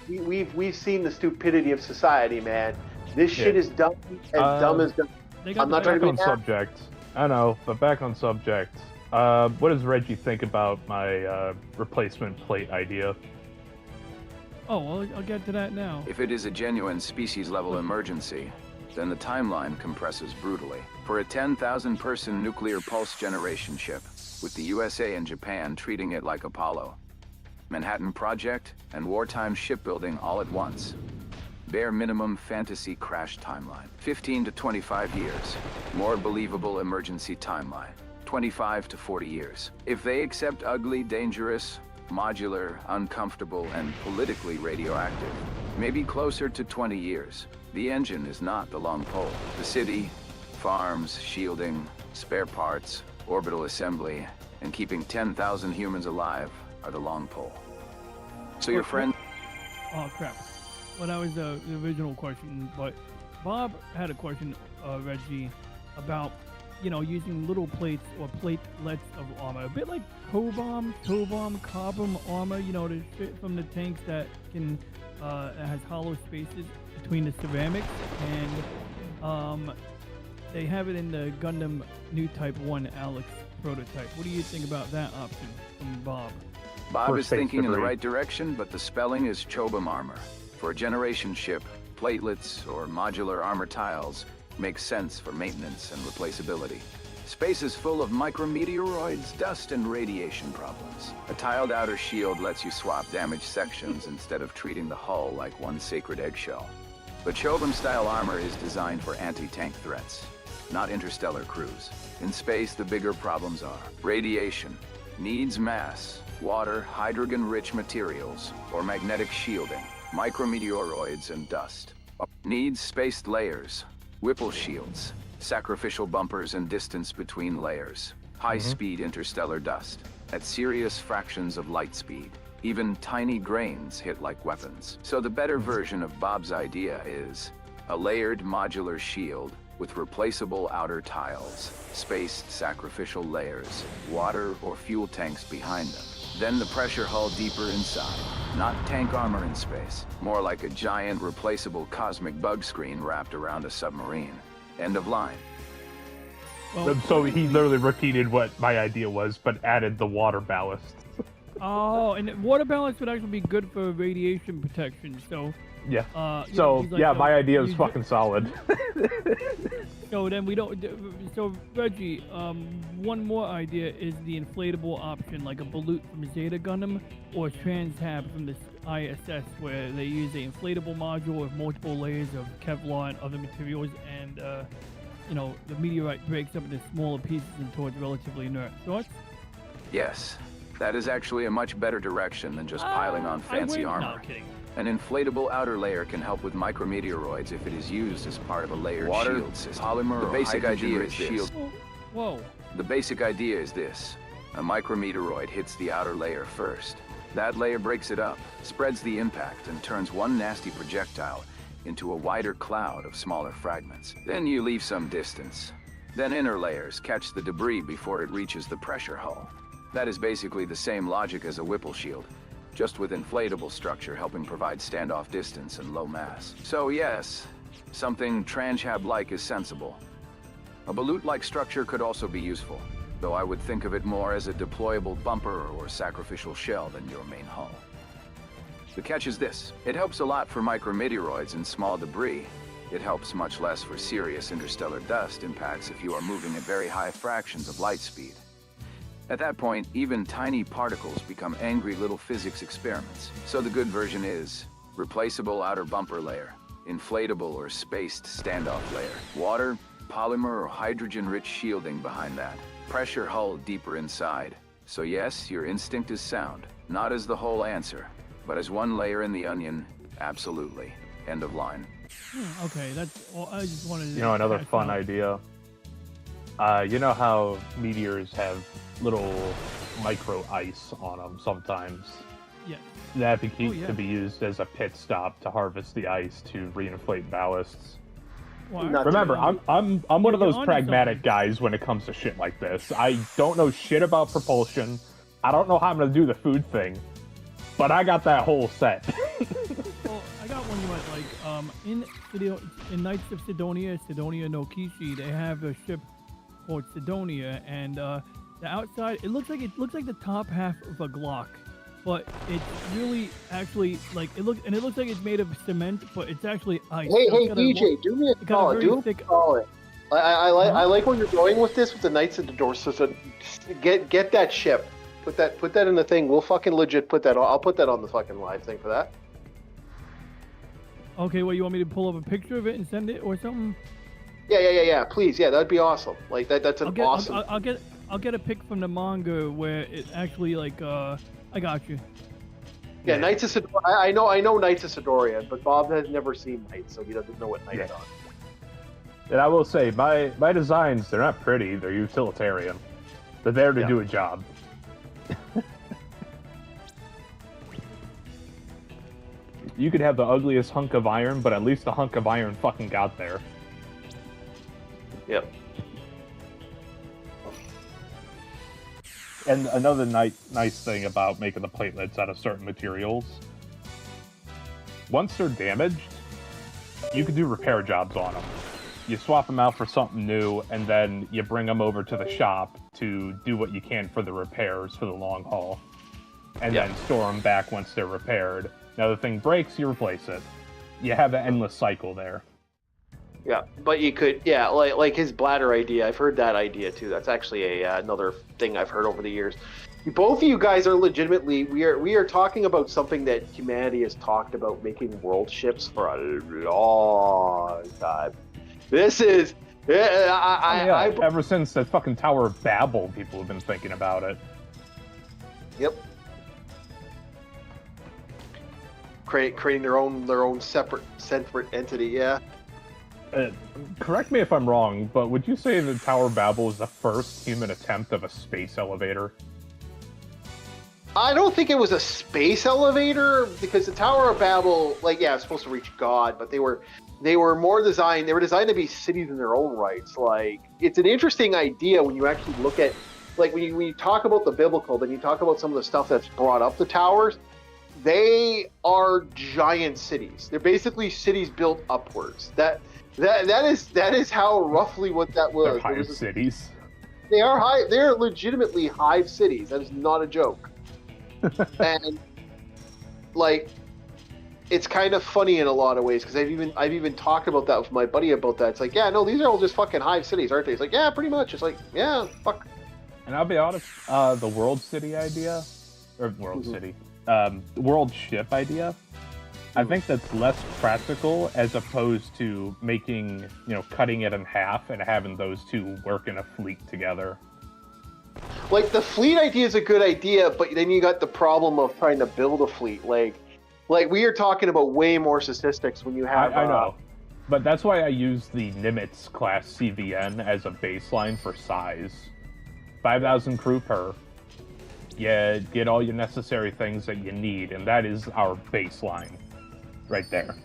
we've seen the stupidity of society, man. This shit is dumb and dumb as dumb. I'm not trying to be on subject. I know, but back on subject. What does Reggie think about my replacement plate idea? Oh, well, I'll get to that now. If it is a genuine species-level emergency, then the timeline compresses brutally. For a 10,000 person nuclear pulse generation ship, with the USA and Japan treating it like Apollo. Manhattan Project and wartime shipbuilding all at once. Bare minimum fantasy crash timeline. 15 to 25 years. More believable emergency timeline. 25 to 40 years. If they accept ugly, dangerous, modular, uncomfortable, and politically radioactive, maybe closer to 20 years. The engine is not the long pole. The city, farms, shielding, spare parts, orbital assembly, and keeping 10,000 humans alive are the long pole. So your friend... Oh, crap. Well, that was the original question, but Bob had a question, Reggie, about, using little plates or platelets of armor. A bit like toe-bomb, carbon armor, the shit from the tanks that can has hollow spaces between the ceramics, and they have it in the Gundam New Type 1 Alex prototype. What do you think about that option from Bob? Bob For is space thinking in the debris. right direction, but the spelling is Chobam armor. For a generation ship, platelets or modular armor tiles make sense for maintenance and replaceability. Space is full of micrometeoroids, dust, and radiation problems. A tiled outer shield lets you swap damaged sections instead of treating the hull like one sacred eggshell. But Chobam-style armor is designed for anti-tank threats, not interstellar crews. In space, the bigger problems are radiation, needs mass, water, hydrogen-rich materials, or magnetic shielding, micrometeoroids, and dust. Needs spaced layers, Whipple shields, sacrificial bumpers, and distance between layers. High-speed interstellar dust, at serious fractions of light speed. Even tiny grains hit like weapons. So the better version of Bob's idea is a layered modular shield with replaceable outer tiles, spaced sacrificial layers, water or fuel tanks behind them. Then the pressure hull deeper inside. Not tank armor in space, more like a giant replaceable cosmic bug screen wrapped around a submarine. End of line. Well, So he literally repeated what my idea was, but added the water ballast. oh, and water balance would actually be good for radiation protection. So, Yeah. you know, So he's like, yeah, my idea is you- fucking solid. So then we don't. So Reggie, one more idea is the inflatable option, like a Balut from Zeta Gundam or Transhab from the ISS, where they use an inflatable module with multiple layers of Kevlar and other materials, and you know, the meteorite breaks up into smaller pieces and towards relatively inert. Thoughts? Yes, that is actually a much better direction than just piling on fancy No, armor. I'm kidding. An inflatable outer layer can help with micrometeoroids if it is used as part of a layered Water, shield system. polymer, The or basic idea is hydrogen-rich this. shield. Whoa. The basic idea is this. A micrometeoroid hits the outer layer first. That layer breaks it up, spreads the impact, and turns one nasty projectile into a wider cloud of smaller fragments. Then you leave some distance. Then inner layers catch the debris before it reaches the pressure hull. That is basically the same logic as a Whipple shield, just with inflatable structure helping provide standoff distance and low mass. So yes, something Transhab-like is sensible. A Balut-like structure could also be useful, though I would think of it more as a deployable bumper or sacrificial shell than your main hull. The catch is this: it helps a lot for micrometeoroids and small debris. It helps much less for serious interstellar dust impacts if you are moving at very high fractions of light speed. At that point, even tiny particles become angry little physics experiments. So the good version is replaceable outer bumper layer, inflatable or spaced standoff layer, water, polymer, or hydrogen-rich shielding behind that, pressure hull deeper inside. So yes, your instinct is sound, not as the whole answer, but as one layer in the onion, absolutely. End of line. Okay, that's. Well, I just wanted to. You know, another catch fun up. idea. You know how meteors have little micro ice on them sometimes? Yeah. That Oh, yeah. could be used as a pit stop to harvest the ice to reinflate ballasts. Well, Not Remember, I'm one of You're those onto pragmatic something. guys when it comes to shit like this. I don't know shit about propulsion. I don't know how I'm gonna do the food thing, but I got that whole set. Well, I got one you might like. In Knights of Sidonia no Kishi, they have a ship called Sidonia, and the outside it looks like the top half of a Glock, but it's really actually like it looks like it's made of cement, but it's actually ice. Hey, So hey, it's got a DJ, do me a got a call. very Do me a thick- call. I Huh? like where you're going with this with the Knights of the Door. So get that ship. Put that in the thing. We'll fucking legit put that on. I'll put that on the fucking live thing for that. Okay, well, you want me to pull up a picture of it and send it or something? Yeah. Please, yeah, that'd be awesome. Like that's an I'll get awesome. I'll get a pic from the manga where it actually like I got you. Yeah, Knights of Sidoria. I know Knights of Sidoria, but Bob has never seen Knights, so he doesn't know what Knights Yeah. are. And I will say, my designs, they're not pretty, they're utilitarian. They're there to Yeah. do a job. You could have the ugliest hunk of iron, but at least the hunk of iron fucking got there. Yep. And another nice thing about making the platelets out of certain materials, once they're damaged, you can do repair jobs on them. you swap them out for something new, and then you bring them over to the shop to do what you can for the repairs for the long haul, and then store them back once they're repaired. Now the thing breaks, you replace it. You have an endless cycle there. Yeah, but you could, like his bladder idea. I've heard that idea too. That's actually another thing I've heard over the years. Both of you guys are legitimately. We are talking about something that humanity has talked about, making world ships for a long time. This is, ever since the fucking Tower of Babel, people have been thinking about it. Yep. Creating their own separate entity. Yeah. Correct me if I'm wrong, but would you say the Tower of Babel was the first human attempt of a space elevator? I don't think it was a space elevator, because the Tower of Babel, it's supposed to reach God, but they were more designed. They were designed to be cities in their own rights. Like, it's an interesting idea when you actually look at, like, when you talk about the biblical, then you talk about some of the stuff that's brought up the towers. They are giant cities. They're basically cities built upwards. That is how roughly what that was. They're hive cities. They are high. They're legitimately hive cities. That is not a joke. And like, it's kind of funny in a lot of ways, because I've even talked about that with my buddy about that. It's like, yeah, no, these are all just fucking hive cities, aren't they? It's like, yeah, pretty much. It's like, yeah, fuck. And I'll be honest, the world city idea, or world city, world ship idea, I think that's less practical as opposed to making, cutting it in half and having those two work in a fleet together. Like, the fleet idea is a good idea, but then you got the problem of trying to build a fleet. Like we are talking about way more statistics when you have. I know, but that's why I use the Nimitz class CVN as a baseline for size. 5,000 crew per. You get all your necessary things that you need, and that is our baseline, right there.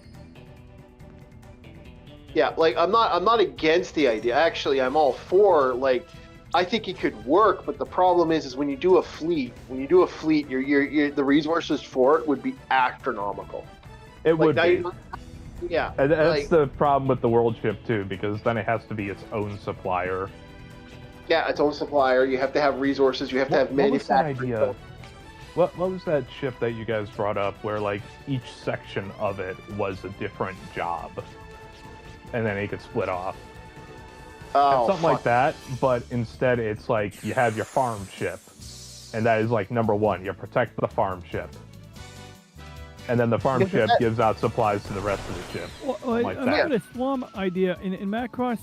Yeah, like, I'm not against the idea. Actually, I'm all for, like, I think it could work, but the problem is when you do a fleet, your the resources for it would be astronomical. It would be. Yeah. And that's the problem with the world ship too, because then it has to be its own supplier. Yeah, its own supplier. You have to have resources. You have to have manufacturing. What was that ship that you guys brought up where, like, each section of it was a different job, and then it could split off? Something like that, but instead it's like you have your farm ship, and that is like number one. You protect the farm ship, and then the farm ship gives out supplies to the rest of the ship. Well, I remember the Swarm idea in Macross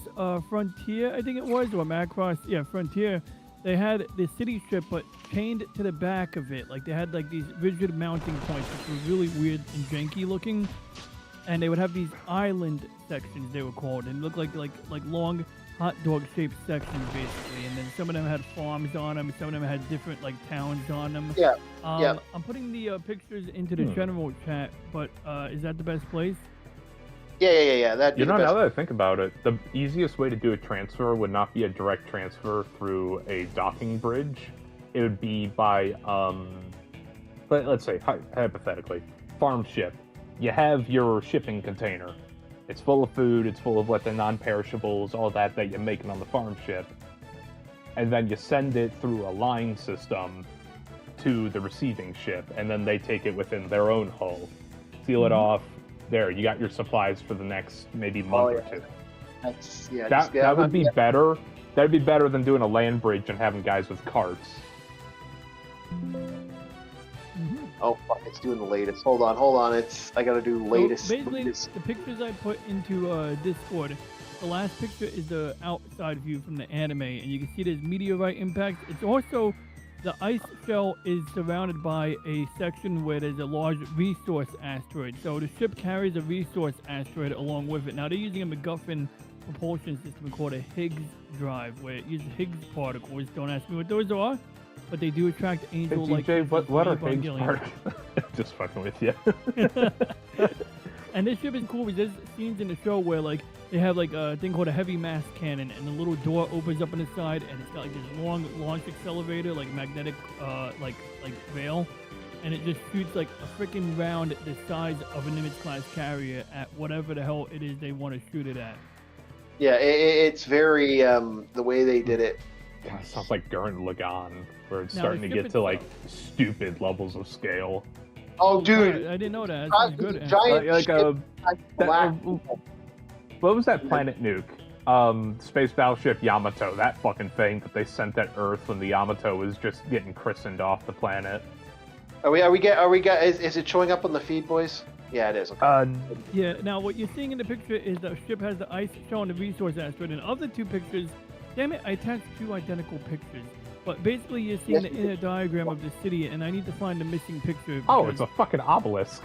Frontier, I think it was, or Macross, Frontier. They had the city strip, but chained to the back of it. Like, they had like these rigid mounting points, which were really weird and janky looking, and they would have these island sections, they were called, and looked like long hot dog shaped sections basically, and then some of them had farms on them, some of them had different like towns on them. I'm putting the pictures into the general chat, but is that the best place? Yeah. That'd be the best. Now that I think about it, the easiest way to do a transfer would not be a direct transfer through a docking bridge. It would be by but let's say hypothetically, farm ship. You have your shipping container. It's full of food, it's full of the non-perishables, all that you're making on the farm ship. And then you send it through a line system to the receiving ship, and then they take it within their own hull, seal it off. There, you got your supplies for the next maybe month or two. That would be better. That'd be better than doing a land bridge and having guys with carts. Oh fuck! It's doing the latest. Hold on. I gotta do latest. So basically, the pictures I put into Discord. The last picture is the outside view from the anime, and you can see there's meteorite impacts. It's also the ice shell is surrounded by a section where there's a large resource asteroid. So the ship carries a resource asteroid along with it. Now they're using a MacGuffin propulsion system called a Higgs drive, where it uses Higgs particles. Don't ask me what those are, but they do attract angel-like. Hey, DJ, what are Higgs particles? Just fucking with you. And this ship is cool because there's scenes in the show where like they have like a thing called a heavy mass cannon, and the little door opens up on the side, and it's got like this long launch accelerator, like magnetic, like veil, and it just shoots like a freaking round the size of a Nimitz class carrier at whatever the hell it is they want to shoot it at. Yeah, it's very the way they did it. God, it sounds like Gurren Lagann, where it's Now, starting the to ship get to like itself- stupid levels of scale. Oh, dude, I didn't know that. That Gi- sounds good. giant Like ship, black. what was that planet nuke? Space battleship Yamato. That fucking thing that they sent at Earth when the Yamato was just getting christened off the planet. Are we is it showing up on the feed, boys? Yeah, it is. Okay. Yeah, now what you're seeing in the picture is the ship has the ice showing the resource asteroid. And of the two pictures, damn it, I attached two identical pictures. But basically, you're seeing the inner diagram of the city, and I need to find the missing picture. Oh, it's a fucking obelisk.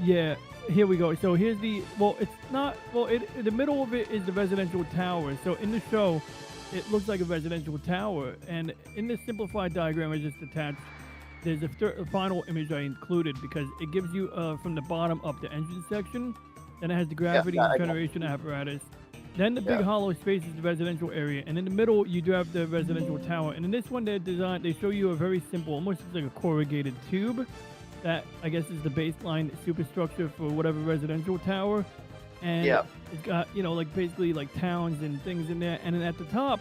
Yeah, here we go. So here's the, well, it's not, well, the middle of it is the residential tower. So in the show, it looks like a residential tower. And in this simplified diagram I just attached, there's a final image I included because it gives you from the bottom up the engine section. Then it has the gravity and generation apparatus. Then the big hollow space is the residential area. And in the middle, you do have the residential tower. And in this one, they show you a very simple, almost like a corrugated tube that I guess is the baseline superstructure for whatever residential tower. And it's got, you know, like basically like towns and things in there. And then at the top,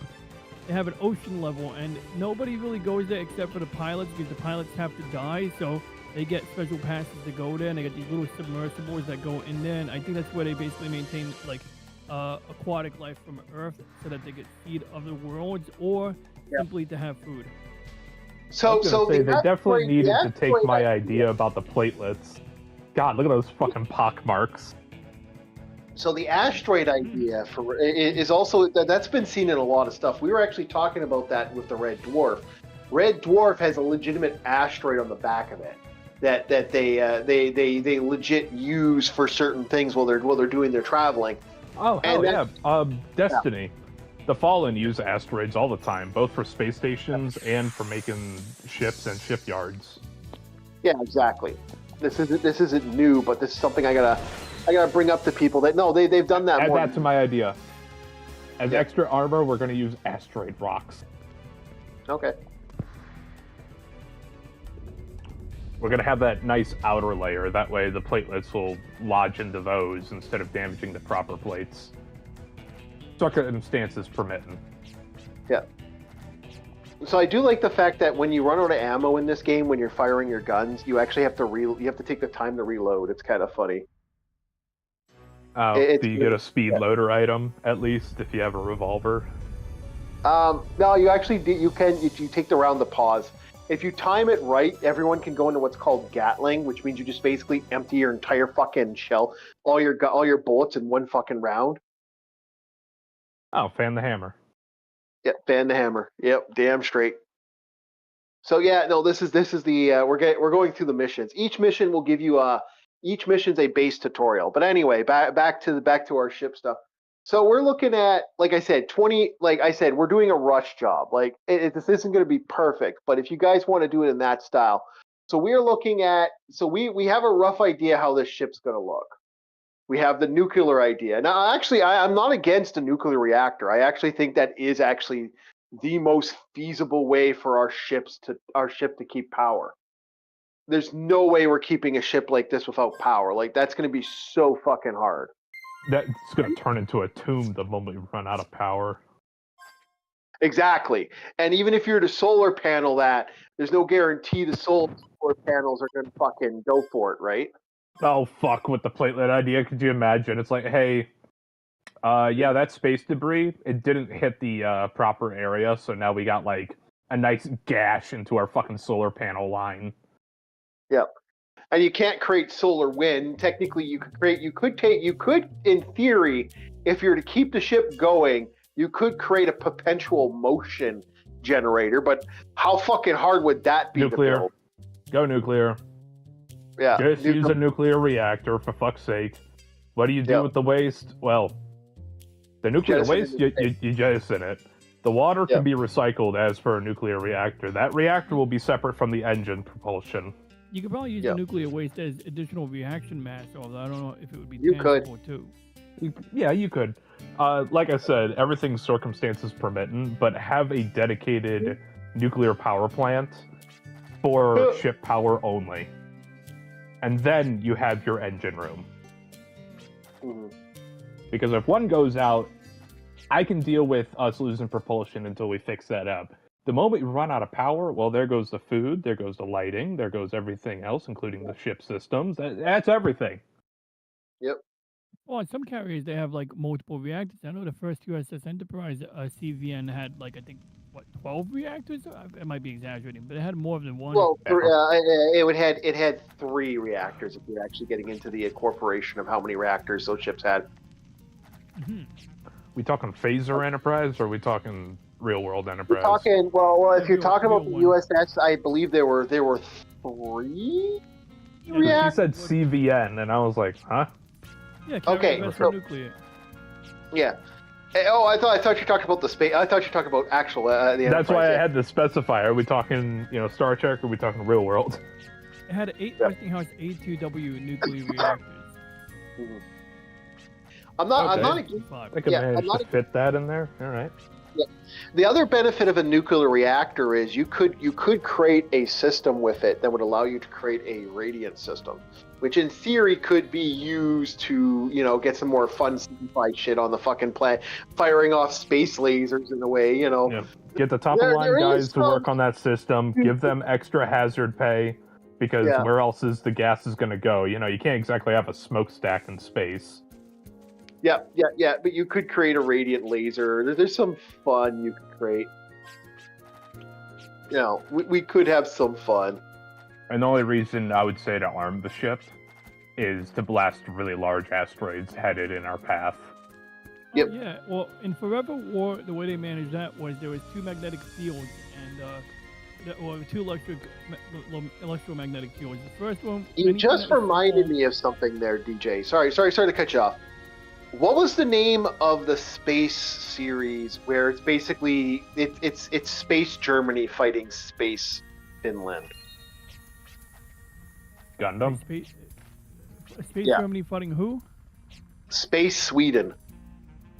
they have an ocean level. And nobody really goes there except for the pilots because the pilots have to die. So they get special passes to go there. And they get these little submersibles that go in there. And I think that's where they basically maintain like aquatic life from Earth so that they get feed other worlds or simply to have food. So they definitely needed to take my idea about the platelets. God, look at those fucking pock marks. So the asteroid idea for is also that's been seen in a lot of stuff. We were actually talking about that with the red dwarf. Red dwarf has a legitimate asteroid on the back of it that they legit use for certain things while they're doing their traveling. Oh, hell yeah. Destiny. The Fallen use asteroids all the time, both for space stations and for making ships and shipyards. Yeah, exactly. This isn't new, but this is something I gotta bring up to people that no, they've done that. Add more that to my idea. As extra armor, we're going to use asteroid rocks. Okay. We're going to have that nice outer layer. That way the platelets will lodge into those instead of damaging the proper plates. Circumstances permitting. Yeah. So I do like the fact that when you run out of ammo in this game, when you're firing your guns, you actually have to you have to take the time to reload. It's kind of funny. Oh, do you get a speed loader item at least if you have a revolver? No, you actually you can if you take the round to pause. If you time it right, everyone can go into what's called Gatling, which means you just basically empty your entire fucking shell, all your bullets in one fucking round. Oh, fan the hammer. Yep, fan the hammer. Yep, damn straight. So yeah, no, this is the we're going through the missions. Each mission will give you each mission's a base tutorial. But anyway, back to our ship stuff. So we're looking at, like I said, 20. Like I said, we're doing a rush job. Like this isn't going to be perfect, but if you guys want to do it in that style, so we're looking at. So we have a rough idea how this ship's going to look. We have the nuclear idea. Now, actually, I'm not against a nuclear reactor. I actually think that is actually the most feasible way for our ship to keep power. There's no way we're keeping a ship like this without power. Like that's going to be so fucking hard. That's going to turn into a tomb the moment we run out of power. Exactly. And even if you're to solar panel that, there's no guarantee the solar panels are going to fucking go for it, right? Oh, fuck, with the platelet idea, could you imagine? It's like, hey, yeah, that space debris, it didn't hit the proper area, so now we got, like, a nice gash into our fucking solar panel line. Yep. And you can't create solar wind. Technically, you could, in theory, if you're to keep the ship going, you could create a perpetual motion generator, but how fucking hard would that be Nuclear. to build? Go nuclear. Yeah. Just use a nuclear reactor, for fuck's sake. What do you do with the waste? Well, the nuclear waste, you jettison it. The water can be recycled as per a nuclear reactor. That reactor will be separate from the engine propulsion. You could probably use the nuclear waste as additional reaction mass, although I don't know if it would be You tangible too. Yeah, you could. Like I said, everything's circumstances permitting, but have a dedicated nuclear power plant for ship power only. And then you have your engine room. Mm-hmm. Because if one goes out, I can deal with us losing propulsion until we fix that up. The moment we run out of power, well, there goes the food, there goes the lighting, there goes everything else, including the ship systems. That's everything. Yep. Well, on some carriers they have like multiple reactors. I know the first USS Enterprise CVN had like I think what 12 reactors. I might be exaggerating, but it had more than one. Well, it had 3 reactors if you're actually getting into the incorporation of how many reactors those ships had. Mhm. We talking phaser Enterprise, or are we talking real world We're Enterprise? talking if you're Real- talking about real the one. USS, I believe there were 3 Yeah, He reactors. said CVN, and I was like, huh? Yeah, carrier Okay, vessel so- nuclear. Yeah. Oh, I thought you talked about the space. I thought you talked about actual the Enterprise. That's why I yeah. had to specify. Are we talking, Star Trek, or are we talking real world? It had 8 Yeah. Westinghouse A2W nuclear reactors. I'm not Okay. against. Five. I could Yeah, manage I'm not- to fit that in there. All right. The other benefit of a nuclear reactor is you could create a system with it that would allow you to create a radiant system, which in theory could be used to get some more fun sci-fi shit on the fucking planet, firing off space lasers in a way. Yeah. Get the top There of line is guys to work some- on that system. Give them extra hazard pay, because Yeah. where else is the gas is going to go? You can't exactly have a smokestack in space. Yeah. But you could create a radiant laser. There's some fun you could create. We could have some fun. And the only reason I would say to arm the ship is to blast really large asteroids headed in our path. Yep. Oh, yeah. Well, in Forever War, the way they managed that was there was 2 magnetic fields and 2 electromagnetic fields. The first one. You anything just that was reminded small- me of something there, DJ. Sorry to cut you off. What was the name of the space series where it's basically it's space Germany fighting space Finland? Gundam? Space Yeah. Germany fighting who? Space Sweden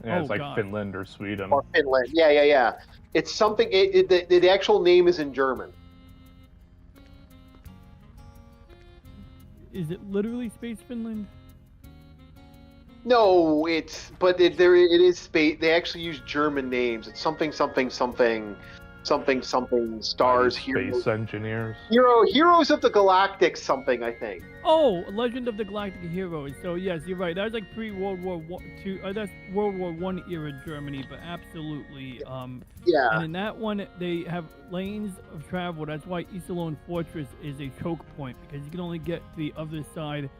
Yeah, it's Oh, like God. Finland or Sweden. or Finland. Yeah. It's something. The actual name is in German. Is it literally Space Finland? No, it is space. They actually use German names. It's something stars Space engineers. heroes of the galactic something, I think. Oh, Legend of the Galactic Heroes. So yes, you're right. That was like pre-World War II. That's World War I era Germany, but absolutely. Yeah. And in that one, they have lanes of travel. That's why Iserlohn Fortress is a choke point, because you can only get to the other side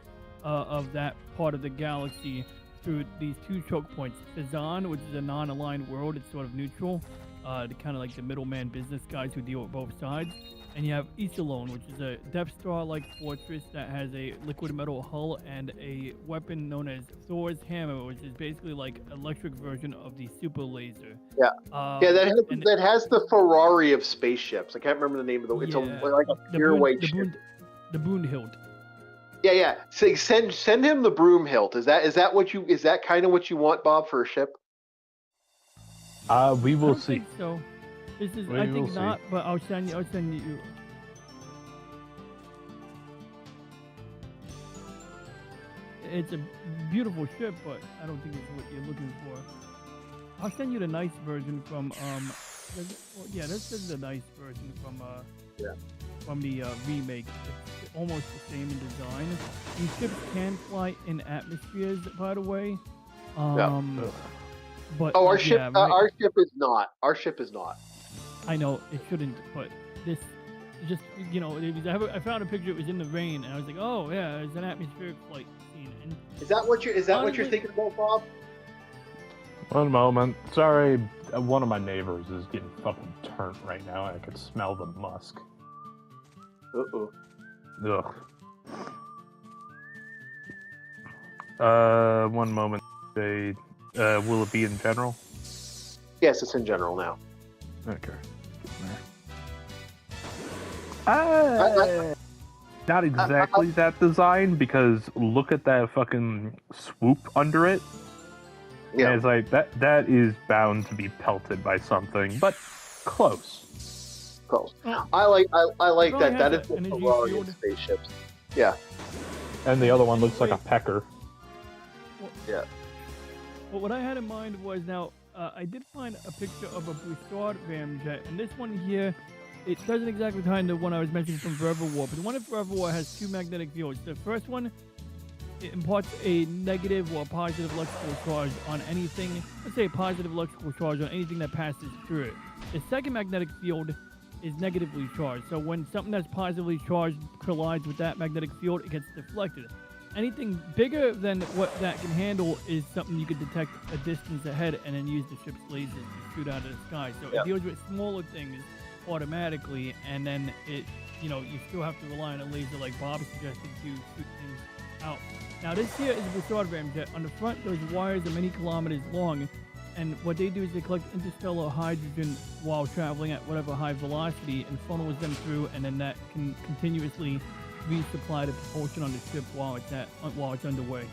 of that part of the galaxy through these 2 choke points. Fazan, which is a non-aligned world, it's sort of neutral. The kind of like the middleman business guys who deal with both sides. And you have Iserlohn, which is a Death Star-like fortress that has a liquid metal hull and a weapon known as Thor's Hammer, which is basically like electric version of the super laser. Yeah. And That has the Ferrari of spaceships. I can't remember the name of the. It's yeah, like a the pure Bund- white the ship. Bund- the Bundhild. Yeah. So send him the Broomhilt. Is that kind of what you want, Bob, for a ship? We I will don't see. think so. This is. We I will think see. not. But I'll send you. It's a beautiful ship, but I don't think it's what you're looking for. I'll send you the nice version from this is the nice version from from the remake. It's almost the same in design. These ships can fly in atmospheres, by the way. But Oh, our yeah, ship. right- Our ship is not. Our ship is not. I know it shouldn't, but this just I found a picture. It was in the rain, and I was like, oh yeah, it's an atmospheric flight scene. And Is that what you're Honestly- thinking about, Bob? One moment. Sorry, one of my neighbors is getting fucking turnt right now. I could smell the musk. Uh-oh. Ugh. One moment. Will it be in general? Yes, it's in general now. Okay. I- Not exactly that design, because look at that fucking swoop under it. Yeah. And it's like that is bound to be pelted by something, but close. Close. Oh. I like Probably that. has That a is the energy Ferrari shield. of spaceships. Yeah. And the other one looks like a pecker. But what I had in mind was now I did find a picture of a Broussard ramjet, and this one here, it doesn't exactly tie into the one I was mentioning from Forever War, but the one in Forever War has two magnetic fields. The first one, it imparts a negative or a positive electrical charge on anything, let's say a positive electrical charge on anything that passes through it. The second magnetic field is negatively charged, so when something that's positively charged collides with that magnetic field, it gets deflected. Anything bigger than what that can handle is something you can detect a distance ahead and then use the ship's lasers to shoot out of the sky. So it deals with smaller things automatically, and then it, you still have to rely on a laser like Bob suggested to shoot things out. Now this here is a Broussard ramjet. On the front, those wires are many kilometers long, and what they do is they collect interstellar hydrogen while traveling at whatever high velocity and funnels them through, and then that can continuously resupply the propulsion on the ship while it's underway.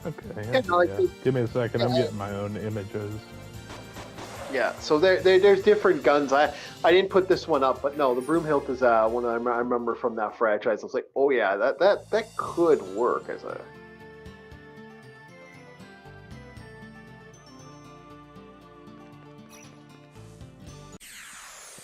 Okay. Yeah, no, Yeah. Give me a second. I'm getting my own images. Yeah, so there's different guns. I didn't put this one up, but no, the Broomhilt is one I remember from that franchise. I was like, oh yeah, that could work as a.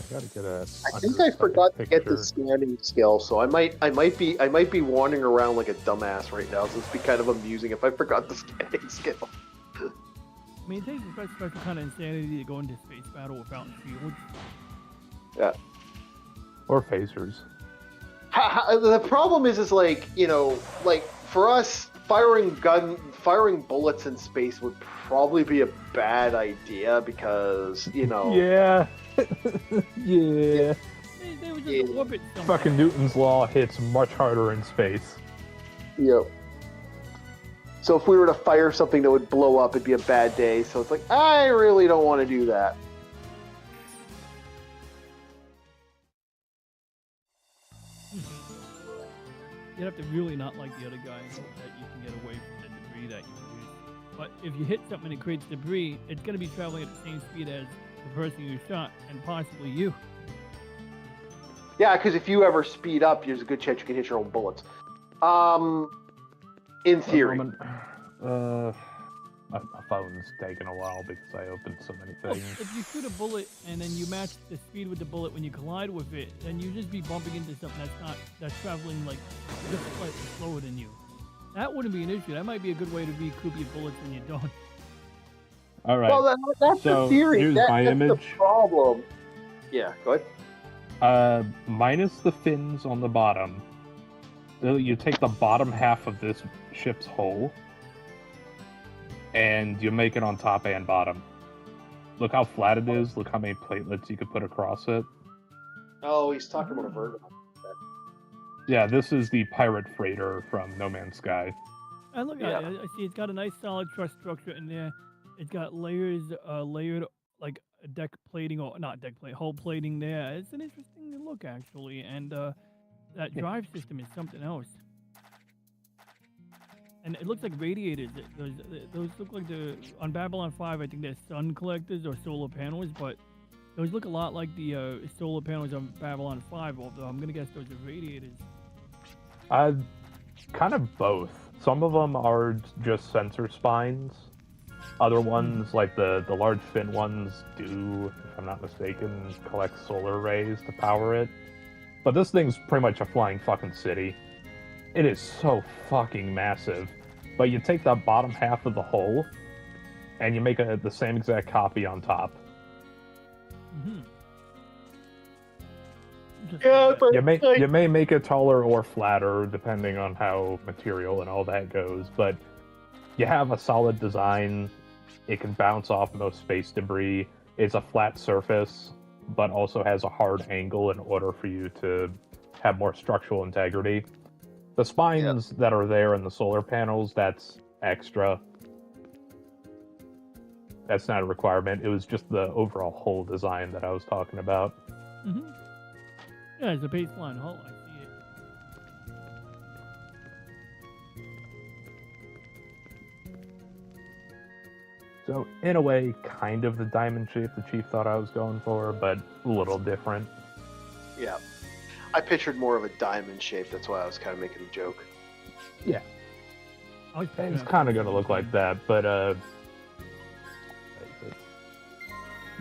I gotta get a. I think I forgot to get the scanning skill, so I might be wandering around like a dumbass right now. So it's be kind of amusing if I forgot the scanning skill. I mean, it takes a special kind of insanity to go into space battle without shields. Yeah. Or phasers. The problem is like, like for us, firing bullets in space would probably be a bad idea because, Yeah. Yeah. They would just orbit somewhere. Fucking Newton's law hits much harder in space. Yep. So if we were to fire something that would blow up, it'd be a bad day. So it's like, I really don't want to do that. You'd have to really not like the other guy and hope that you can get away from the debris that you produce. But if you hit something that creates debris, it's going to be traveling at the same speed as the person you shot, and possibly you. Yeah, because if you ever speed up, there's a good chance you can hit your own bullets. In theory. My phone's taking a while because I opened so many things. If you shoot a bullet and then you match the speed with the bullet when you collide with it, then you just be bumping into something that's traveling like just slightly slower than you. That wouldn't be an issue. That might be a good way to recoup your bullets when you're done. All right. Well, that's so the theory. Here's my that's image. the problem. Yeah, go ahead. Minus the fins on the bottom. You take the bottom half of this ship's hull, and you make it on top and bottom. Look how flat it is. Look how many platelets you could put across it. Oh, he's talking about a Virgo. Yeah, this is the pirate freighter from No Man's Sky. And look at it. I see it's got a nice solid truss structure in there. It's got layered like deck plating, or not deck plate, hull plating there. It's an interesting look actually, and that drive system is something else. And it looks like radiators. Those look like on Babylon 5, I think they're sun collectors or solar panels, but those look a lot like the solar panels on Babylon 5, although I'm going to guess those are radiators. Kind of both. Some of them are just sensor spines. Other ones, like the large fin ones, do, if I'm not mistaken, collect solar rays to power it. But this thing's pretty much a flying fucking city. It is so fucking massive. But you take the bottom half of the hull, and you make the same exact copy on top. Mm-hmm. Yeah, but You may make it taller or flatter, depending on how material and all that goes, but you have a solid design. It can bounce off most space debris. It's a flat surface, but also has a hard angle in order for you to have more structural integrity. The spines that are there in the solar panels, that's extra. That's not a requirement. It was just the overall hull design that I was talking about. Mm-hmm. Yeah, it's a baseline hull. I see it. So, in a way, kind of the diamond shape the Chief thought I was going for, but a little different. Yeah. I pictured more of a diamond shape. That's why I was kind of making a joke. Yeah, I was it's kind of gonna look like that, but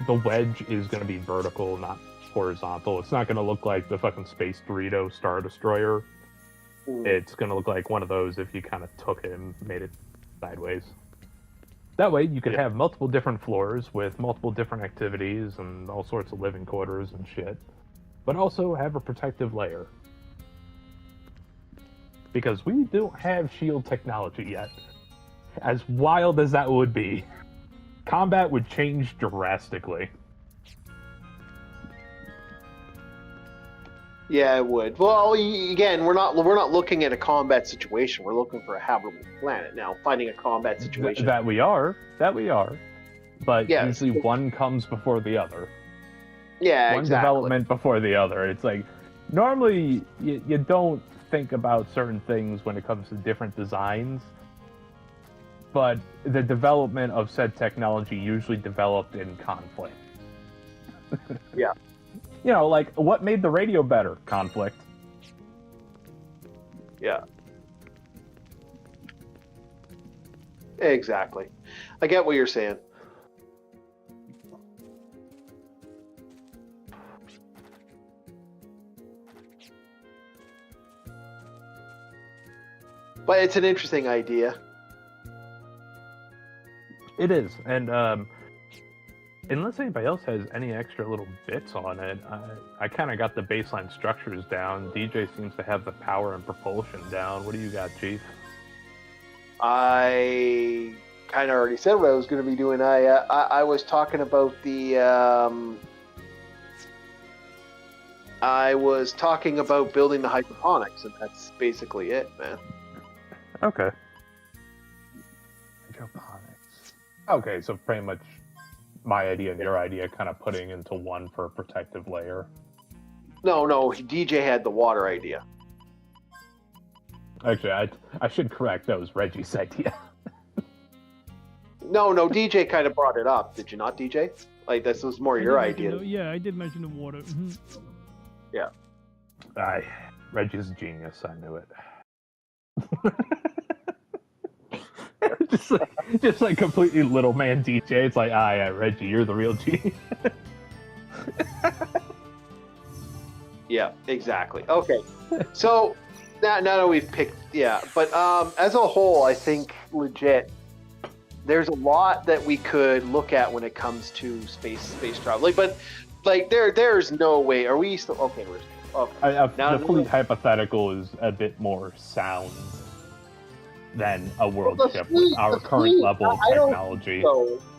the wedge is gonna be vertical, not horizontal. It's not gonna look like the fucking Space Dorito Star Destroyer. It's gonna look like one of those if you kind of took it and made it sideways. That way, you could have multiple different floors with multiple different activities and all sorts of living quarters and shit, but also have a protective layer. Because we don't have shield technology yet. As wild as that would be, combat would change drastically. Yeah, it would. Well, again, we're not looking at a combat situation. We're looking for a habitable planet. Now, finding a combat situation. That we are. But Yes. usually one comes before the other. Yeah, One exactly. development before the other. It's like, normally you don't think about certain things when it comes to different designs, but the development of said technology usually developed in conflict. Yeah. You know, like, what made the radio better? Conflict. Yeah. Exactly. I get what you're saying. But it's an interesting idea. It is, and unless anybody else has any extra little bits on it, I kind of got the baseline structures down. DJ seems to have the power and propulsion down. What do you got, Chief? I kind of already said what I was going to be doing. I was talking about the I was talking about building the hydroponics, and that's basically it, man. Okay. Hydroponics. Okay, so pretty much my idea and your idea kind of putting into one for a protective layer. No, DJ had the water idea. Actually, I should correct, that was Reggie's idea. No, DJ kind of brought it up. Did you not, DJ? Like, this was more your idea. Yeah, I did mention the water. Mm-hmm. Yeah. Reggie's a genius, I knew it. just like completely little man DJ. It's like, yeah, Reggie, you're the real genius. Yeah, exactly. Okay, so now that we've picked, but as a whole, I think legit, there's a lot that we could look at when it comes to space travel. But there's no way. Are we still okay? We're still, okay. The fleet hypothetical is a bit more sound than a world ship with our current level of technology.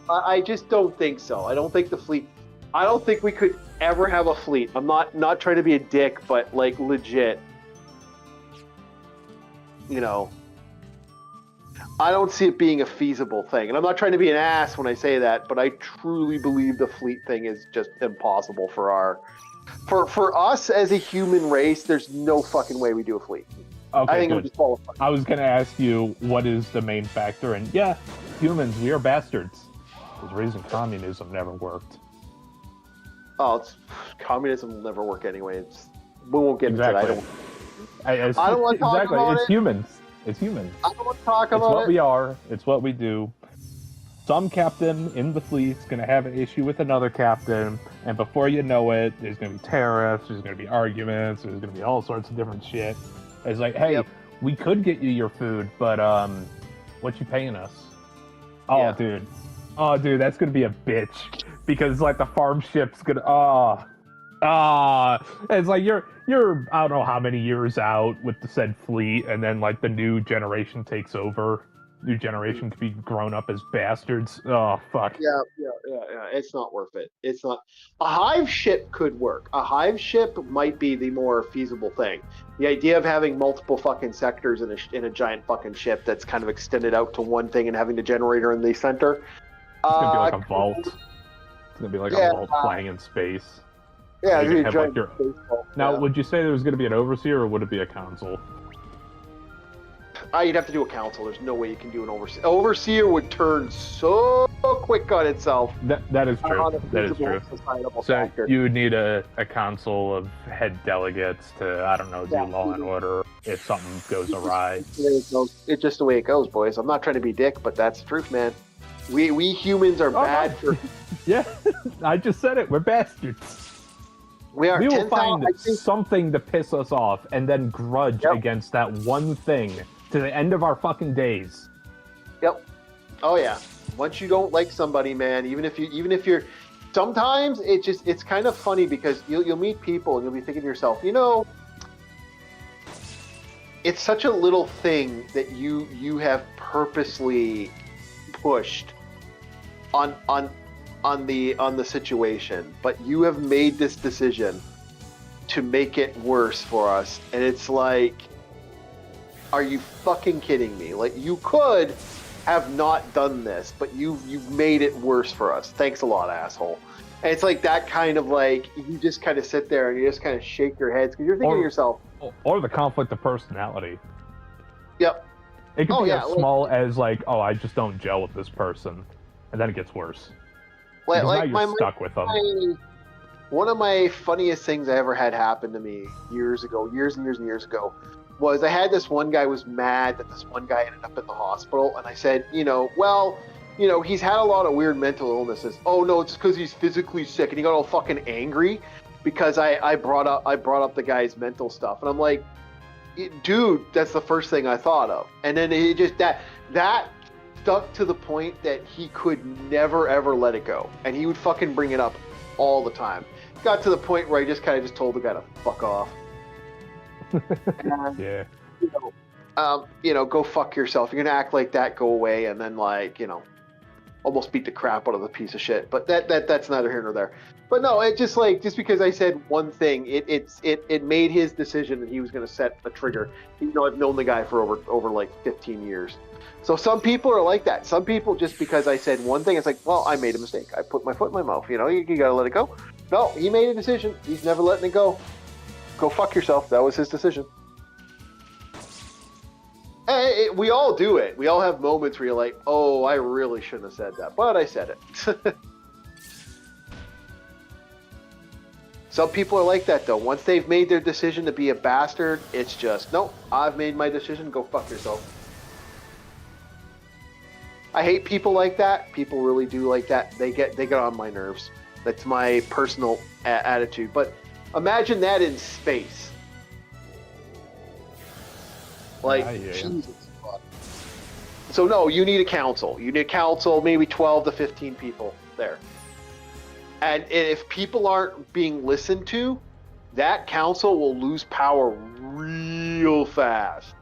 I just don't think so. I don't think the fleet. I don't think we could ever have a fleet. I'm not trying to be a dick, but like legit, you know, I don't see it being a feasible thing. And I'm not trying to be an ass when I say that, but I truly believe the fleet thing is just impossible for us as a human race. There's no fucking way we do a fleet. Okay, I think it would just fall apart. I was going to ask you what is the main factor, and yeah, humans, we are bastards. There's a reason communism never worked. Oh, communism will never work anyway. We won't get into that. I don't want to talk about it's it. Humans. It's humans. I don't want to talk about it. It's what we are. It's what we do. Some captain in the fleet's going to have an issue with another captain, and before you know it, there's going to be tariffs, there's going to be arguments, there's going to be all sorts of different shit. It's like, hey, we could get you your food, but what you paying us? Oh, dude, that's gonna be a bitch because like the farm ship's gonna it's like you're I don't know how many years out with the said fleet, and then like the new generation takes over. New generation could be grown up as bastards. Oh fuck. Yeah. It's not worth it. It's not. A hive ship could work. A hive ship might be the more feasible thing. The idea of having multiple fucking sectors in a giant fucking ship that's kind of extended out to one thing and having the generator in the center. It's gonna be like a vault. It's gonna be like a vault flying in space. Yeah, you have like your... Now, would you say there was gonna be an overseer, or would it be a console? you'd have to do a council. There's no way you can do an overseer. Overseer would turn so quick on itself. That is true. On a That is feasible true. societal So factor. you would need a council of head delegates to, I don't know, do Yeah. law and order if something goes awry. It's just the way it goes, boys. I'm not trying to be dick, but that's the truth, man. We humans are Oh, bad no. for. Yeah, I just said it. We're bastards. We are. We will 10,000 find I think- something to piss us off and then grudge Yep. against that one thing to the end of our fucking days. Yep. Oh yeah. Once you don't like somebody, man, even if you're, sometimes it's kind of funny because you'll meet people and you'll be thinking to yourself, it's such a little thing that you have purposely pushed on the situation, but you have made this decision to make it worse for us, and it's like, are you fucking kidding me? Like, you could have not done this, but you've made it worse for us. Thanks a lot, asshole. And it's like that kind of like, you just kind of sit there and you just kind of shake your heads because you're thinking to yourself, Or the conflict of personality. yep. It could Oh, be yeah, as small as like, oh, I just don't gel with this person, and then it gets worse. Because now you're stuck with them. One of my funniest things I ever had happen to me years and years ago, was I had this one guy was mad that this one guy ended up in the hospital, and I said, he's had a lot of weird mental illnesses. Oh no, it's because he's physically sick, and he got all fucking angry because I brought up the guy's mental stuff, and I'm like, dude, that's the first thing I thought of, and then it just that stuck to the point that he could never ever let it go, and he would fucking bring it up all the time. Got to the point where I just kind of just told the guy to fuck off. And, Yeah. Go fuck yourself. You're gonna act like that, go away, and then almost beat the crap out of the piece of shit. But that's neither here nor there. But no, it just because I said one thing, it made his decision that he was gonna set a trigger. I've known the guy for over like 15 years. So some people are like that. Some people, just because I said one thing, it's like, well, I made a mistake. I put my foot in my mouth. You gotta let it go. No, he made a decision. He's never letting it go. Go fuck yourself. That was his decision. Hey, we all do it. We all have moments where you're like, oh, I really shouldn't have said that, but I said it. Some people are like that, though. Once they've made their decision to be a bastard, it's just, nope, I've made my decision. Go fuck yourself. I hate people like that. People really do like that. They get on my nerves. That's my personal attitude. But imagine that in space. Like, Jesus. So no, you need a council. You need a council, maybe 12 to 15 people there. And if people aren't being listened to, that council will lose power real fast.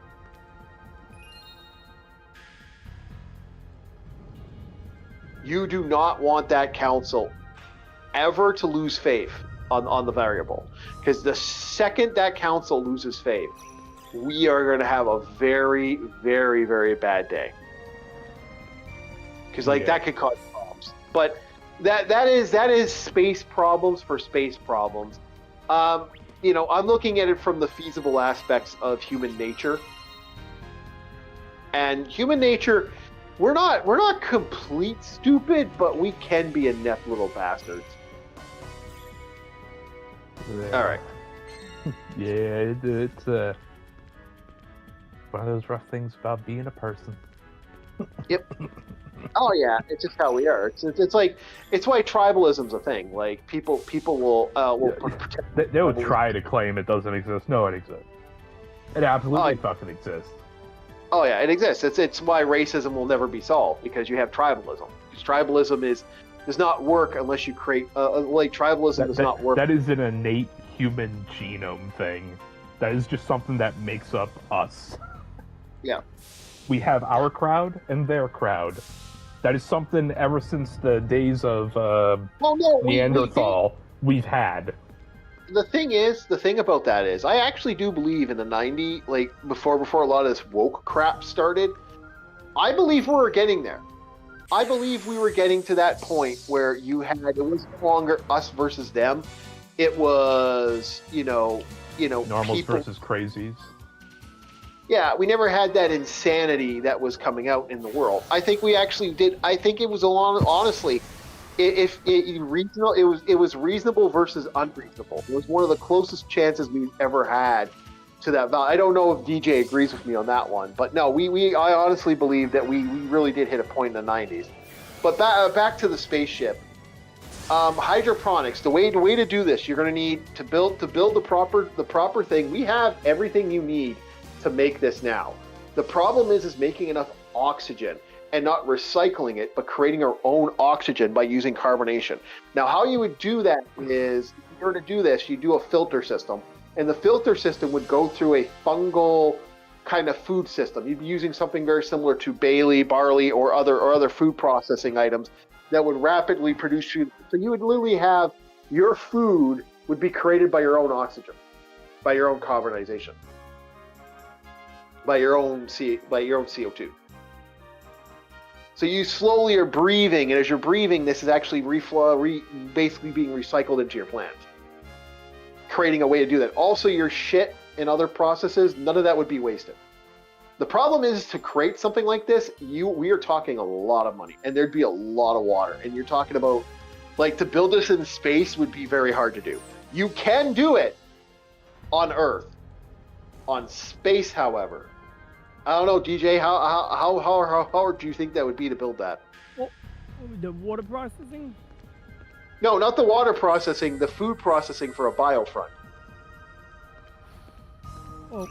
You do not want that council ever to lose faith on the variable. Because the second that council loses faith, we are going to have a very, very, very bad day. Because that could cause problems. But that is space problems for space problems. I'm looking at it from the feasible aspects of human nature. And human nature, we're not complete stupid, but we can be inept little bastards. Yeah. All right. Yeah, it's one of those rough things about being a person. Yep. Oh yeah, it's just how we are. It's like, it's why tribalism's a thing. Like people will protect. They would try to claim it doesn't exist. No, it exists. It absolutely fucking exists. Oh yeah, it exists. It's why racism will never be solved, because you have tribalism. Because tribalism does not work unless you create tribalism does not work. That is an innate human genome thing. That is just something that makes up us. Yeah. We have our crowd and their crowd. That is something ever since the days of Neanderthal we've had. The thing about that is, I actually do believe in the 90s, like before a lot of this woke crap started, I believe we were getting there. I believe we were getting to that point where it was no longer us versus them. It was, Normals people versus crazies. Yeah, we never had that insanity that was coming out in the world. I think we actually did. I think it was a lot. Honestly, if it reasonable, it was reasonable versus unreasonable. It was one of the closest chances we've ever had to that value. I don't know if DJ agrees with me on that one, but no, I honestly believe that we really did hit a point in the 90s. But back to the spaceship. Hydroponics. The way to do this, you're going to need to build the proper thing. We have everything you need to make this now. The problem is making enough oxygen and not recycling it, but creating our own oxygen by using carbonation. Now, how you would do that is, if you were to do this, you do a filter system, and the filter system would go through a fungal kind of food system. You'd be using something very similar to barley, or other food processing items that would rapidly produce food. So you would literally have your food would be created by your own oxygen, by your own carbonization, by your own CO2. So you slowly are breathing, and as you're breathing, this is actually basically being recycled into your plant, creating a way to do that. Also, your shit and other processes, none of that would be wasted. The problem is, to create something like this, we are talking a lot of money, and there'd be a lot of water. And you're talking about, like, to build this in space would be very hard to do. You can do it on Earth. On space, however, I don't know, DJ. How hard do you think that would be to build that? Well, the water processing? No, not the water processing. The food processing for a biofront. Well,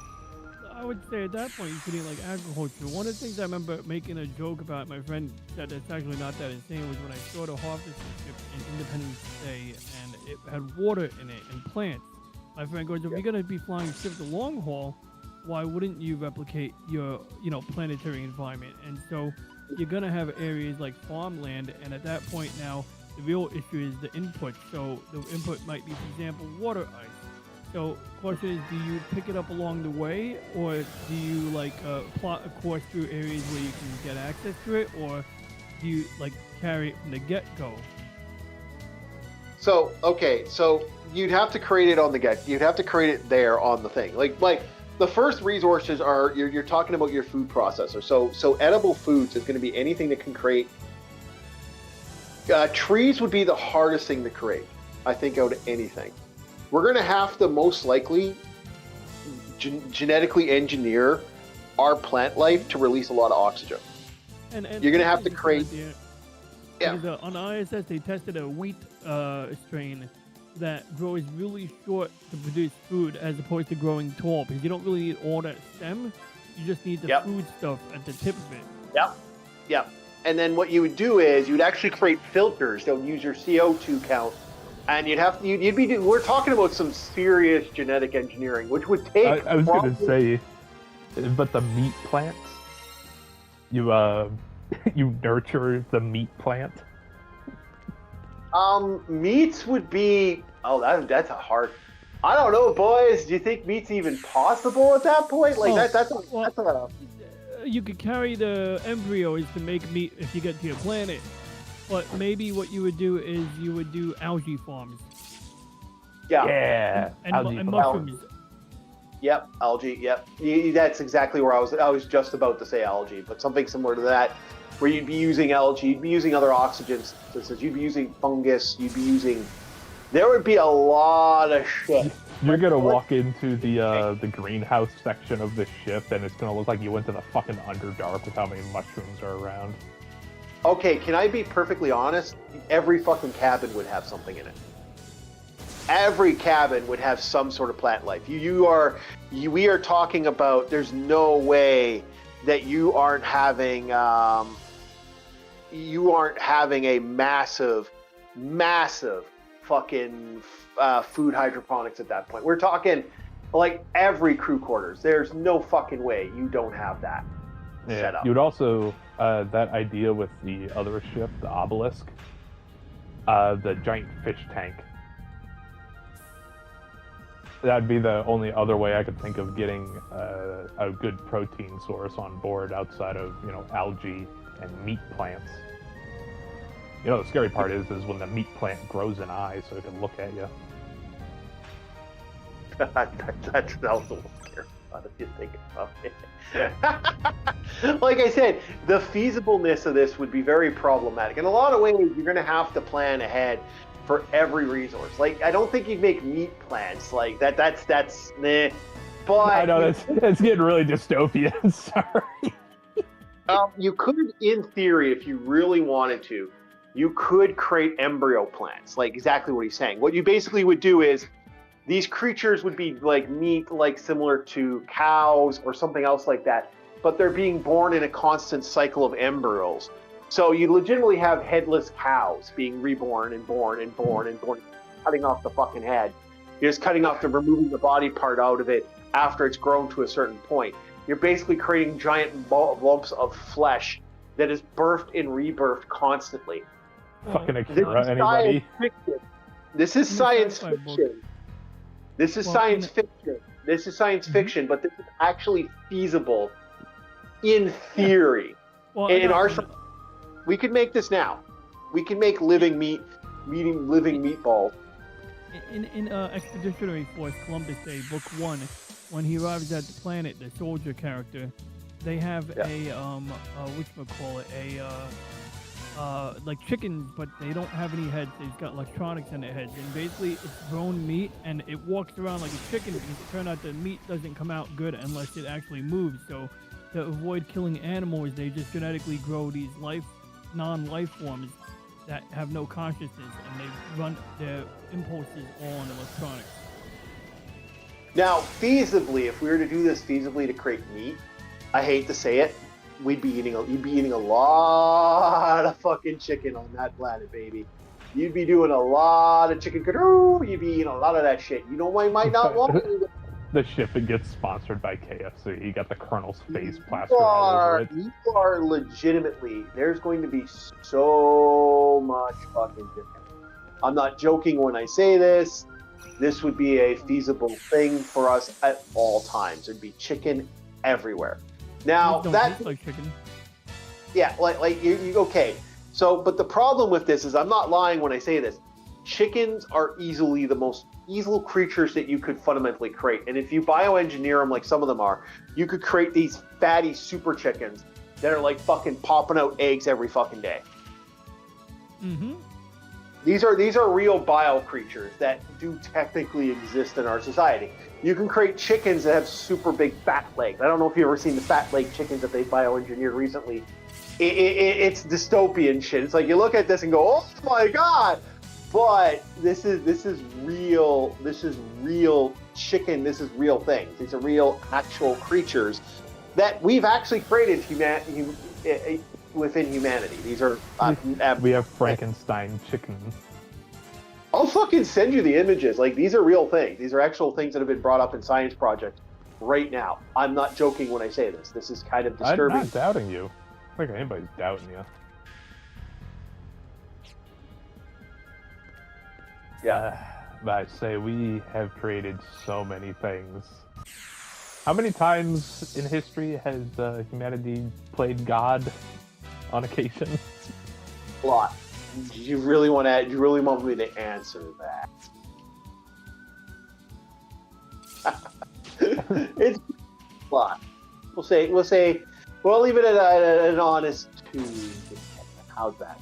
I would say at that point you could eat like agriculture. One of the things I remember making a joke about, my friend said it's actually not that insane, was when I saw the harvesting ship in Independence Day and it had water in it and plants. My friend goes, if you're gonna be flying ships the long haul, why wouldn't you replicate your, planetary environment? And so you're gonna have areas like farmland, and at that point now, the real issue is the input. So the input might be, for example, water ice. So question is, do you pick it up along the way, or do you plot a course through areas where you can get access to it, or do you carry it from the get-go? So you'd have to create it on the get. You'd have to create it there on the thing. Like the first resources are you're talking about your food processor. So edible foods is going to be anything that can create. Trees would be the hardest thing to create, I think, out of anything. We're going to have to most likely genetically engineer our plant life to release a lot of oxygen. And you're going to have to create. Yeah. Because on ISS they tested a wheat strain that grows really short to produce food as opposed to growing tall, because you don't really need all that stem. You just need the food stuff at the tip of it. Yep. And then what you would do is you'd actually create filters that would use your CO2 count, and we're talking about some serious genetic engineering, which would take. I was going to say, but the meat plants, you nurture the meat plant. Meats would be. Oh, that's a hard. I don't know, boys. Do you think meat's even possible at that point? That's a. You could carry the embryos to make meat if you get to your planet, but maybe what you would do is you would do algae farms. Yeah. And mushrooms. Yep, algae. Yep, that's exactly where I was. I was just about to say algae, but something similar to that, where you'd be using algae, you'd be using other oxygen synthesis, you'd be using fungus, you'd be using. There would be a lot of shit. You're gonna walk into the greenhouse section of the ship, and it's gonna look like you went to the fucking Underdark with how many mushrooms are around. Okay, can I be perfectly honest? Every fucking cabin would have something in it. Every cabin would have some sort of plant life. We are talking about. There's no way that you aren't having a massive fucking food hydroponics at that point. We're talking like every crew quarters. There's no fucking way you don't have that set up. You'd also that idea with the other ship, the Obelisk, the giant fish tank. That'd be the only other way I could think of getting a good protein source on board outside of algae and meat plants. The scary part is when the meat plant grows an eye so it can look at you. That's a little scary. fun if you think about it. Like I said, the feasibleness of this would be very problematic. In a lot of ways, you're going to have to plan ahead for every resource. Like, I don't think you'd make meat plants like that. That's meh. But I know that's getting really dystopian. Sorry. You could, in theory, if you really wanted to, you could create embryo plants, like exactly what he's saying. What you basically would do is these creatures would be like meat, like similar to cows or something else like that, but they're being born in a constant cycle of embryos. So you legitimately have headless cows being reborn and born and born and born, cutting off the fucking head. You're just cutting off removing the body part out of it after it's grown to a certain point. You're basically creating giant lumps of flesh that is birthed and rebirthed constantly. Fucking Akira, anybody? This is science fiction. This is science fiction. This is science fiction, but this is actually feasible in theory. Well, in our, we could make this now. We can make living living meatballs. In Expeditionary Force Columbus Day, Book 1, when he arrives at the planet, the soldier character, they have a like chickens, but they don't have any heads. They've got electronics in their heads, and basically it's grown meat, and it walks around like a chicken. Because it turned out the meat doesn't come out good unless it actually moves. So to avoid killing animals, they just genetically grow these non-life forms that have no consciousness, and they run their impulses all on electronics. Now, feasibly, if we were to do this feasibly to create meat, I hate to say it, you'd be eating a lot of fucking chicken on that planet, baby. You'd be doing a lot of chicken canoe. You'd be eating a lot of that shit. You know why you might not want to? The ship it gets sponsored by KFC. You got the Colonel's face plastered all over it. You are legitimately, there's going to be so much fucking chicken. I'm not joking when I say this. This would be a feasible thing for us at all times. There'd be chicken everywhere. Now that's like chicken. Yeah, like you okay. So, but the problem with this is I'm not lying when I say this. Chickens are easily the most evil creatures that you could fundamentally create. And if you bioengineer them like some of them are, you could create these fatty super chickens that are like fucking popping out eggs every fucking day. Mm-hmm. These are real bio creatures that do technically exist in our society. You can create chickens that have super big fat legs. I don't know if you've ever seen the fat leg chickens that they bioengineered recently. It's dystopian shit. It's like you look at this and go, oh my god! But this is real. This is real chicken. This is real things. These are real actual creatures that we've actually created within humanity. These are we have Frankenstein chickens. I'll fucking send you the images. Like, these are real things. These are actual things that have been brought up in science projects right now. I'm not joking when I say this. This is kind of disturbing. I'm not doubting you. I don't think anybody's doubting you. Yeah. But I say we have created so many things. How many times in history has humanity played God on occasion? A lot. You really want me to answer that? It's a lot. We'll leave it at an honest 2. How's that?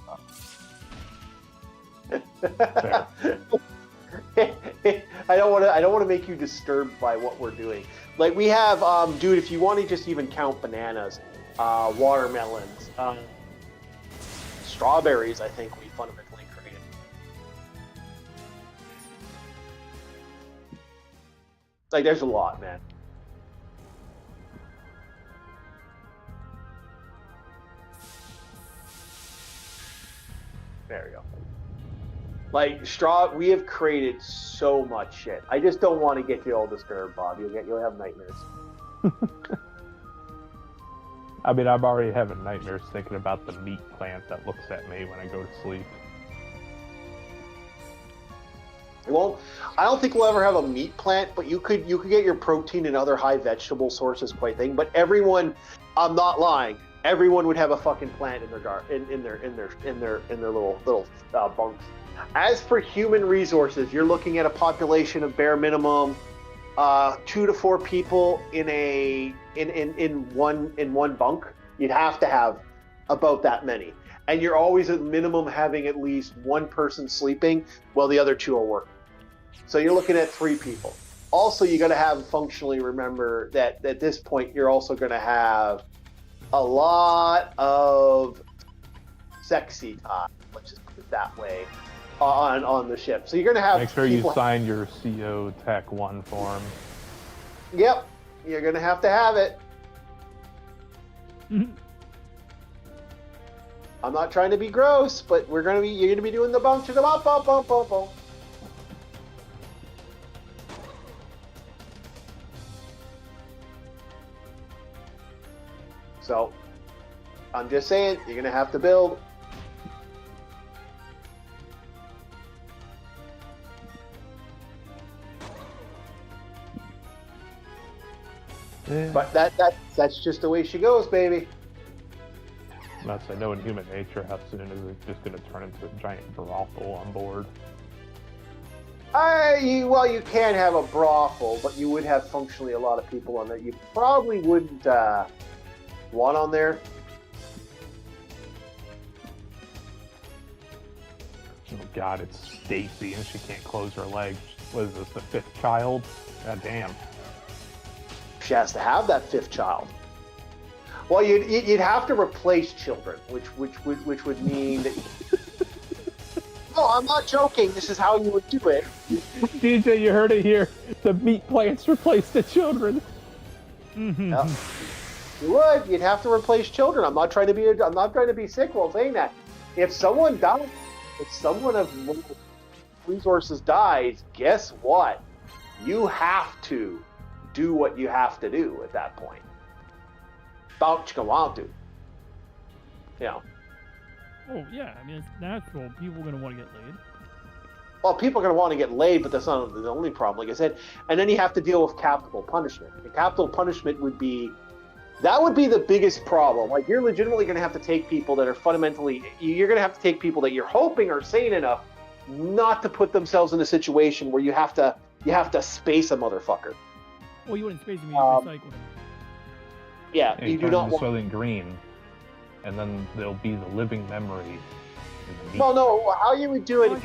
I don't want to make you disturbed by what we're doing. Like, we have, dude, if you want to just even count bananas, watermelons, strawberries, I think we fundamentally created. Like, there's a lot, man. There we go. Like, we have created so much shit. I just don't want to get you all disturbed, Bob. You'll have nightmares. I mean, I'm already having nightmares thinking about the meat plant that looks at me when I go to sleep. Well, I don't think we'll ever have a meat plant, but you could get your protein and other high vegetable sources quite thing. But everyone, I'm not lying, everyone would have a fucking plant in their little bunks. As for human resources, you're looking at a population of bare minimum 2 to 4 people in one bunk. You'd have to have about that many, and you're always at minimum having at least one person sleeping while the other 2 are working. So you're looking at 3 people. Also, you got to have functionally remember that at this point you're also going to have a lot of sexy time. Let's just put it that way on the ship. So you're going to have Make sure people... you sign your CO Tech 1 form. Yep, you're going to have it. I'm not trying to be gross, but you're going to be doing the bump to the bump, bump, bump, bump, bump. So, I'm just saying, you're going to have to build. Yeah. But that's just the way she goes, baby. Not to say knowing human nature, how soon is it just going to turn into a giant brothel on board? Well, you can have a brothel, but you would have functionally a lot of people on there. You probably wouldn't want on there. Oh God, it's Stacy and she can't close her legs. What is this, the 5th child? God damn. She has to have that 5th child. Well, you'd have to replace children, which would mean that. No, I'm not joking. This is how you would do it. DJ, you heard it here. The meat plants replace the children. Yep. You would. You'd have to replace children. I'm not trying to be sick while saying that. If someone dies, if someone of resources dies, guess what? You have to do what you have to do at that point. About you want to. You know. Oh yeah, I mean it's natural. People are gonna want to get laid. Well, people are going to want to get laid, but that's not the only problem, like I said. And then you have to deal with capital punishment. And capital punishment would be the biggest problem. Like, you're legitimately going to have to take people that are fundamentally, you're going to have to take people that you're hoping are sane enough not to put themselves in a situation where you have to space a motherfucker. Well, you wouldn't space them, you recycle them. Yeah, And you do turn not them want. Southern green, and then they'll be the living memory. Well, no. How you would do it Well, if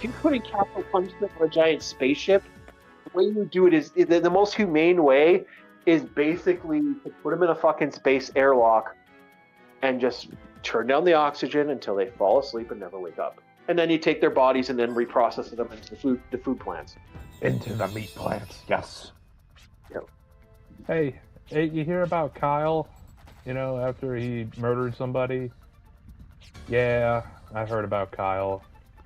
you're putting capital punishment on a giant spaceship? The way you do it is the most humane way is basically to put them in a fucking space airlock and just turn down the oxygen until they fall asleep and never wake up. And then you take their bodies and then reprocess them into the food plants. Into the meat plants, yes. Yep. Hey, you hear about Kyle? You know, after he murdered somebody? Yeah, I heard about Kyle.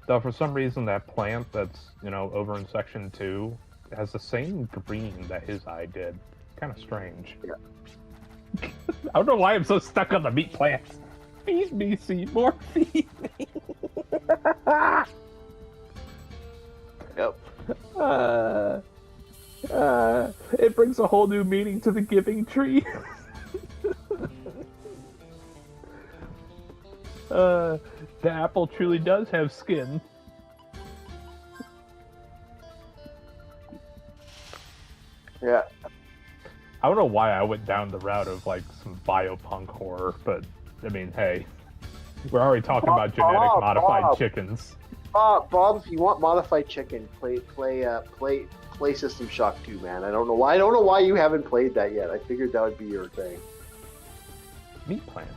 Though for some reason that plant that's, over in Section 2 has the same green that his eye did. Kind of strange. Yeah. I don't know why I'm so stuck on the meat plants. Feed me, Seymour, feed me. Yep. It brings a whole new meaning to the giving tree. The apple truly does have skin. Yeah. I don't know why I went down the route of some biopunk horror, but I mean, hey, we're already talking about genetic modified chickens. Bob, if you want modified chicken, play System Shock 2, man. I don't know why you haven't played that yet. I figured that would be your thing. Meat plant.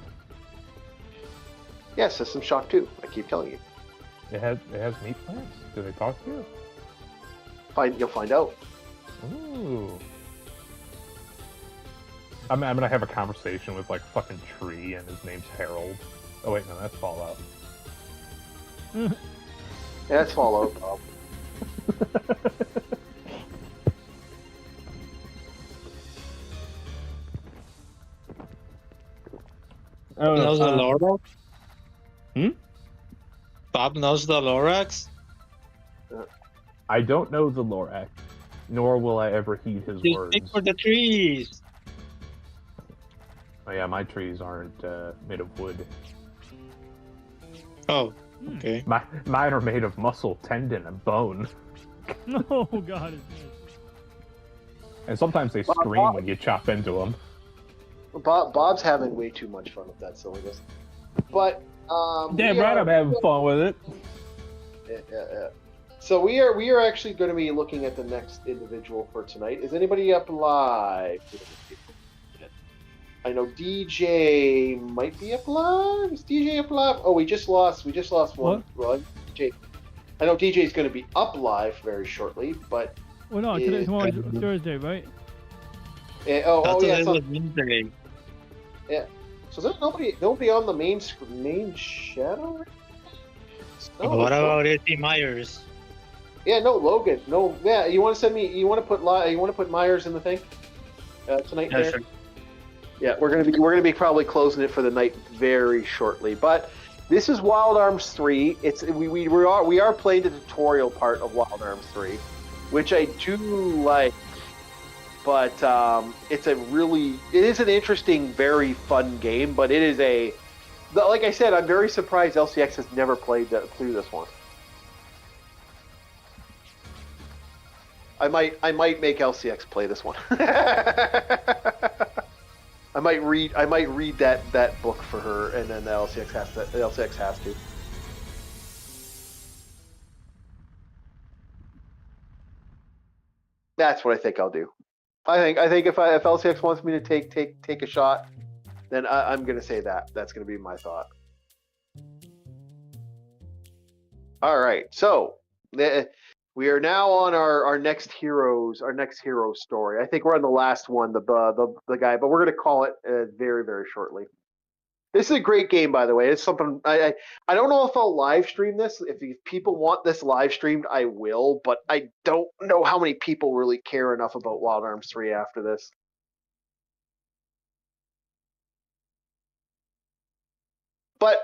Yeah, System Shock 2. I keep telling you. It has meat plants. Do they talk to you? You'll find out. Ooh. I'm gonna have a conversation with fucking Tree, and his name's Harold. Oh wait, no, that's Fallout. Yeah, that's Fallout, Bob. Oh, knows the Lorax? Hmm? Bob knows the Lorax? I don't know the Lorax, nor will I ever heed his Just words. stick for the trees. Oh yeah, my trees aren't made of wood. Oh, okay. Mine are made of muscle, tendon, and bone. Oh God. And sometimes they scream when you chop into them. Bob's having way too much fun with that silliness. But Damn we right, are- I'm having fun with it. Yeah. So we are actually going to be looking at the next individual for tonight. Is anybody up live? I know DJ might be up live. Is DJ up live? Oh, we just lost one. Well, DJ. I know DJ is going to be up live very shortly, but Well, no, today, tomorrow's Thursday, right? yeah, I thought yeah. it So, was Wednesday. yeah. So there's nobody on the main shadow. No, What about AC Myers? Yeah, no Logan. No, yeah. You want to send me? You want to put Myers in the thing tonight? Yeah, there? sure. Yeah, we're gonna be probably closing it for the night very shortly. But this is Wild Arms 3. We are playing the tutorial part of Wild Arms 3, which I do like. But it is an interesting, very fun game. But it is like I said, I'm very surprised LCX has never played through this one. I might make LCX play this one. I might read that book for her, and then the LCX has to. That's what I think I'll do. I think if LCX wants me to take a shot, then I'm gonna say that. That's gonna be my thought. All right, so we are now on our next hero story. I think we're on the last one, the guy, but we're gonna call it very, very shortly. This is a great game, by the way. It's something I don't know if I'll live stream this. If people want this live streamed, I will, but I don't know how many people really care enough about Wild Arms 3 after this. But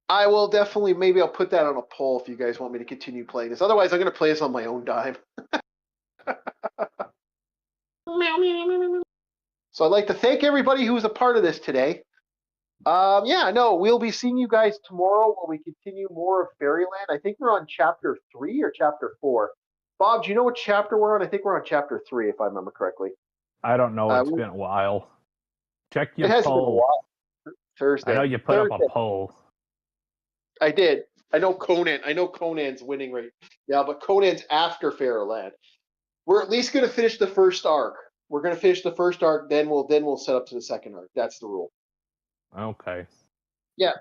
I will definitely, maybe I'll put that on a poll if you guys want me to continue playing this. Otherwise, I'm going to play this on my own dime. So I'd like to thank everybody who was a part of this today. We'll be seeing you guys tomorrow when we continue more of Fairyland. I think we're on chapter 3 or chapter 4. Bob, do you know what chapter we're on? I think we're on chapter 3, if I remember correctly. I don't know. It's been a while. Check your It hasn't been a poll. while. Thursday. I know you put up a poll. I did. I know Conan's winning right. Yeah, but Conan's after Fairyland. We're at least going to finish the first arc. We're going to finish the first arc, then we'll set up to the second arc. That's the rule. Okay. Yeah.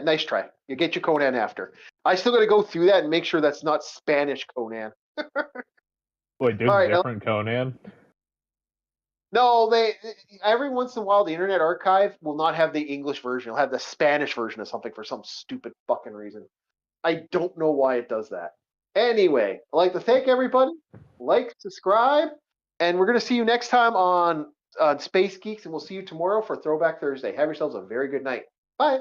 Nice try. You get your Conan after. I still got to go through that and make sure that's not Spanish Conan. Wait, there's All right, different Conan? No, every once in a while the Internet Archive will not have the English version. It'll have the Spanish version of something for some stupid fucking reason. I don't know why it does that. Anyway, I'd like to thank everybody. Like, subscribe, and we're going to see you next time on Space Geeks, and we'll see you tomorrow for Throwback Thursday. Have yourselves a very good night. Bye.